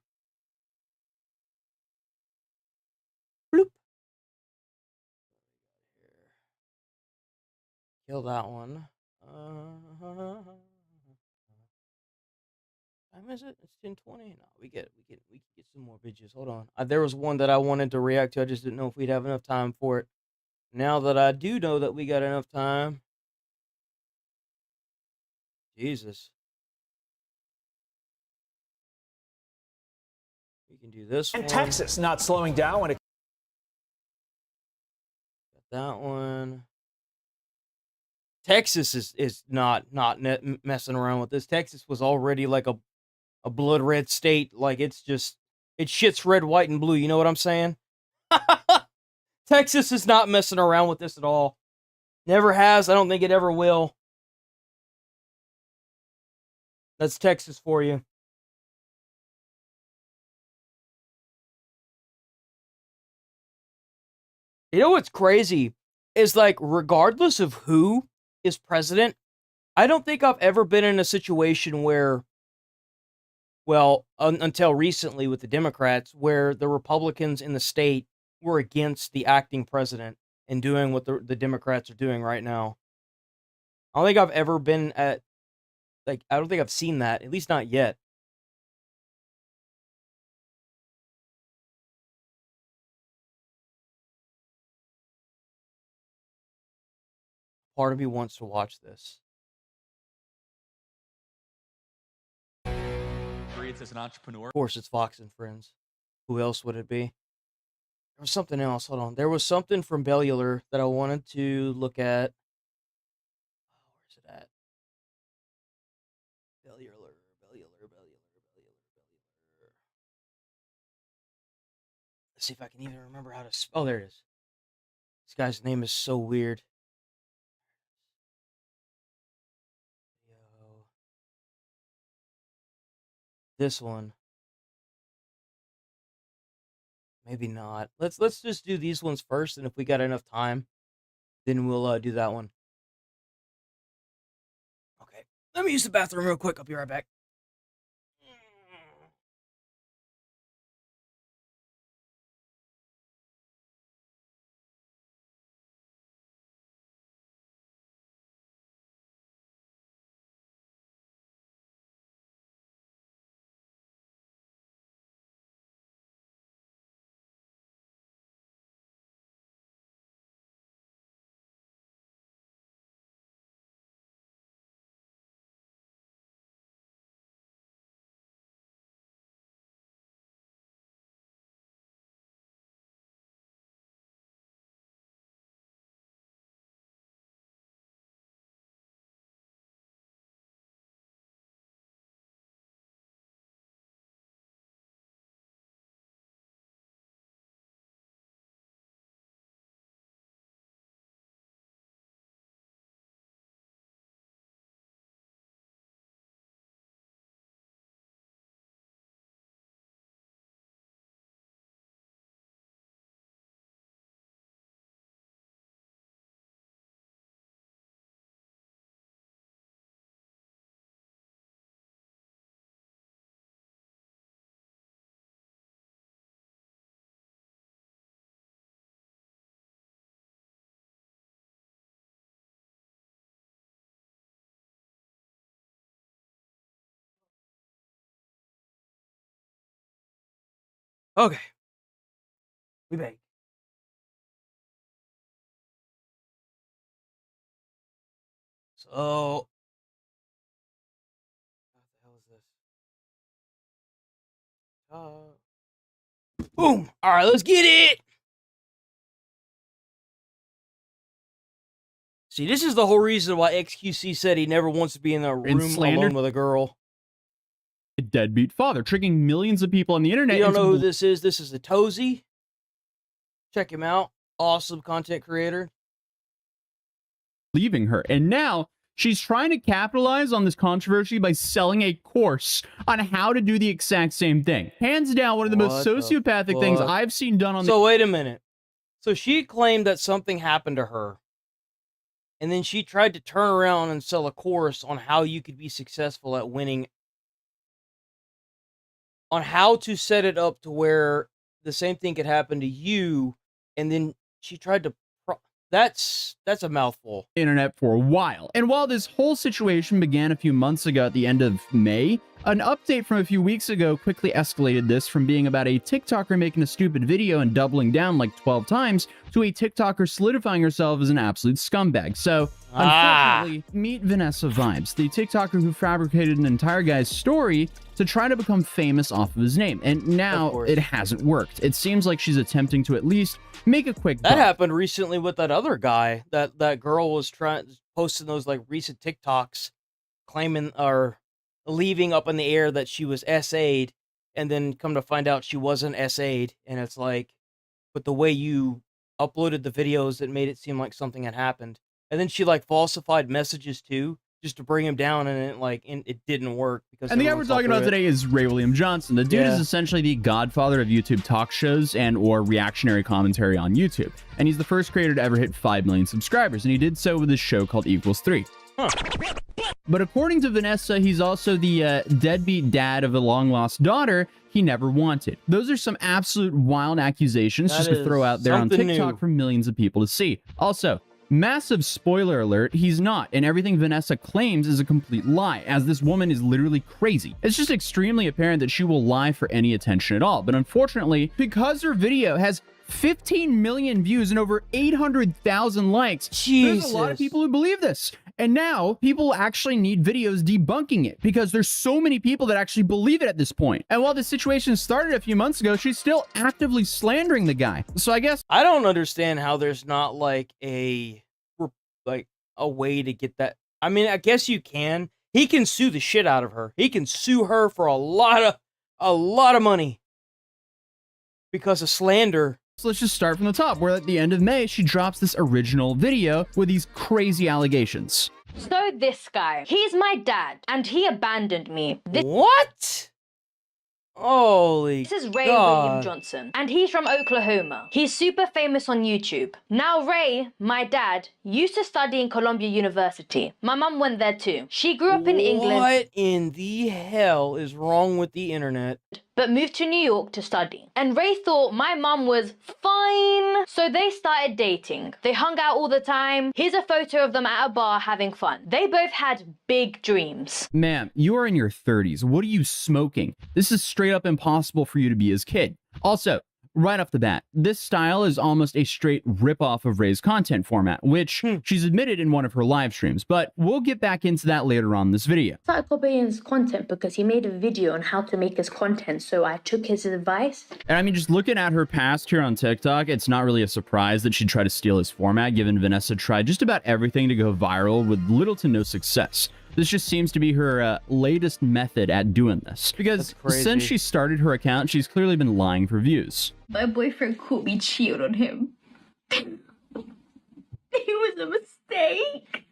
Bloop. Kill that one. Time is it? It's 10:20. No, we can get some more videos. Hold on. There was one that I wanted to react to. I just didn't know if we'd have enough time for it. Now that I do know that we got enough time. Jesus. We can do this one. And Texas not slowing down when it. Got that one. Texas is not messing around with this. Texas was already like a blood red state. Like it shits red, white, and blue. You know what I'm saying? Texas is not messing around with this at all. Never has. I don't think it ever will. That's Texas for you. You know what's crazy is like, regardless of who is president, I don't think I've ever been in a situation where, well, until recently with the Democrats, where the Republicans in the state were against the acting president and doing what the Democrats are doing right now. I don't think I've ever been at, like, I don't think I've seen that, at least not yet. Part of me wants to watch this. Breeds as an entrepreneur. Of course, it's Fox and Friends. Who else would it be? There was something else. Hold on. There was something from Bellular that I wanted to look at. Where's it at? Bellular. Let's see if I can even remember how to spell. Oh, there it is. This guy's name is so weird. This one. Maybe not. Let's just do these ones first, and if we got enough time, then we'll do that one. Okay. Let me use the bathroom real quick. I'll be right back. Okay. We back. So, what the hell is this? Boom! All right, let's get it. See, this is the whole reason why XQC said he never wants to be in a room alone with a girl. A deadbeat father, tricking millions of people on the internet. You don't know who this is? This is a Tozy. Check him out. Awesome content creator. Leaving her. And now she's trying to capitalize on this controversy by selling a course on how to do the exact same thing. Hands down, one of the most sociopathic things I've seen done on So wait a minute. So she claimed that something happened to her. And then she tried to turn around and sell a course on how you could be successful at winning. On how to set it up to where the same thing could happen to you. And then she tried to... That's a mouthful. Internet for a while. And while this whole situation began a few months ago at the end of May, an update from a few weeks ago quickly escalated this from being about a TikToker making a stupid video and doubling down like 12 times to a TikToker solidifying herself as an absolute scumbag. So, unfortunately, meet Vanessa Vibes, the TikToker who fabricated an entire guy's story to try to become famous off of his name. And now it hasn't worked. It seems like she's attempting to at least make a quick buck. That happened recently with that other guy. That girl was posting those like recent TikToks claiming or leaving up in the air that she was SA'd, and then come to find out she wasn't SA'd. And it's like, but the way you uploaded the videos, it made it seem like something had happened. And then she like falsified messages too. just to bring him down, and it didn't work because. And the guy we're talking about today is Ray William Johnson. The dude is essentially the godfather of YouTube talk shows and or reactionary commentary on YouTube. And he's the first creator to ever hit 5 million subscribers, and he did so with his show called Equals 3. Huh. But according to Vanessa, he's also the deadbeat dad of a long-lost daughter he never wanted. Those are some absolute wild accusations just to throw out there on TikTok for millions of people to see. Also, massive spoiler alert, he's not, and everything Vanessa claims is a complete lie, as this woman is literally crazy. It's just extremely apparent that she will lie for any attention at all, but unfortunately, because her video has 15 million views and over 800,000 likes, there's a lot of people who believe this. And now, people actually need videos debunking it, because there's so many people that actually believe it at this point. And while the situation started a few months ago, she's still actively slandering the guy. So I guess I don't understand how there's not like a way to get that. I mean, I guess you can. He can sue the shit out of her. He can sue her for a lot of money because of slander. So let's just start from the top, where at the end of May, she drops this original video with these crazy allegations. So this guy, he's my dad, and he abandoned me. What? Holy This is Ray God. William Johnson, and he's from Oklahoma. He's super famous on YouTube. Now Ray, my dad, used to study in Columbia University. My mum went there too. She grew up in England. What in the hell is wrong with the internet? But moved to New York to study. And Ray thought my mum was fine. So they started dating. They hung out all the time. Here's a photo of them at a bar having fun. They both had big dreams. Ma'am, you are in your 30s. What are you smoking? This is straight up impossible for you to be his kid. Also, right off the bat, this style is almost a straight ripoff of Ray's content format, which she's admitted in one of her live streams, but we'll get back into that later on in this video. I started copying his content because he made a video on how to make his content, so I took his advice. And I mean, just looking at her past here on TikTok, it's not really a surprise that she'd try to steal his format, given Vanessa tried just about everything to go viral with little to no success. This just seems to be her latest method at doing this, because since she started her account, she's clearly been lying for views. My boyfriend caught me cheating on him. It was a mistake.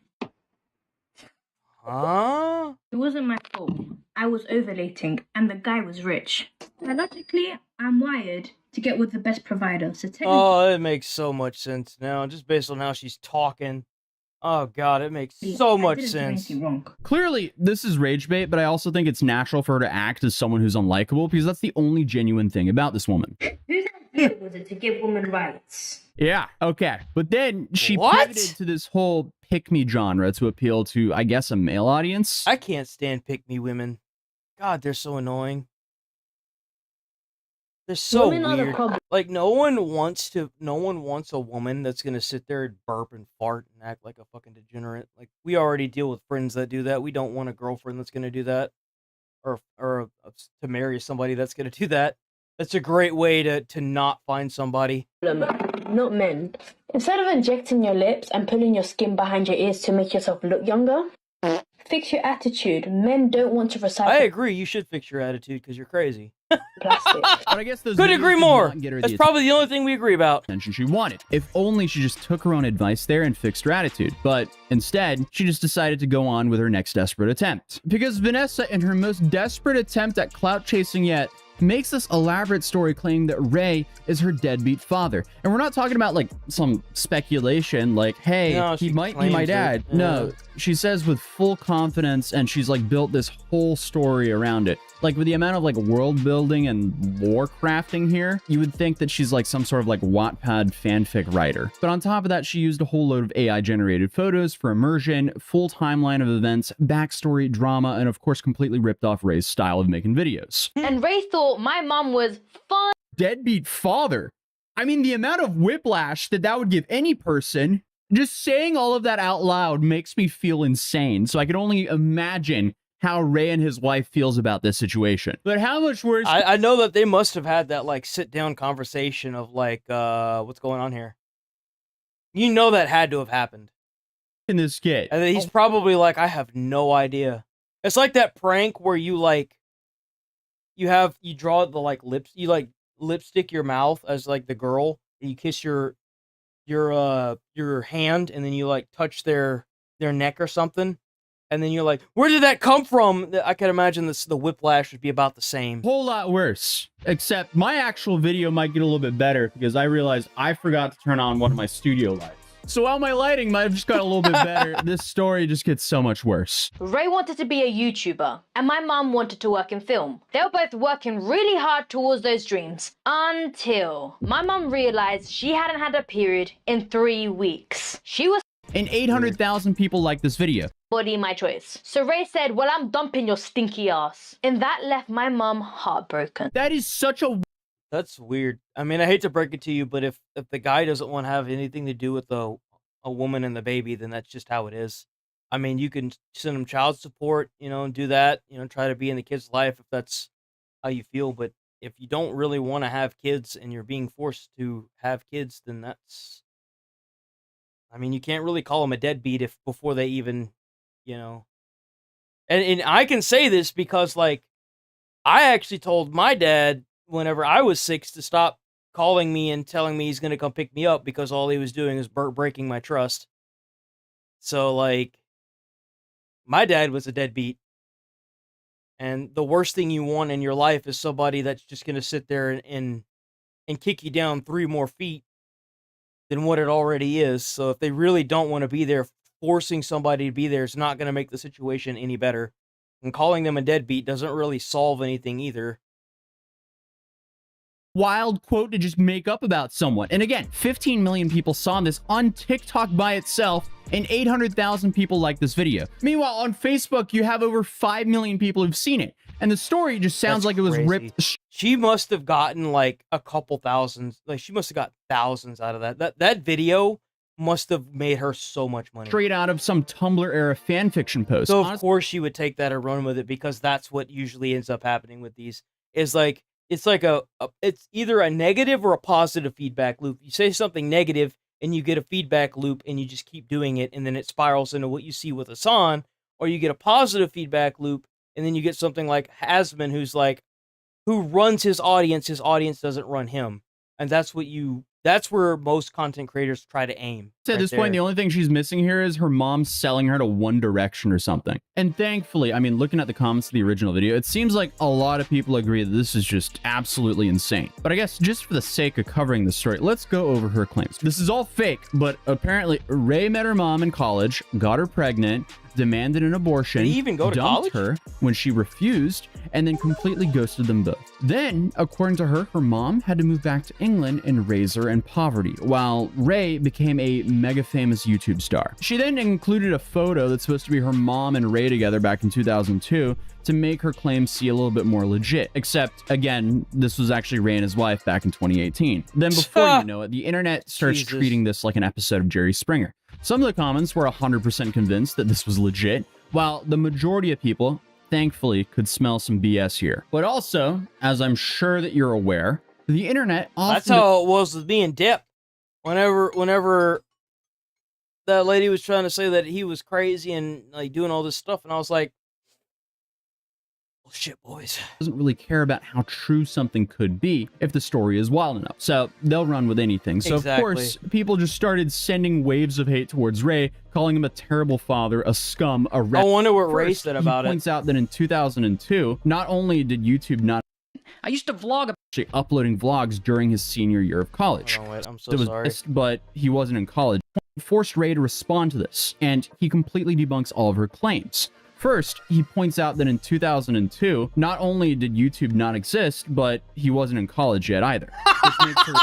Huh? It wasn't my fault. I was ovulating, and the guy was rich. Biologically, I'm wired to get with the best provider, so technically... Oh, it makes so much sense now, just based on how she's talking. Oh god, it makes so much sense. Clearly, this is rage bait, but I also think it's natural for her to act as someone who's unlikable, because that's the only genuine thing about this woman. Whose idea was it to give women rights? Yeah, okay. But then she pivoted to this whole pick-me genre to appeal to, I guess, a male audience. I can't stand pick-me women. God, they're so annoying. They're so weird. Like, no one wants a woman that's gonna sit there and burp and fart and act like a fucking degenerate. Like, we already deal with friends that do that. We don't want a girlfriend that's gonna do that, or to marry somebody that's gonna do that. That's a great way to not find somebody. Not men. Instead of injecting your lips and pulling your skin behind your ears to make yourself look younger, fix your attitude. Men don't want to recycle. I agree. You should fix your attitude because you're crazy. Plastic. But I guess those Couldn't videos agree did more. not get her That's the probably the only thing we agree about. attention she wanted. If only she just took her own advice there and fixed her attitude. But instead, she just decided to go on with her next desperate attempt. Because Vanessa, in her most desperate attempt at clout chasing yet, makes this elaborate story claiming that Ray is her deadbeat father. And we're not talking about like some speculation like, hey, No, he she might be my claims it. dad. Yeah. No, she says with full confidence, and she's like built this whole story around it. Like with the amount of like world building and lore crafting here, you would think that she's like some sort of like Wattpad fanfic writer. But on top of that, she used a whole load of AI generated photos for immersion, full timeline of events, backstory, drama, and of course completely ripped off Ray's style of making videos. And Ray thought my mum was fine. Deadbeat father. I mean, the amount of whiplash that would give any person, just saying all of that out loud makes me feel insane. So I can only imagine how Ray and his wife feels about this situation. But how much worse... I know that they must have had that like sit down conversation of like, what's going on here? You know that had to have happened. In this skit. And then he's probably like, I have no idea. It's like that prank where you like, you draw the like lips, you like lipstick your mouth as like the girl, and you kiss your hand, and then you like touch their neck or something. and then you're like, where did that come from? I can imagine the whiplash would be about the same. Whole lot worse. Except my actual video might get a little bit better because I realized I forgot to turn on one of my studio lights. So while my lighting might have just got a little bit better, this story just gets so much worse. Ray wanted to be a YouTuber, and my mum wanted to work in film. They were both working really hard towards those dreams, until my mum realized she hadn't had a period in 3 weeks. She was And 800,000 people like this video. body my choice. So Ray said, well, I'm dumping your stinky ass. And that left my mum heartbroken. That is such a... That's weird. I mean, I hate to break it to you, but if the guy doesn't want to have anything to do with a woman and the baby, then that's just how it is. I mean, you can send him child support, and do that, try to be in the kid's life if that's how you feel. But if you don't really want to have kids and you're being forced to have kids, then that's... I mean, you can't really call them a deadbeat if before they even, And I can say this because, like, I actually told my dad whenever I was 6 to stop calling me and telling me he's going to come pick me up because all he was doing is breaking my trust. So, like, my dad was a deadbeat. And the worst thing you want in your life is somebody that's just going to sit there and kick you down 3 more feet than what it already is. So if they really don't want to be there, forcing somebody to be there is not going to make the situation any better. And calling them a deadbeat doesn't really solve anything either. Wild quote to just make up about someone. And again, 15 million people saw this on TikTok by itself, and 800,000 people like this video. Meanwhile, on Facebook, you have over 5 million people who've seen it. And the story just sounds like it was ripped. She must have gotten like a couple thousand, like she must have got thousands out of that. That video must have made her so much money. Straight out of some Tumblr era fan fiction post. So of course she would take that and run with it, because that's what usually ends up happening with these. Is like, it's like it's either a negative or a positive feedback loop. You say something negative and you get a feedback loop and you just keep doing it, and then it spirals into what you see with Hassan, or you get a positive feedback loop and then you get something like Hasman, who runs his audience doesn't run him. And that's where most content creators try to aim. At this point, the only thing she's missing here is her mom selling her to One Direction or something. And thankfully, I mean, looking at the comments of the original video, it seems like a lot of people agree that this is just absolutely insane. But I guess just for the sake of covering the story, let's go over her claims. This is all fake, but apparently Ray met her mom in college, got her pregnant, demanded an abortion, Did he even go to dumped college? her when she refused, and then completely ghosted them both. Then, according to her mom had to move back to England and raise her in poverty, while Ray became a mega famous YouTube star. She then included a photo that's supposed to be her mom and Ray together back in 2002 to make her claims see a little bit more legit. Except, again, this was actually Ray and his wife back in 2018. Then before you know it, the internet starts treating this like an episode of Jerry Springer. Some of the comments were 100% convinced that this was legit, while the majority of people, thankfully, could smell some BS here. But also, as I'm sure that you're aware, the internet often... That's how it was with me and Dip. Whenever that lady was trying to say that he was crazy and like doing all this stuff, and I was like, bullshit, boys. Doesn't really care about how true something could be if the story is wild enough. So they'll run with anything. So Exactly. of course, people just started sending waves of hate towards Ray, calling him a terrible father, a scum, a rat. I wonder what Ray First, said he about it. points out that in 2002, not only did YouTube not I used to vlog actually uploading vlogs during his senior year of college. Hold on, wait, I'm so It was sorry. missed, but he wasn't in college. Forced Ray to respond to this, and he completely debunks all of her claims. First, he points out that in 2002, not only did YouTube not exist, but he wasn't in college yet either. Which makes her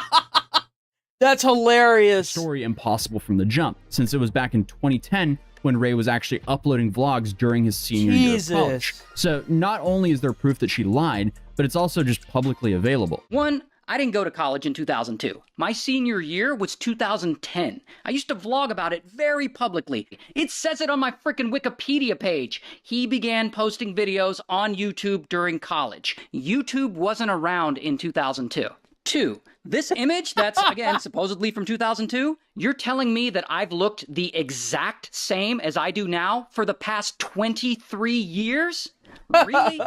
That's hilarious. story impossible from the jump, since it was back in 2010 when Ray was actually uploading vlogs during his senior year of college. Jesus. So not only is there proof that she lied, but it's also just publicly available. One, I didn't go to college in 2002. My senior year was 2010. I used to vlog about it very publicly. It says it on my frickin' Wikipedia page. He began posting videos on YouTube during college. YouTube wasn't around in 2002. Two, this image that's, again, supposedly from 2002, you're telling me that I've looked the exact same as I do now for the past 23 years? Really?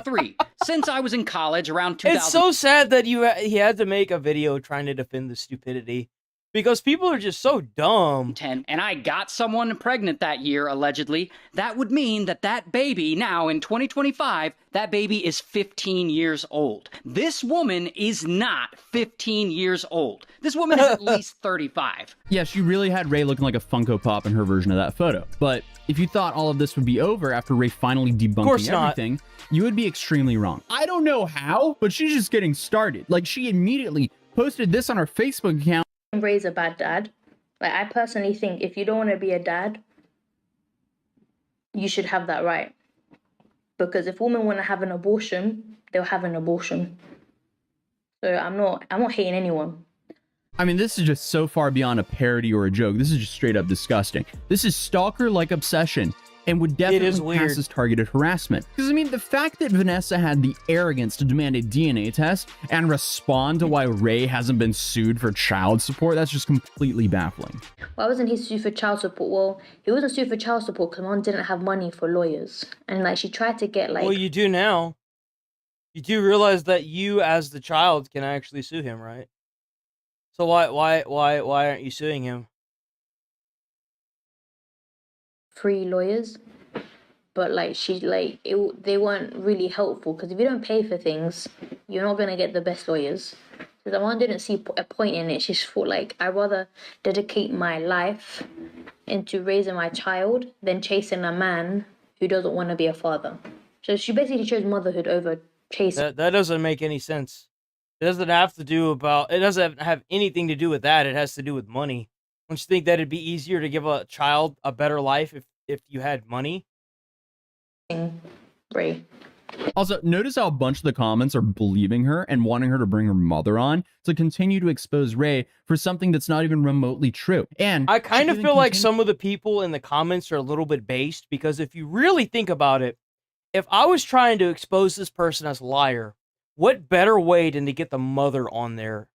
Three, since I was in college around 2000. It's so sad that he had to make a video trying to defend the stupidity Because people are just so dumb. And I got someone pregnant that year, allegedly, that would mean that that baby, now in 2025, that baby is 15 years old. This woman is not 15 years old. This woman is at least 35. Yeah, she really had Ray looking like a Funko Pop in her version of that photo. But if you thought all of this would be over after Ray finally debunking everything, you would be extremely wrong. I don't know how, but she's just getting started. Like, she immediately posted this on her Facebook account. Ray's a bad dad. Like, I personally think if you don't want to be a dad, you should have that right. Because if women want to have an abortion, they'll have an abortion. So I'm not hating anyone. I mean, this is just so far beyond a parody or a joke. This is just straight up disgusting. This is stalker-like obsession and would definitely pass as targeted harassment. Because, I mean, the fact that Vanessa had the arrogance to demand a DNA test and respond to why Ray hasn't been sued for child support, that's just completely baffling. Why wasn't he sued for child support? Well, he wasn't sued for child support because mom didn't have money for lawyers. And, like, she tried to get, like... Well, you do now. You do realize that you, as the child, can actually sue him, right? So why aren't you suing him? Free lawyers, but like they weren't really helpful because if you don't pay for things, you're not gonna get the best lawyers. So the mom didn't see a point in it. She just thought like I'd rather dedicate my life into raising my child than chasing a man who doesn't want to be a father. So she basically chose motherhood over chasing. That doesn't make any sense. It doesn't have to do about. It doesn't have anything to do with that. It has to do with money. Don't you think that it'd be easier to give a child a better life if you had money? Ray. Also, notice how a bunch of the comments are believing her and wanting her to bring her mother on to continue to expose Ray for something that's not even remotely true. And I kind of feel like some of the people in the comments are a little bit based because if you really think about it, if I was trying to expose this person as a liar, what better way than to get the mother on there?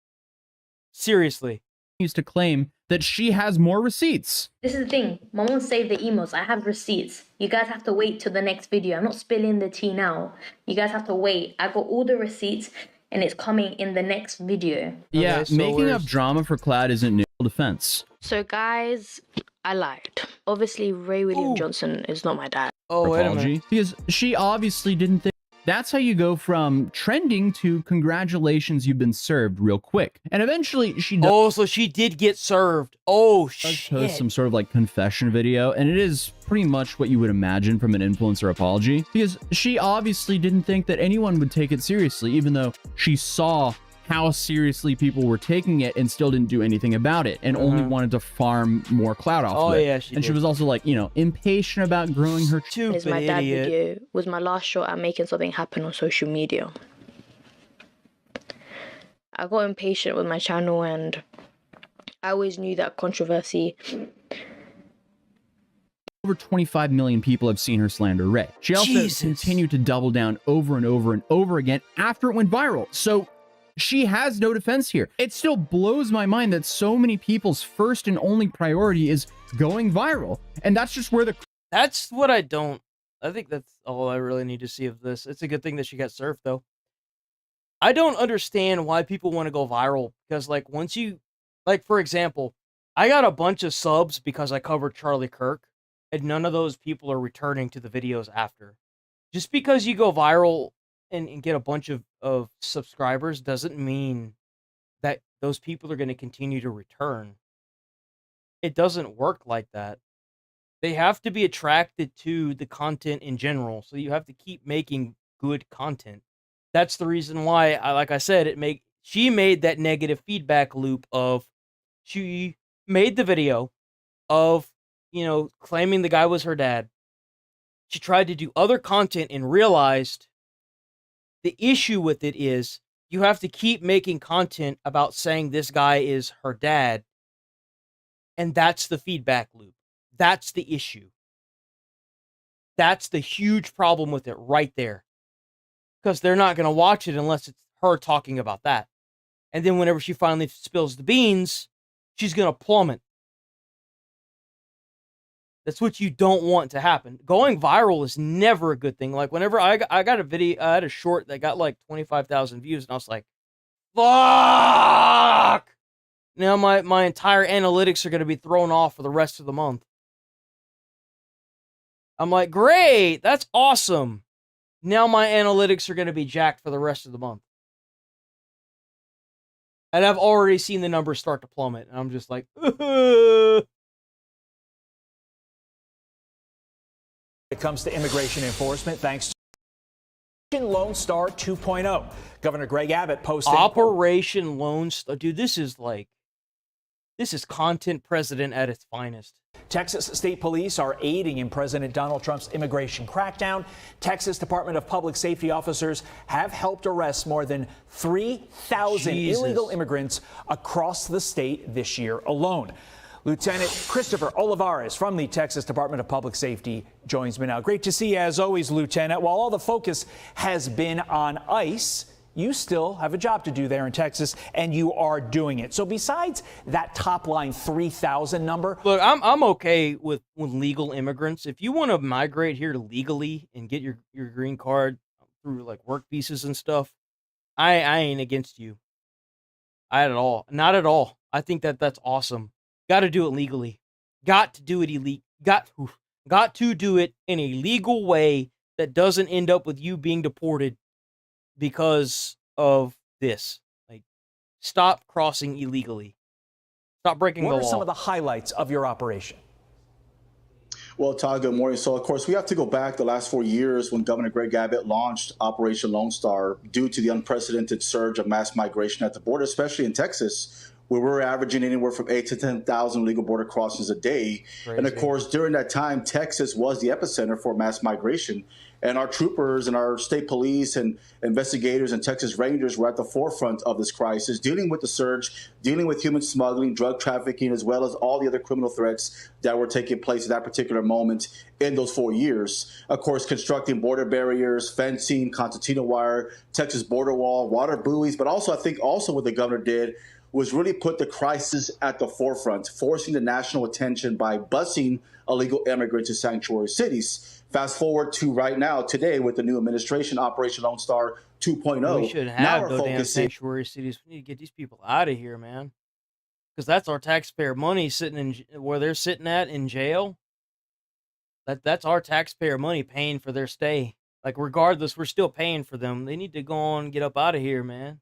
Seriously. Used to claim that she has more receipts. This is the thing. Mom won't save the emails. I have receipts. You guys have to wait till the next video. I'm not spilling the tea now. You guys have to wait. I got all the receipts and it's coming in the next video. Yeah, so making up drama for Cloud isn't new defense. So guys, I lied. Obviously, Ray William Johnson is not my dad. Oh, wait a minute. Because she obviously didn't think. That's how you go from trending to congratulations, you've been served real quick. And eventually she does. Oh, so she did get served. Oh, shit. Post some sort of like confession video. And it is pretty much what you would imagine from an influencer apology. Because she obviously didn't think that anyone would take it seriously, even though she saw how seriously people were taking it and still didn't do anything about it and only wanted to farm more clout off of it. Yeah, she was also like, you know, impatient about growing her Is my dad video was my last shot at making something happen on social media. I got impatient with my channel and I always knew that controversy. Over 25 million people have seen her slander Ray. She also continued to double down over and over and over again after it went viral. So she has no defense here. It still blows my mind that so many people's first and only priority is going viral. And that's just where That's what I don't... I think that's all I really need to see of this. It's a good thing that she got served, though. I don't understand why people want to go viral. Because, like, once you... Like, for example, I got a bunch of subs because I covered Charlie Kirk. And none of those people are returning to the videos after. Just because you go viral and get a bunch of subscribers doesn't mean that those people are going to continue to return. It doesn't work like that. They have to be attracted to the content in general, so you have to keep making good content. That's the reason why, like I said, she made that negative feedback loop of she made the video of, you know, claiming the guy was her dad. She tried to do other content and realized the issue with it is you have to keep making content about saying this guy is her dad. And that's the feedback loop. That's the issue. That's the huge problem with it right there. Because they're not going to watch it unless it's her talking about that. And then whenever she finally spills the beans, she's going to plummet. That's what you don't want to happen. Going viral is never a good thing. Like, whenever I got a video, I had a short that got like 25,000 views, and I was like, fuck! Now my entire analytics are going to be thrown off for the rest of the month. I'm like, great, that's awesome. Now my analytics are going to be jacked for the rest of the month. And I've already seen the numbers start to plummet. And I'm just like, it comes to immigration enforcement, thanks to Lone Star 2.0. Governor Greg Abbott posted Operation Lone Star. Dude, this is content president at its finest. Texas State Police are aiding in President Donald Trump's immigration crackdown. Texas Department of Public Safety officers have helped arrest more than 3,000 illegal immigrants across the state this year alone. Lieutenant Christopher Olivares from the Texas Department of Public Safety joins me now. Great to see you as always, Lieutenant. While all the focus has been on ICE, you still have a job to do there in Texas, and you are doing it. So besides that top line 3,000 number, look, I'm okay with legal immigrants. If you want to migrate here legally and get your green card through like work visas and stuff, I ain't against you. Not at all. I think that's awesome. Got to do it legally. Got to do it got to do it in a legal way that doesn't end up with you being deported because of this. Like, stop crossing illegally. Stop breaking the law. what are some of the highlights of your operation? Well, Todd, good morning. So, of course, we have to go back the last 4 years when Governor Greg Abbott launched Operation Lone Star due to the unprecedented surge of mass migration at the border, especially in Texas, where we're averaging anywhere from 8,000 to 10,000 legal border crossings a day. Crazy. And, of course, during that time, Texas was the epicenter for mass migration. And our troopers and our state police and investigators and Texas Rangers were at the forefront of this crisis, dealing with the surge, dealing with human smuggling, drug trafficking, as well as all the other criminal threats that were taking place at that particular moment in those 4 years. Of course, constructing border barriers, fencing, concertina wire, Texas border wall, water buoys, but also I think also what the governor did was really put the crisis at the forefront, forcing the national attention by busing illegal immigrants to sanctuary cities. Fast forward to right now, today, with the new administration, Operation Lone Star 2.0. We should have no damn sanctuary cities. We need to get these people out of here, man. Because that's our taxpayer money sitting in where they're sitting at in jail. That's our taxpayer money paying for their stay. Like, regardless, we're still paying for them. They need to go on and get up out of here, man.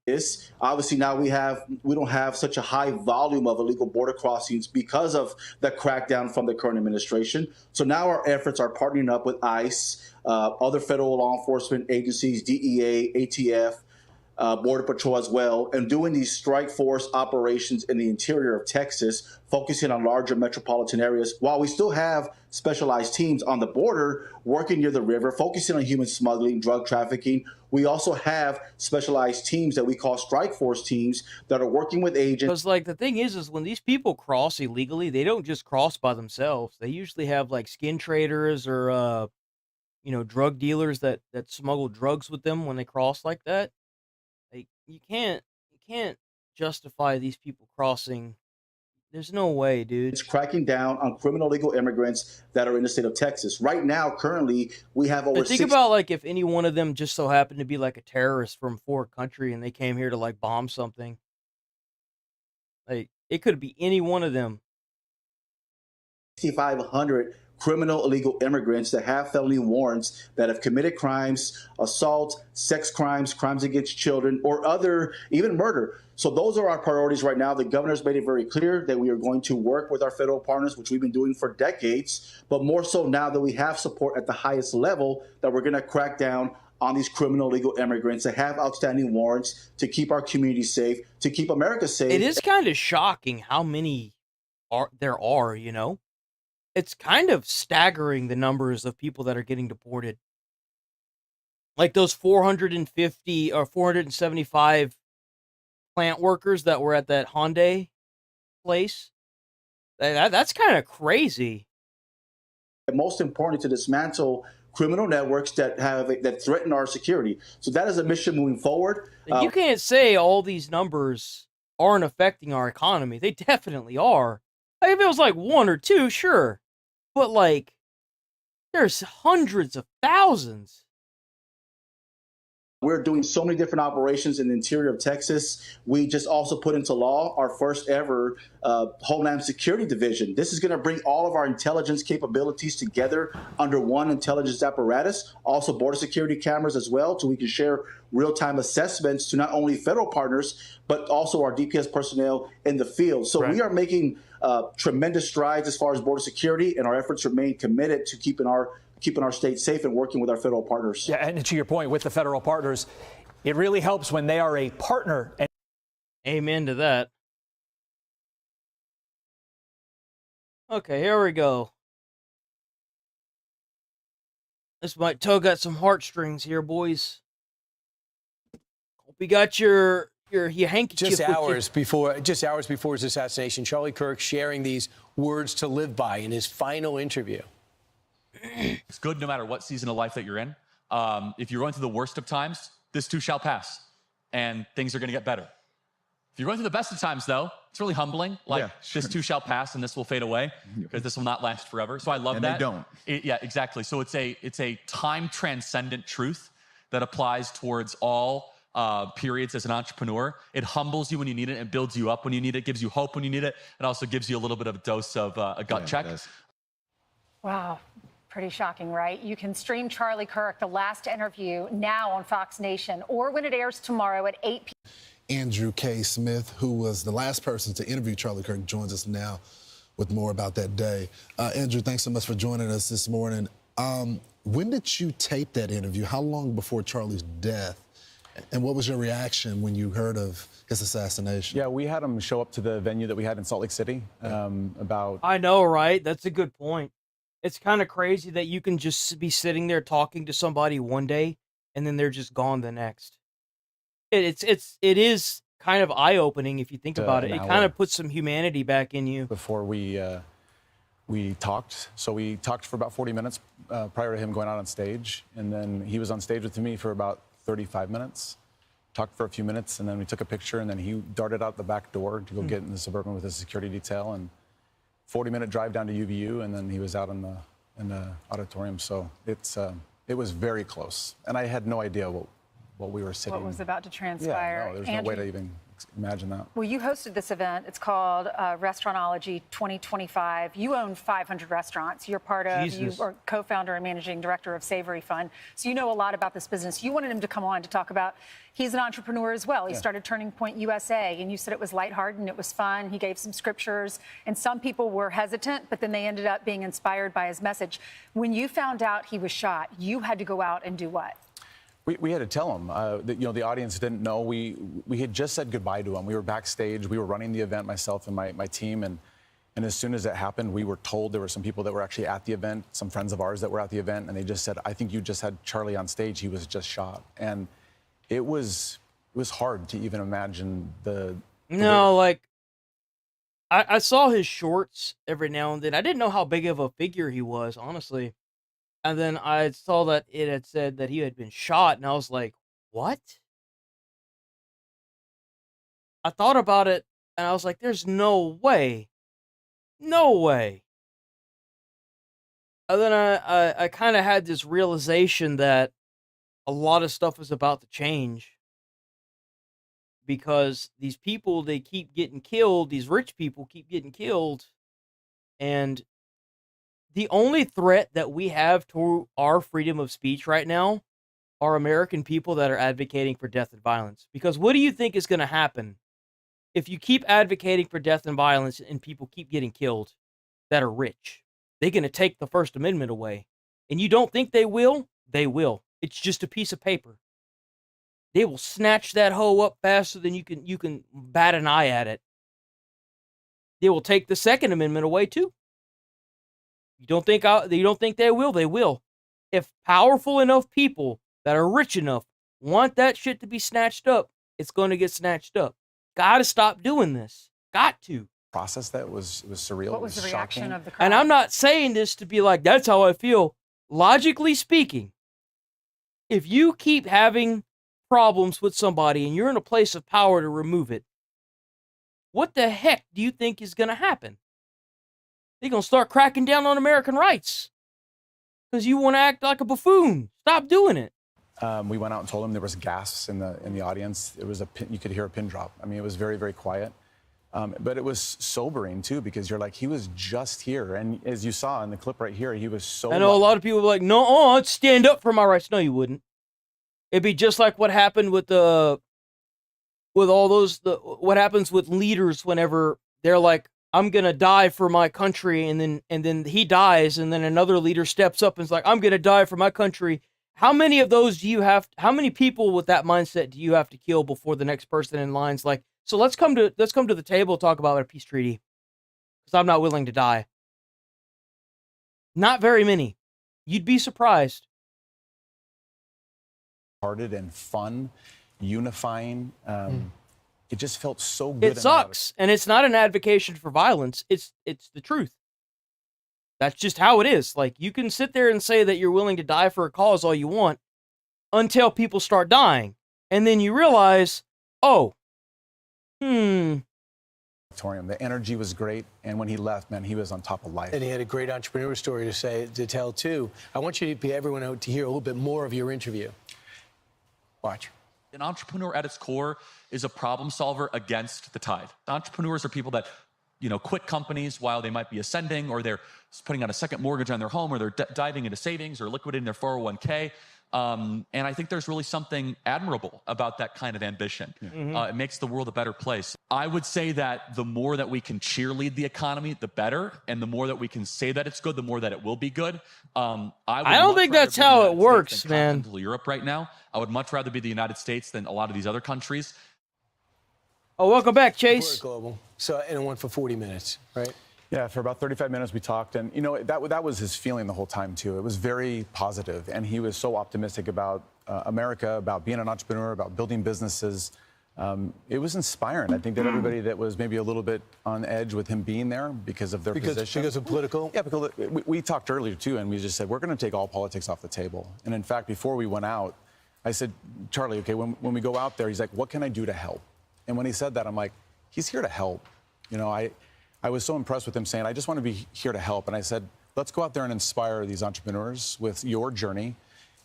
Obviously, now we don't have such a high volume of illegal border crossings because of the crackdown from the current administration. So now our efforts are partnering up with ICE, other federal law enforcement agencies, DEA, ATF, Border Patrol as well, and doing these strike force operations in the interior of Texas, focusing on larger metropolitan areas, while we still have specialized teams on the border working near the river, focusing on human smuggling, drug trafficking. We also have specialized teams that we call strike force teams that are working with agents. Because, like, the thing is when these people cross illegally, they don't just cross by themselves. They usually have, like, skin traders or, drug dealers that smuggle drugs with them when they cross like that. Like, you can't justify these people crossing. There's no way, dude. It's cracking down on criminal illegal immigrants that are in the state of Texas. Right now, currently, we have over. But think about, like, if any one of them just so happened to be like a terrorist from a foreign country and they came here to like bomb something. Like, it could be any one of them. 6,500 criminal illegal immigrants that have felony warrants that have committed crimes, assault, sex crimes, crimes against children, or other, even murder. So those are our priorities right now. The governor's made it very clear that we are going to work with our federal partners, which we've been doing for decades, but more so now that we have support at the highest level, that we're going to crack down on these criminal legal immigrants that have outstanding warrants to keep our community safe, to keep America safe. It is kind of shocking how many there are, you know? It's kind of staggering the numbers of people that are getting deported. Like those 450 or 475 plant workers that were at that Hyundai place. That's kind of crazy. And most importantly, to dismantle criminal networks that threaten our security. So that is a mission moving forward. You can't say all these numbers aren't affecting our economy. They definitely are. Like, if it was like one or two, sure. But, like, there's hundreds of thousands. We're doing so many different operations in the interior of Texas. We just also put into law our first ever Homeland Security Division. This is going to bring all of our intelligence capabilities together under one intelligence apparatus, also border security cameras as well, so we can share real-time assessments to not only federal partners, but also our DPS personnel in the field. So we are making tremendous strides as far as border security, and our efforts remain committed to keeping our state safe and working with our federal partners. Yeah, and to your point, with the federal partners, it really helps when they are a partner. And amen to that. Okay, here we go. This might tug at some heartstrings here, boys. Hope you got your handkerchief. Just hours before his assassination, Charlie Kirk sharing these words to live by in his final interview. It's good no matter what season of life that you're in. If you're going through the worst of times, this too shall pass, and things are going to get better. If you're going through the best of times, though, it's really humbling. Like, this too shall pass, and this will fade away, because this will not last forever. So I love that. And they don't. Yeah, exactly. So it's a time-transcendent truth that applies towards all periods as an entrepreneur. It humbles you when you need it, and builds you up when you need it, gives you hope when you need it, and also gives you a little bit of a dose of a gut check. Wow. Pretty shocking, right? You can stream Charlie Kirk, the last interview, now on Fox Nation, or when it airs tomorrow at 8 p.m. Andrew K. Smith, who was the last person to interview Charlie Kirk, joins us now with more about that day. Andrew, thanks so much for joining us this morning. When did you tape that interview? How long before Charlie's death? And what was your reaction when you heard of his assassination? Yeah, we had him show up to the venue that we had in Salt Lake City I know, right? That's a good point. It's kind of crazy that you can just be sitting there talking to somebody one day and then they're just gone the next. It is kind of eye-opening if you think about it. It kind of puts some humanity back in you. Before we talked. So we talked for about 40 minutes prior to him going out on stage. And then he was on stage with me for about 35 minutes. Talked for a few minutes, and then we took a picture, and then he darted out the back door to go get in the Suburban with his security detail. And 40-minute drive down to UVU, and then he was out in the auditorium. So it was very close, and I had no idea what we were sitting. What was about to transpire? Yeah, no, there's no way to even imagine that. Well, you hosted this event. It's called Restaurantology 2025. You own 500 restaurants. You're part of, you are co-founder and managing director of Savory Fund. So you know a lot about this business. You wanted him to come on to talk about, he's an entrepreneur as well. He started Turning Point USA, and you said it was lighthearted and it was fun. He gave some scriptures, and some people were hesitant, but then they ended up being inspired by his message. When you found out he was shot, you had to go out and do what? We had to tell him that, the audience didn't know. We had just said goodbye to him. We were backstage. We were running the event, myself and my team. And as soon as it happened, we were told there were some people that were actually at the event, some friends of ours that were at the event. And they just said, I think you just had Charlie on stage. He was just shot. And it was hard to even imagine I saw his shorts every now and then. I didn't know how big of a figure he was, honestly. And then I saw that it had said that he had been shot, and I was like, what? I thought about it, and I was like, there's no way. No way. And then I kind of had this realization that a lot of stuff is about to change. Because these people, they keep getting killed. These rich people keep getting killed. And the only threat that we have to our freedom of speech right now are American people that are advocating for death and violence. Because what do you think is going to happen if you keep advocating for death and violence and people keep getting killed that are rich? They're going to take the First Amendment away. And you don't think they will? They will. It's just a piece of paper. They will snatch that hoe up faster than you can bat an eye at it. They will take the Second Amendment away too. You don't think they will? They will. If powerful enough people that are rich enough want that shit to be snatched up, it's going to get snatched up. Got to stop doing this. Got to. Process that was surreal. What was the reaction of the crowd? And I'm not saying this to be like, that's how I feel. Logically speaking, if you keep having problems with somebody and you're in a place of power to remove it, what the heck do you think is going to happen? They're going to start cracking down on American rights because you want to act like a buffoon. Stop doing it. We went out and told him. There was gasps in the audience. It was you could hear a pin drop. I mean, it was very, very quiet. But it was sobering too, because you're like, he was just here, and as you saw in the clip right here, he was so. I know a lot of people were like, "No, I'd stand up for my rights." No, you wouldn't. It'd be just like what happened with what happens with leaders whenever they're like, "I'm gonna die for my country," and then he dies, and then another leader steps up and is like, "I'm gonna die for my country." How many of those do you have? How many people with that mindset do you have to kill before the next person in line's like, "So let's come to the table and talk about a peace treaty," because I'm not willing to die. Not very many. You'd be surprised. Hearted and fun, unifying. It just felt so good. It sucks, and it's not an advocacy for violence. It's the truth. That's just how it is. Like, you can sit there and say that you're willing to die for a cause all you want until people start dying, and then you realize, oh, The energy was great, and when he left, man, he was on top of life. And he had a great entrepreneur story to tell too. I want you to be everyone to hear a little bit more of your interview. Watch. An entrepreneur at its core is a problem solver against the tide. Entrepreneurs are people that, quit companies while they might be ascending, or they're putting out a second mortgage on their home, or they're diving into savings or liquidating their 401k. And I think there's really something admirable about that kind of ambition. It makes the world a better place. I would say that the more that we can cheerlead the economy, the better. And the more that we can say that it's good, the more that it will be good. I don't think that's how it works, man. Continental Europe right now. I would much rather be the United States than a lot of these other countries. Oh, welcome back, Chase. We're global. So, and it went for 40 minutes, right? Yeah, for about 35 minutes we talked, and that was his feeling the whole time too. It was very positive, and he was so optimistic about America, about being an entrepreneur, about building businesses. It was inspiring. I think that everybody that was maybe a little bit on edge with him being there because of their position. Because of political? Yeah, because we talked earlier too, and we just said, we're going to take all politics off the table. And in fact, before we went out, I said, Charlie, okay, when we go out there, he's like, what can I do to help? And when he said that, I'm like, he's here to help. I was so impressed with him saying, I just want to be here to help. And I said, let's go out there and inspire these entrepreneurs with your journey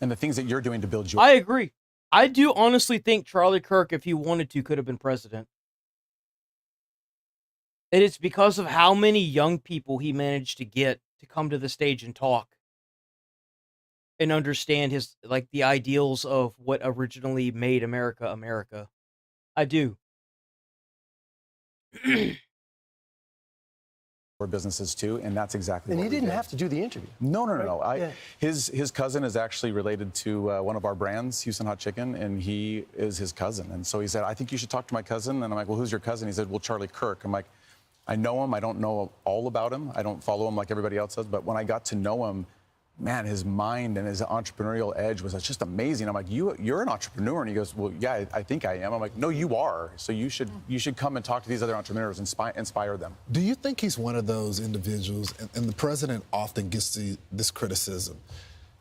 and the things that you're doing to build your. I agree. I do honestly think Charlie Kirk, if he wanted to, could have been president. And it's because of how many young people he managed to get to come to the stage and talk and understand the ideals of what originally made America America. I do. Businesses too, and that's exactly. And he didn't have to do the interview. No. His cousin is actually related to one of our brands, Houston Hot Chicken, and he is his cousin. And so he said, I think you should talk to my cousin. And I'm like, well, who's your cousin? He said, well, Charlie Kirk. I'm like, I know him. I don't know all about him. I don't follow him like everybody else does. But when I got to know him, man, his mind and his entrepreneurial edge was just amazing. I'm like, you're an entrepreneur? And he goes, well, yeah, I think I am. I'm like, no, you are. So you should come and talk to these other entrepreneurs and inspire them. Do you think he's one of those individuals, and the president often gets this criticism?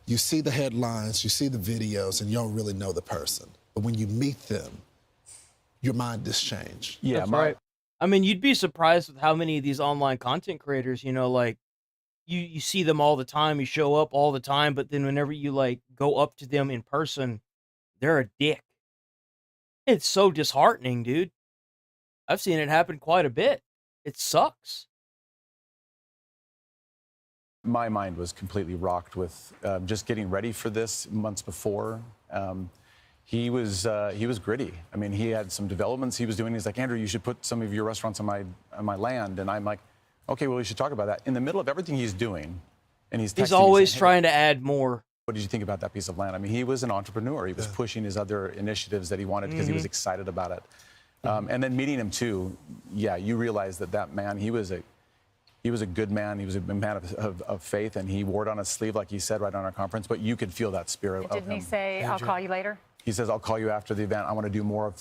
You see the headlines, you see the videos, and you don't really know the person. But when you meet them, your mind is changed. Yeah, that's right. I mean, you'd be surprised with how many of these online content creators, you see them all the time, you show up all the time, but then whenever you go up to them in person, they're a dick. It's so disheartening, dude. I've seen it happen quite a bit. It sucks. My mind was completely rocked with just getting ready for this months before. He was gritty. I mean, he had some developments he was doing. He's like, Andrew, you should put some of your restaurants on my land. And I'm like, okay, well, we should talk about that. In the middle of everything he's doing, and he's always saying, trying to add more. What did you think about that piece of land? I mean, he was an entrepreneur. He was pushing his other initiatives that he wanted because he was excited about it. And then meeting him too, yeah, you realize that man, he was a good man. He was a man of faith, and he wore it on his sleeve, like he said right on our conference. But you could feel that spirit of him. Didn't he say, I'll call you later? He says, I'll call you after the event. I want to do more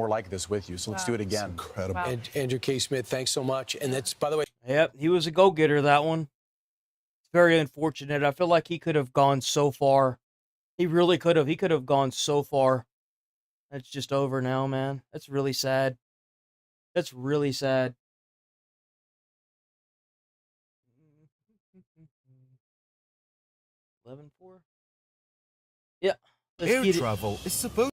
like this with you. So let's do it again. That's incredible. Wow. Andrew K. Smith, thanks so much. And that's, by the way. Yep, he was a go-getter, that one. It's very unfortunate. I feel like he could have gone so far. He really could have. He could have gone so far. It's just over now, man. That's really sad. That's really sad. 11-4? Yeah. Air travel is supposed.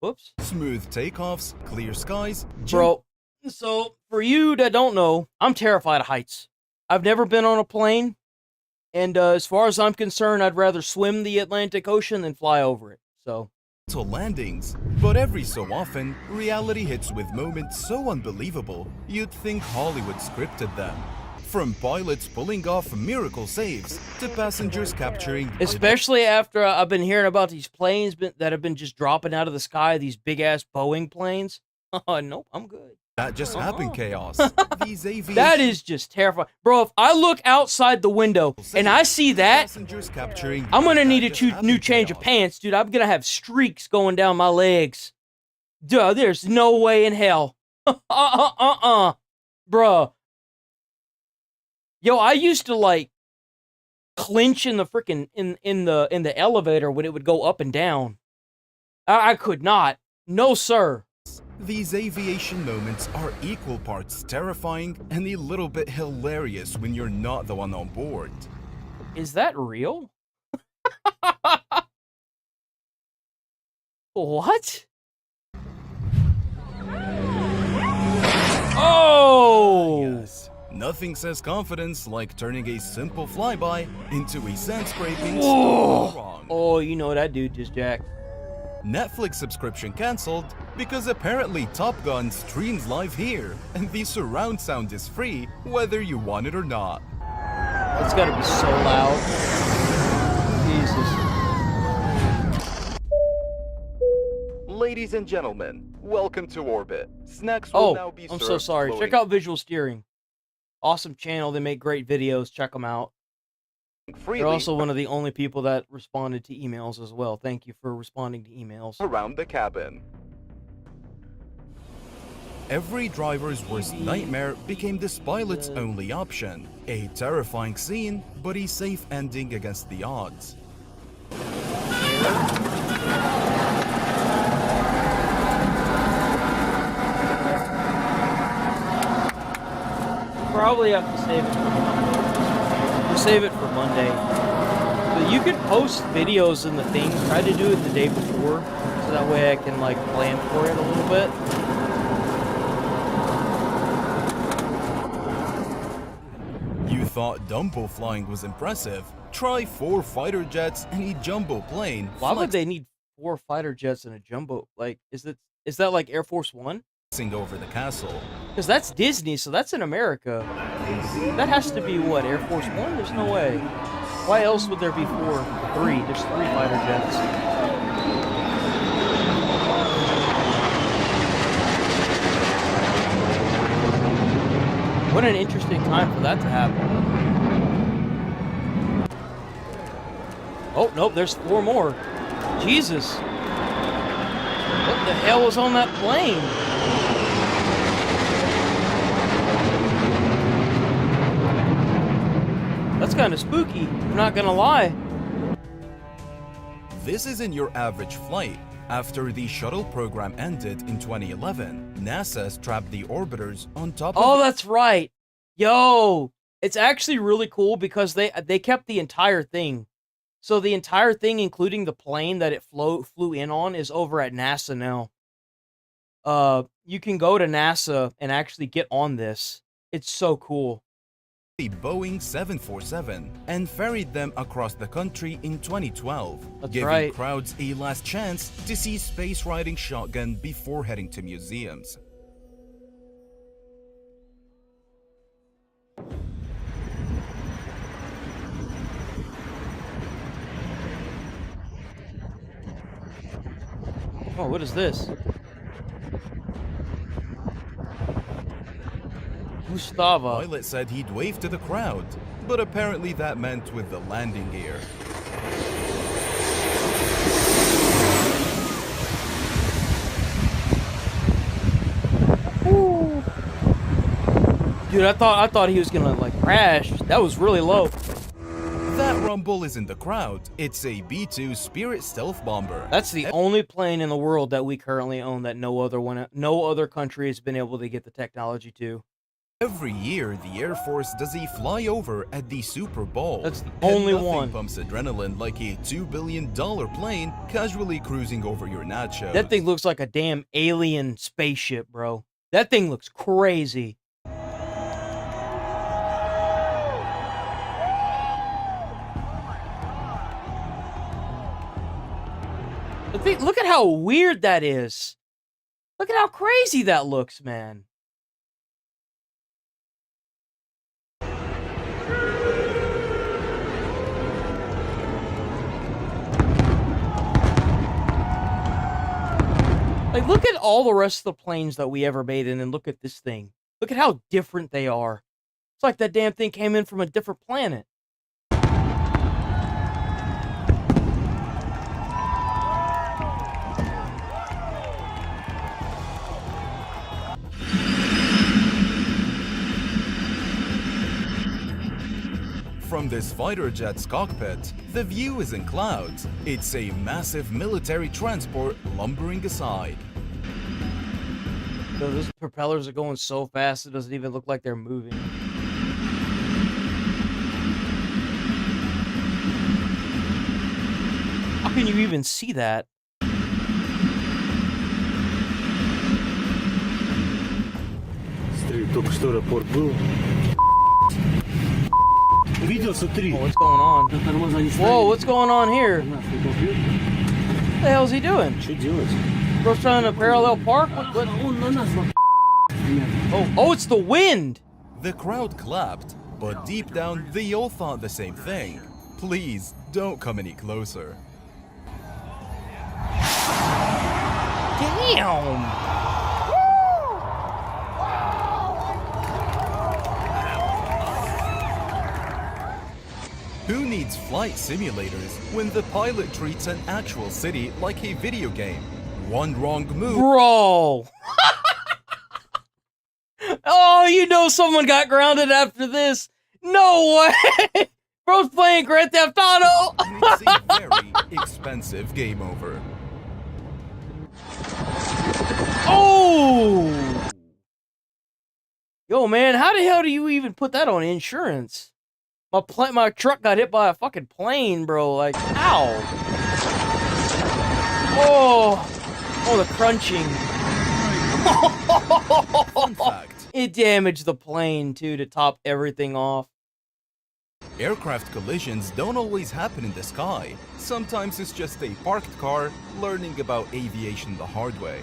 Whoops. Smooth takeoffs, clear skies. Bro, so for you that don't know, I'm terrified of heights. I've never been on a plane, and as far as I'm concerned, I'd rather swim the Atlantic Ocean than fly over it. So. To landings, but every so often, reality hits with moments so unbelievable, you'd think Hollywood scripted them. From pilots pulling off miracle saves to passengers capturing. Especially after I've been hearing about these planes that have been just dropping out of the sky, these big ass Boeing planes. Oh, nope, I'm good. That just happened chaos. These aviation. That is just terrifying. Bro, if I look outside the window and I see that, I'm going to need a new change of pants, dude. I'm going to have streaks going down my legs. Duh, there's no way in hell. Bro. Yo, I used to like clinch in the freaking in the elevator when it would go up and down. I could not. No, sir. These aviation moments are equal parts terrifying and a little bit hilarious when you're not the one on board. Is that real? What? Oh! Yes. Nothing says confidence like turning a simple flyby into a sand-scraping wrong. Oh, you know that dude just jacked. Netflix subscription cancelled because apparently Top Gun streams live here, and the surround sound is free whether you want it or not. It's gotta be so loud. Jesus. Ladies and gentlemen, welcome to Orbit. Snacks will now be served. I'm so sorry. Floating. Check out Visual Steering. Awesome channel. They make great videos. Check them out. Freely. They're also one of the only people that responded to emails as well. Thank you for responding to emails. Around the cabin. Every driver's worst nightmare became this pilot's only option. A terrifying scene, but a safe ending against the odds. Probably have to save it for Monday. We'll save it for Monday. But you can post videos in the thing. Try to do it the day before, so that way I can like plan for it a little bit. You thought Dumbo flying was impressive? Try 4 fighter jets and a jumbo plane. Why would they need 4 fighter jets and a jumbo? Like, is that like Air Force One? Over the castle. Because that's Disney, so that's in America. That has to be what, Air Force One? There's no way. Why else would there be 3? There's 3 fighter jets. What an interesting time for that to happen. Oh, nope, there's 4 more. Jesus. What the hell was on that plane? That's kind of spooky, I'm not gonna lie. This isn't your average flight. After the shuttle program ended in 2011, NASA strapped the orbiters on top of... Oh, that's right. Yo, it's actually really cool because they kept the entire thing. So the entire thing, including the plane that it flew in on, is over at NASA now. You can go to NASA and actually get on this. It's so cool. The Boeing 747 and ferried them across the country in 2012, That's giving right. crowds a last chance to see space riding shotgun before heading to museums. Oh, what is this? Gustava. Pilot said he'd wave to the crowd, but apparently that meant with the landing gear. Ooh. Dude, I thought he was gonna like crash. That was really low. That rumble isn't the crowd, it's a B-2 Spirit stealth bomber. That's the only plane in the world that we currently own that no other country has been able to get the technology to. Every year, the Air Force does a flyover at the Super Bowl. That's the And only nothing one. pumps adrenaline like a $2 billion plane casually cruising over your nachos. That thing looks like a damn alien spaceship, bro. That thing looks crazy. Look at how weird that is. Look at how crazy that looks, man. Like, look at all the rest of the planes that we ever made, and then look at this thing. Look at how different they are. It's like that damn thing came in from a different planet. From this fighter jet's cockpit, the view is in clouds. It's a massive military transport lumbering aside. So those propellers are going so fast it doesn't even look like they're moving. How can you even see that? Только что аэропорт был. Видел, смотри. Oh, what's going on? Whoa, what's going on here? What the hell is he doing? Что делать? Bro's trying to parallel park? What? Oh, it's the wind! The crowd clapped, but deep down they all thought the same thing. Please, don't come any closer. Damn! Who needs flight simulators when the pilot treats an actual city like a video game? One wrong move. Bro! Oh, you know someone got grounded after this. No way! Bro's playing Grand Theft Auto! It's a very expensive game over. Oh! Yo, man, how the hell do you even put that on insurance? My truck got hit by a fucking plane, bro. Like, ow. Oh, the crunching. Fun fact. It damaged the plane, too, to top everything off. Aircraft collisions don't always happen in the sky. Sometimes it's just a parked car learning about aviation the hard way.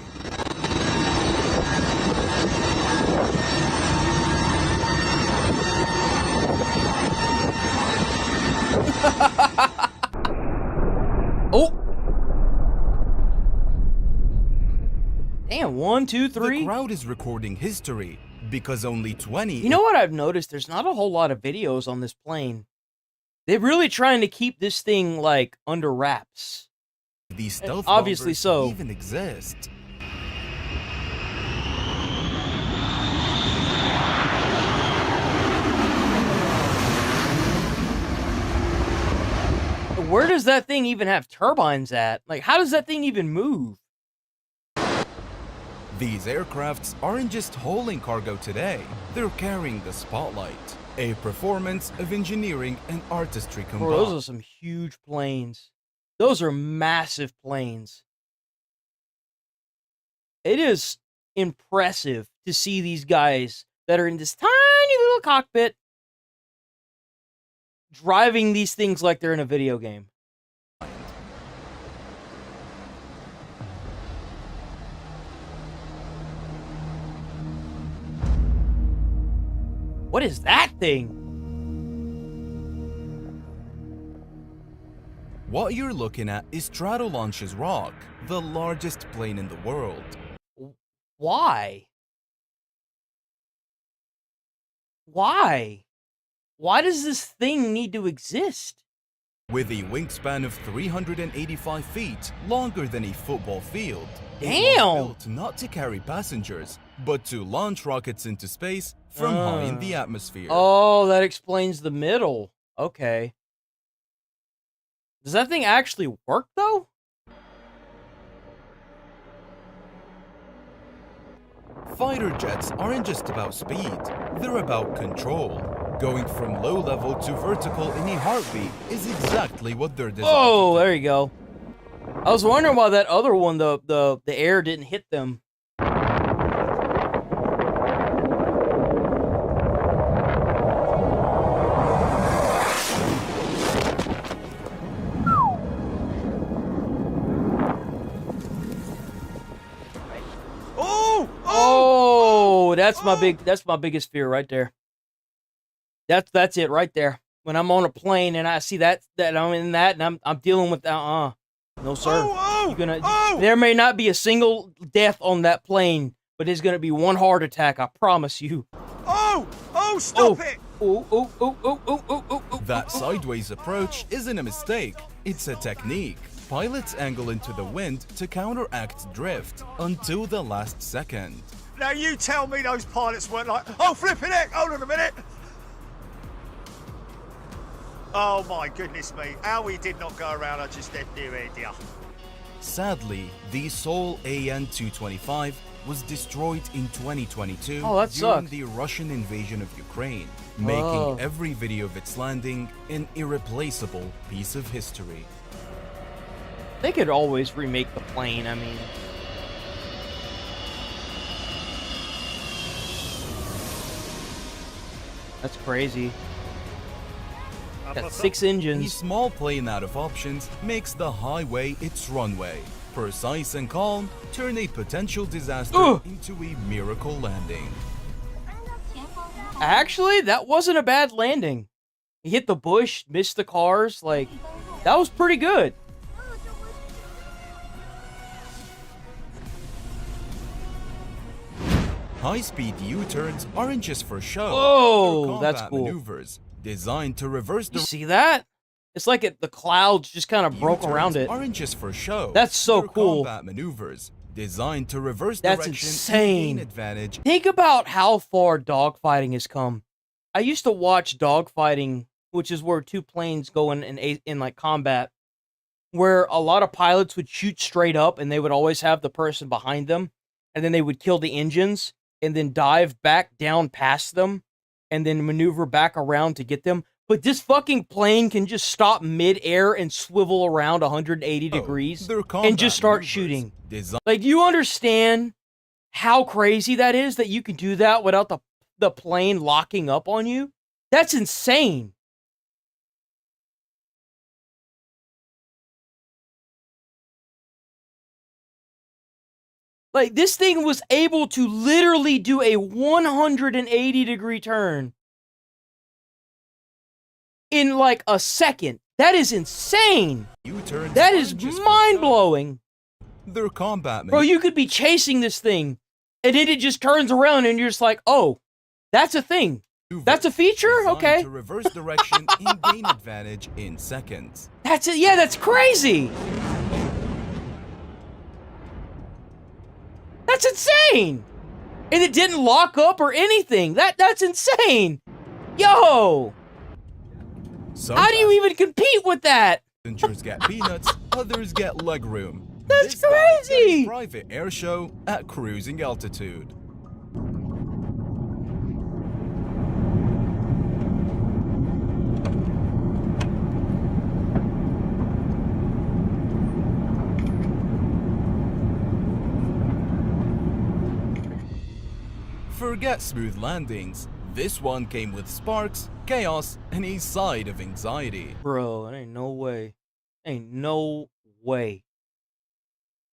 Oh! Damn, 1, 2, 3. The crowd is recording history because only 20. You know what I've noticed? There's not a whole lot of videos on this plane. They're really trying to keep this thing, like, under wraps. These stealth obviously bombers so. even exist. Where does that thing even have turbines at? Like, how does that thing even move? These aircrafts aren't just hauling cargo today, they're carrying the spotlight. A performance of engineering and artistry combined. Bro, those are some huge planes. Those are massive planes. It is impressive to see these guys that are in this tiny little cockpit driving these things like they're in a video game. What is that thing? What you're looking at is Stratolaunch's Rock, the largest plane in the world. Why? Why? Why does this thing need to exist? With a wingspan of 385 feet, longer than a football field. Damn! It was built not to carry passengers, but to launch rockets into space from high in the atmosphere. Oh, that explains the middle. Okay. Does that thing actually work, though? Fighter jets aren't just about speed, they're about control. Going from low level to vertical in a heartbeat is exactly what they're designed. Oh, there you go. I was wondering why that other one, the air didn't hit them. Oh, that's my biggest fear right there. That's it right there. When I'm on a plane and I see that I'm in that and I'm dealing with no sir. There may not be a single death on that plane, but there's gonna be one heart attack, I promise you. Stop it! That sideways approach isn't a mistake, it's a technique. Pilots angle into the wind to counteract drift until the last second. Now you tell me those pilots weren't like, oh flipping heck, hold on a minute! Oh my goodness me, how we did not go around, I just had no idea. Sadly, the Seoul AN-225 was destroyed in 2022 during the Russian invasion of Ukraine, making every video of its landing an irreplaceable piece of history. They could always remake the plane, I mean. That's crazy. Got 6 engines. A small plane out of options makes the highway its runway. Precise and calm, turn a potential disaster into a miracle landing. Actually, that wasn't a bad landing. He hit the bush, missed the cars, like, that was pretty good. High-speed U-turns aren't just for show. Whoa, They're that's combat cool. maneuvers designed to reverse the. You see that? It's like the clouds just kind of broke around it. Aren't just for show. That's so They're cool. Combat maneuvers designed to reverse That's direction insane. and gain advantage. Think about how far dogfighting has come. I used to watch dogfighting, which is where 2 planes go in like combat, where a lot of pilots would shoot straight up and they would always have the person behind them, and then they would kill the engines and then dive back down past them and then maneuver back around to get them. But this fucking plane can just stop mid-air and swivel around 180 degrees and just start shooting. Like, do you understand how crazy that is, that you can do that without the plane locking up on you? That's insane. Like, this thing was able to literally do a 180-degree turn in like a second. That is insane. That is mind-blowing. They're combat. Bro, you could be chasing this thing, and then it just turns around, and you're just like, oh, that's a thing. That's a feature? Okay. To reverse direction and gain advantage in seconds. That's it. Yeah, that's crazy. That's insane. And it didn't lock up or anything. That's insane. Yo. How do you even compete with that? Passengers get peanuts, others get legroom. That's crazy. Private air show at cruising altitude. Forget smooth landings. This one came with sparks, chaos, and a side of anxiety. Bro, there ain't no way. Ain't no way.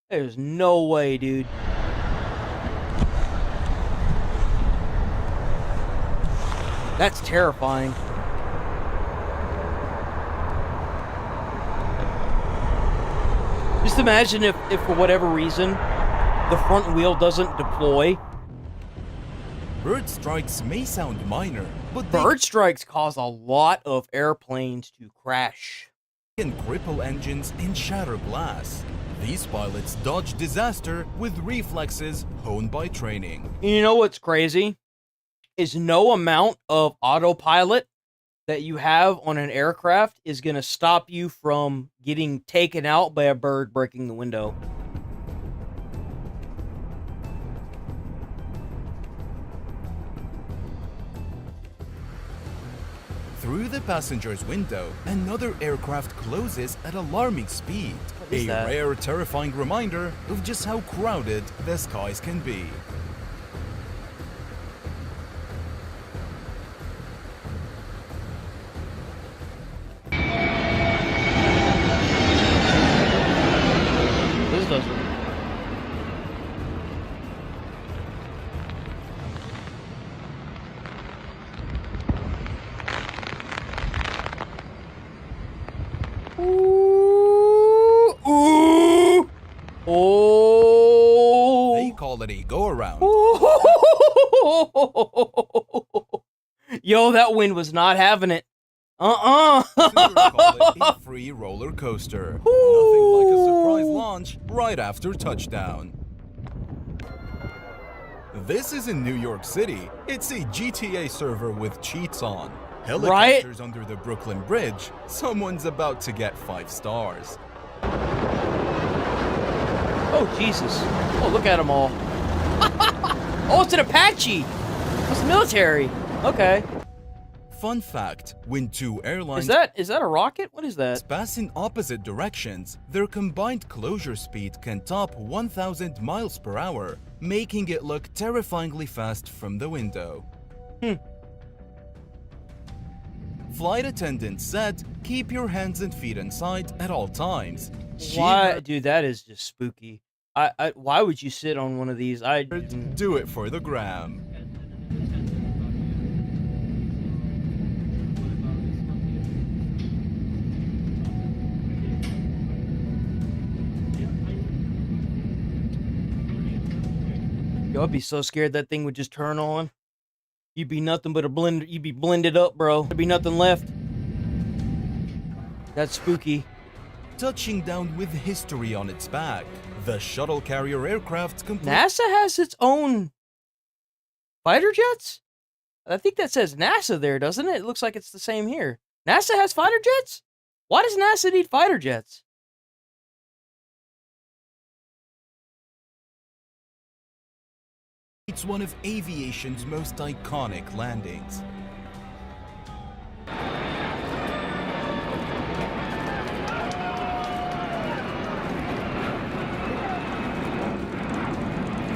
There's no way, dude. That's terrifying. Just imagine if for whatever reason, the front wheel doesn't deploy. Bird strikes may sound minor, but bird strikes cause a lot of airplanes to crash. They can cripple engines and shatter glass. These pilots dodge disaster with reflexes honed by training. You know what's crazy? Is no amount of autopilot that you have on an aircraft is going to stop you from getting taken out by a bird breaking the window. Through the passenger's window, another aircraft closes at alarming speed. A rare, terrifying reminder of just how crowded the skies can be. This doesn't. Oh! They call it a go-around. Yo, that wind was not having it. Call it a free roller coaster. Nothing like a surprise launch right after touchdown. This is in New York City. It's a GTA server with cheats on. Helicopters under the Brooklyn Bridge. Someone's about to get 5 stars. Oh, Jesus. Oh, look at them all. Oh, it's an Apache. It's military. Okay. Fun fact, when two airlines... Is that a rocket? What is that? ...pass in opposite directions, their combined closure speed can top 1,000 miles per hour, making it look terrifyingly fast from the window. Flight attendants said, keep your hands and feet inside at all times. Why, dude, that is just spooky. Why would you sit on one of these? Do it for the gram. Yo, I'd be so scared that thing would just turn on. You'd be nothing but a blender. You'd be blended up, bro. There'd be nothing left. That's spooky. Touching down with history on its back, the shuttle carrier aircraft NASA has its own fighter jets? I think that says NASA there, doesn't it? It looks like it's the same here. NASA has fighter jets? Why does NASA need fighter jets? It's one of aviation's most iconic landings.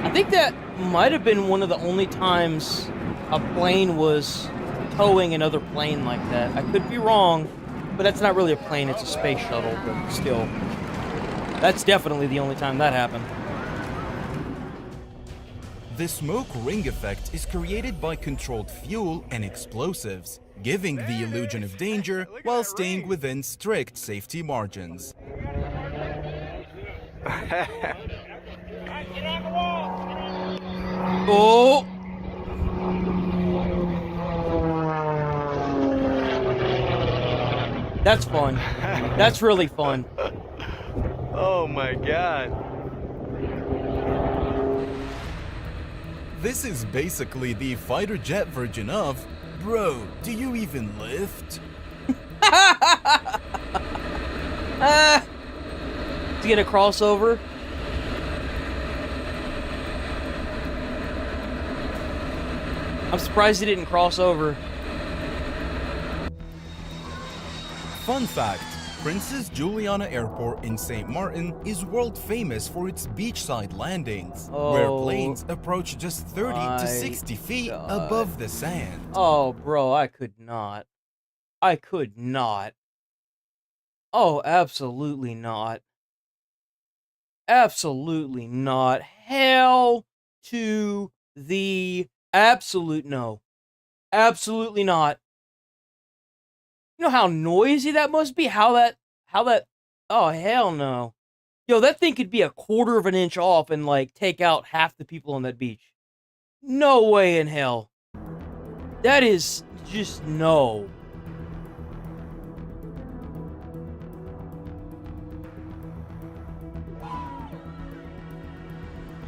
I think that might have been one of the only times a plane was towing another plane like that. I could be wrong, but that's not really a plane, it's a space shuttle, but still. That's definitely the only time that happened. The smoke ring effect is created by controlled fuel and explosives, giving the illusion of danger while staying within strict safety margins. Oh! That's fun. That's really fun. Oh my god. This is basically the fighter jet version of, bro, do you even lift? To get a crossover. I'm surprised he didn't cross over. Fun fact, Princess Juliana Airport in St. Martin is world famous for its beachside landings, where planes approach just 30 to 60 feet above the sand. Oh, bro, I could not. I could not. Oh, absolutely not. Absolutely not. Hell to the absolute no. Absolutely not. You know how noisy that must be? How that, oh, hell no. Yo, that thing could be a quarter of an inch off and, like, take out half the people on that beach. No way in hell. That is just no.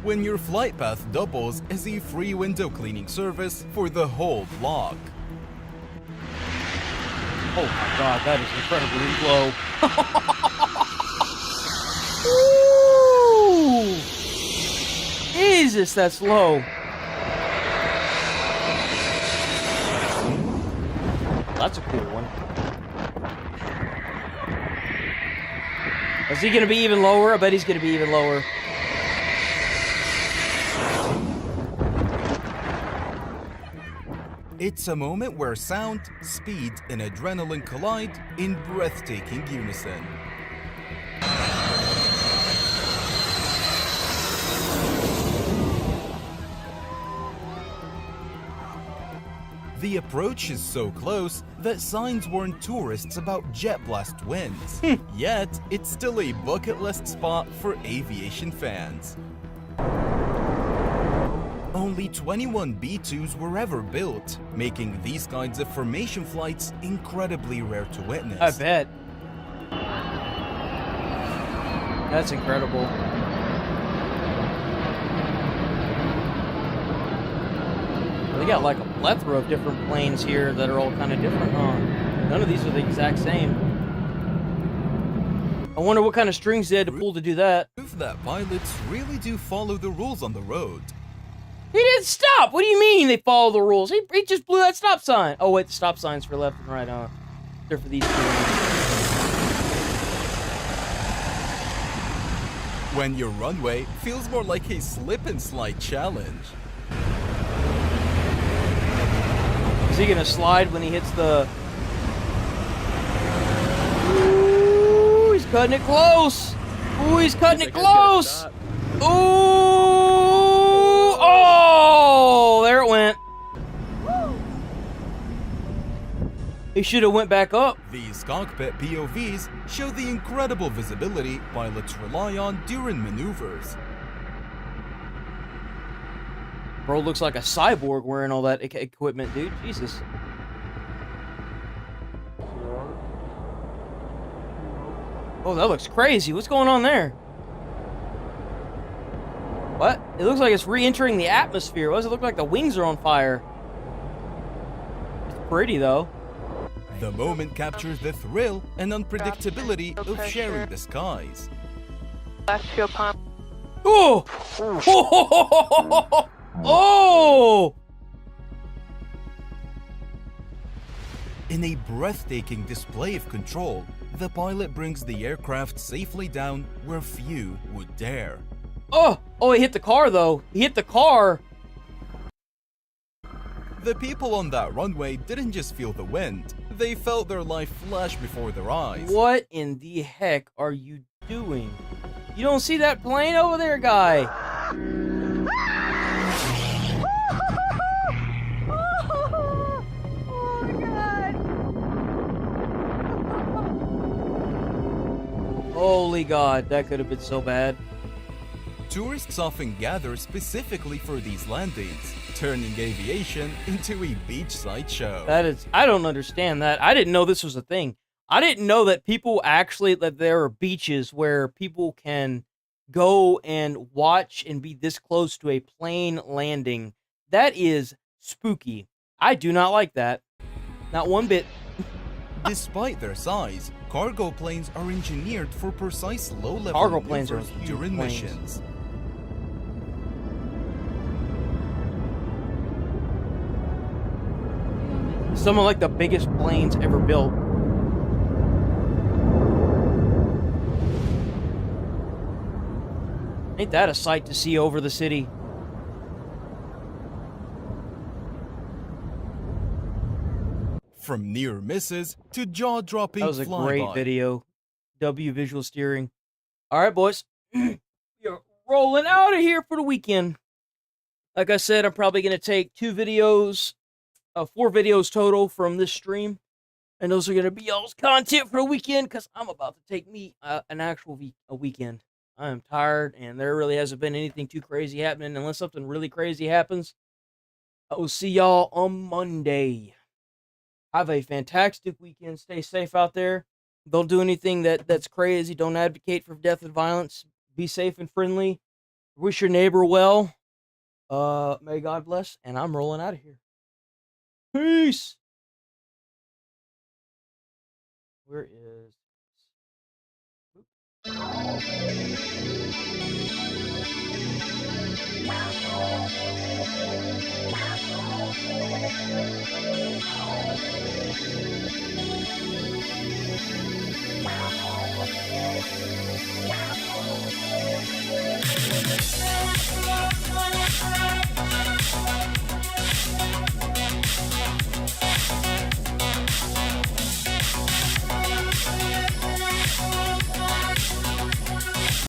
When your flight path doubles as a free window cleaning service for the whole block. Oh my god, that is incredibly low. Ooh! Jesus, that's low. That's a cool one. Is he going to be even lower? I bet he's going to be even lower. It's a moment where sound, speed, and adrenaline collide in breathtaking unison. The approach is so close that signs warn tourists about jet blast winds. Yet, it's still a bucket list spot for aviation fans. Only 21 B-2s were ever built, making these kinds of formation flights incredibly rare to witness. I bet. That's incredible. They got like a plethora of different planes here that are all kind of different, huh? None of these are the exact same. I wonder what kind of strings they had to pull to do that. Proof that pilots really do follow the rules on the road. He didn't stop! What do you mean they follow the rules? He just blew that stop sign. Oh wait, the stop sign's for left and right, huh? They're for these two. When your runway feels more like a slip and slide challenge. Is he gonna slide when he hits the... Ooh, he's cutting it close! Ooh, he's cutting it close! Ooh! Oh! There it went. He should have went back up. These cockpit POVs show the incredible visibility pilots rely on during maneuvers. Bro looks like a cyborg wearing all that equipment, dude. Jesus. Oh, that looks crazy. What's going on there? What? It looks like it's re-entering the atmosphere. Why does it look like the wings are on fire? It's pretty, though. The moment captures the thrill and unpredictability of sharing the skies. Left fuel pump. Oh! Oh! In a breathtaking display of control, the pilot brings the aircraft safely down where few would dare. Oh! Oh, he hit the car, though. He hit the car. The people on that runway didn't just feel the wind, they felt their life flash before their eyes. What in the heck are you doing? You don't see that plane over there, guy? Holy God, that could have been so bad. Tourists often gather specifically for these landings, turning aviation into a beachside show. That is, I don't understand that. I didn't know this was a thing. I didn't know that people actually, that there are beaches where people can go and watch and be this close to a plane landing. That is spooky. I do not like that. Not one bit. Despite their size, cargo planes are engineered for precise low-level cargo planes are during planes. missions. Some of like the biggest planes ever built. Ain't that a sight to see over the city? From near misses to jaw-dropping That was a flyby. great video. W visual steering. All right, boys. You're rolling out of here for the weekend. Like I said, I'm probably going to take 4 videos total from this stream. And those are going to be y'all's content for the weekend because I'm about to take me an actual weekend. I am tired and there really hasn't been anything too crazy happening. Unless something really crazy happens, I will see y'all on Monday. Have a fantastic weekend. Stay safe out there. Don't do anything that's crazy. Don't advocate for death and violence. Be safe and friendly. Wish your neighbor well. May God bless. And I'm rolling out of here. Peace. Where is...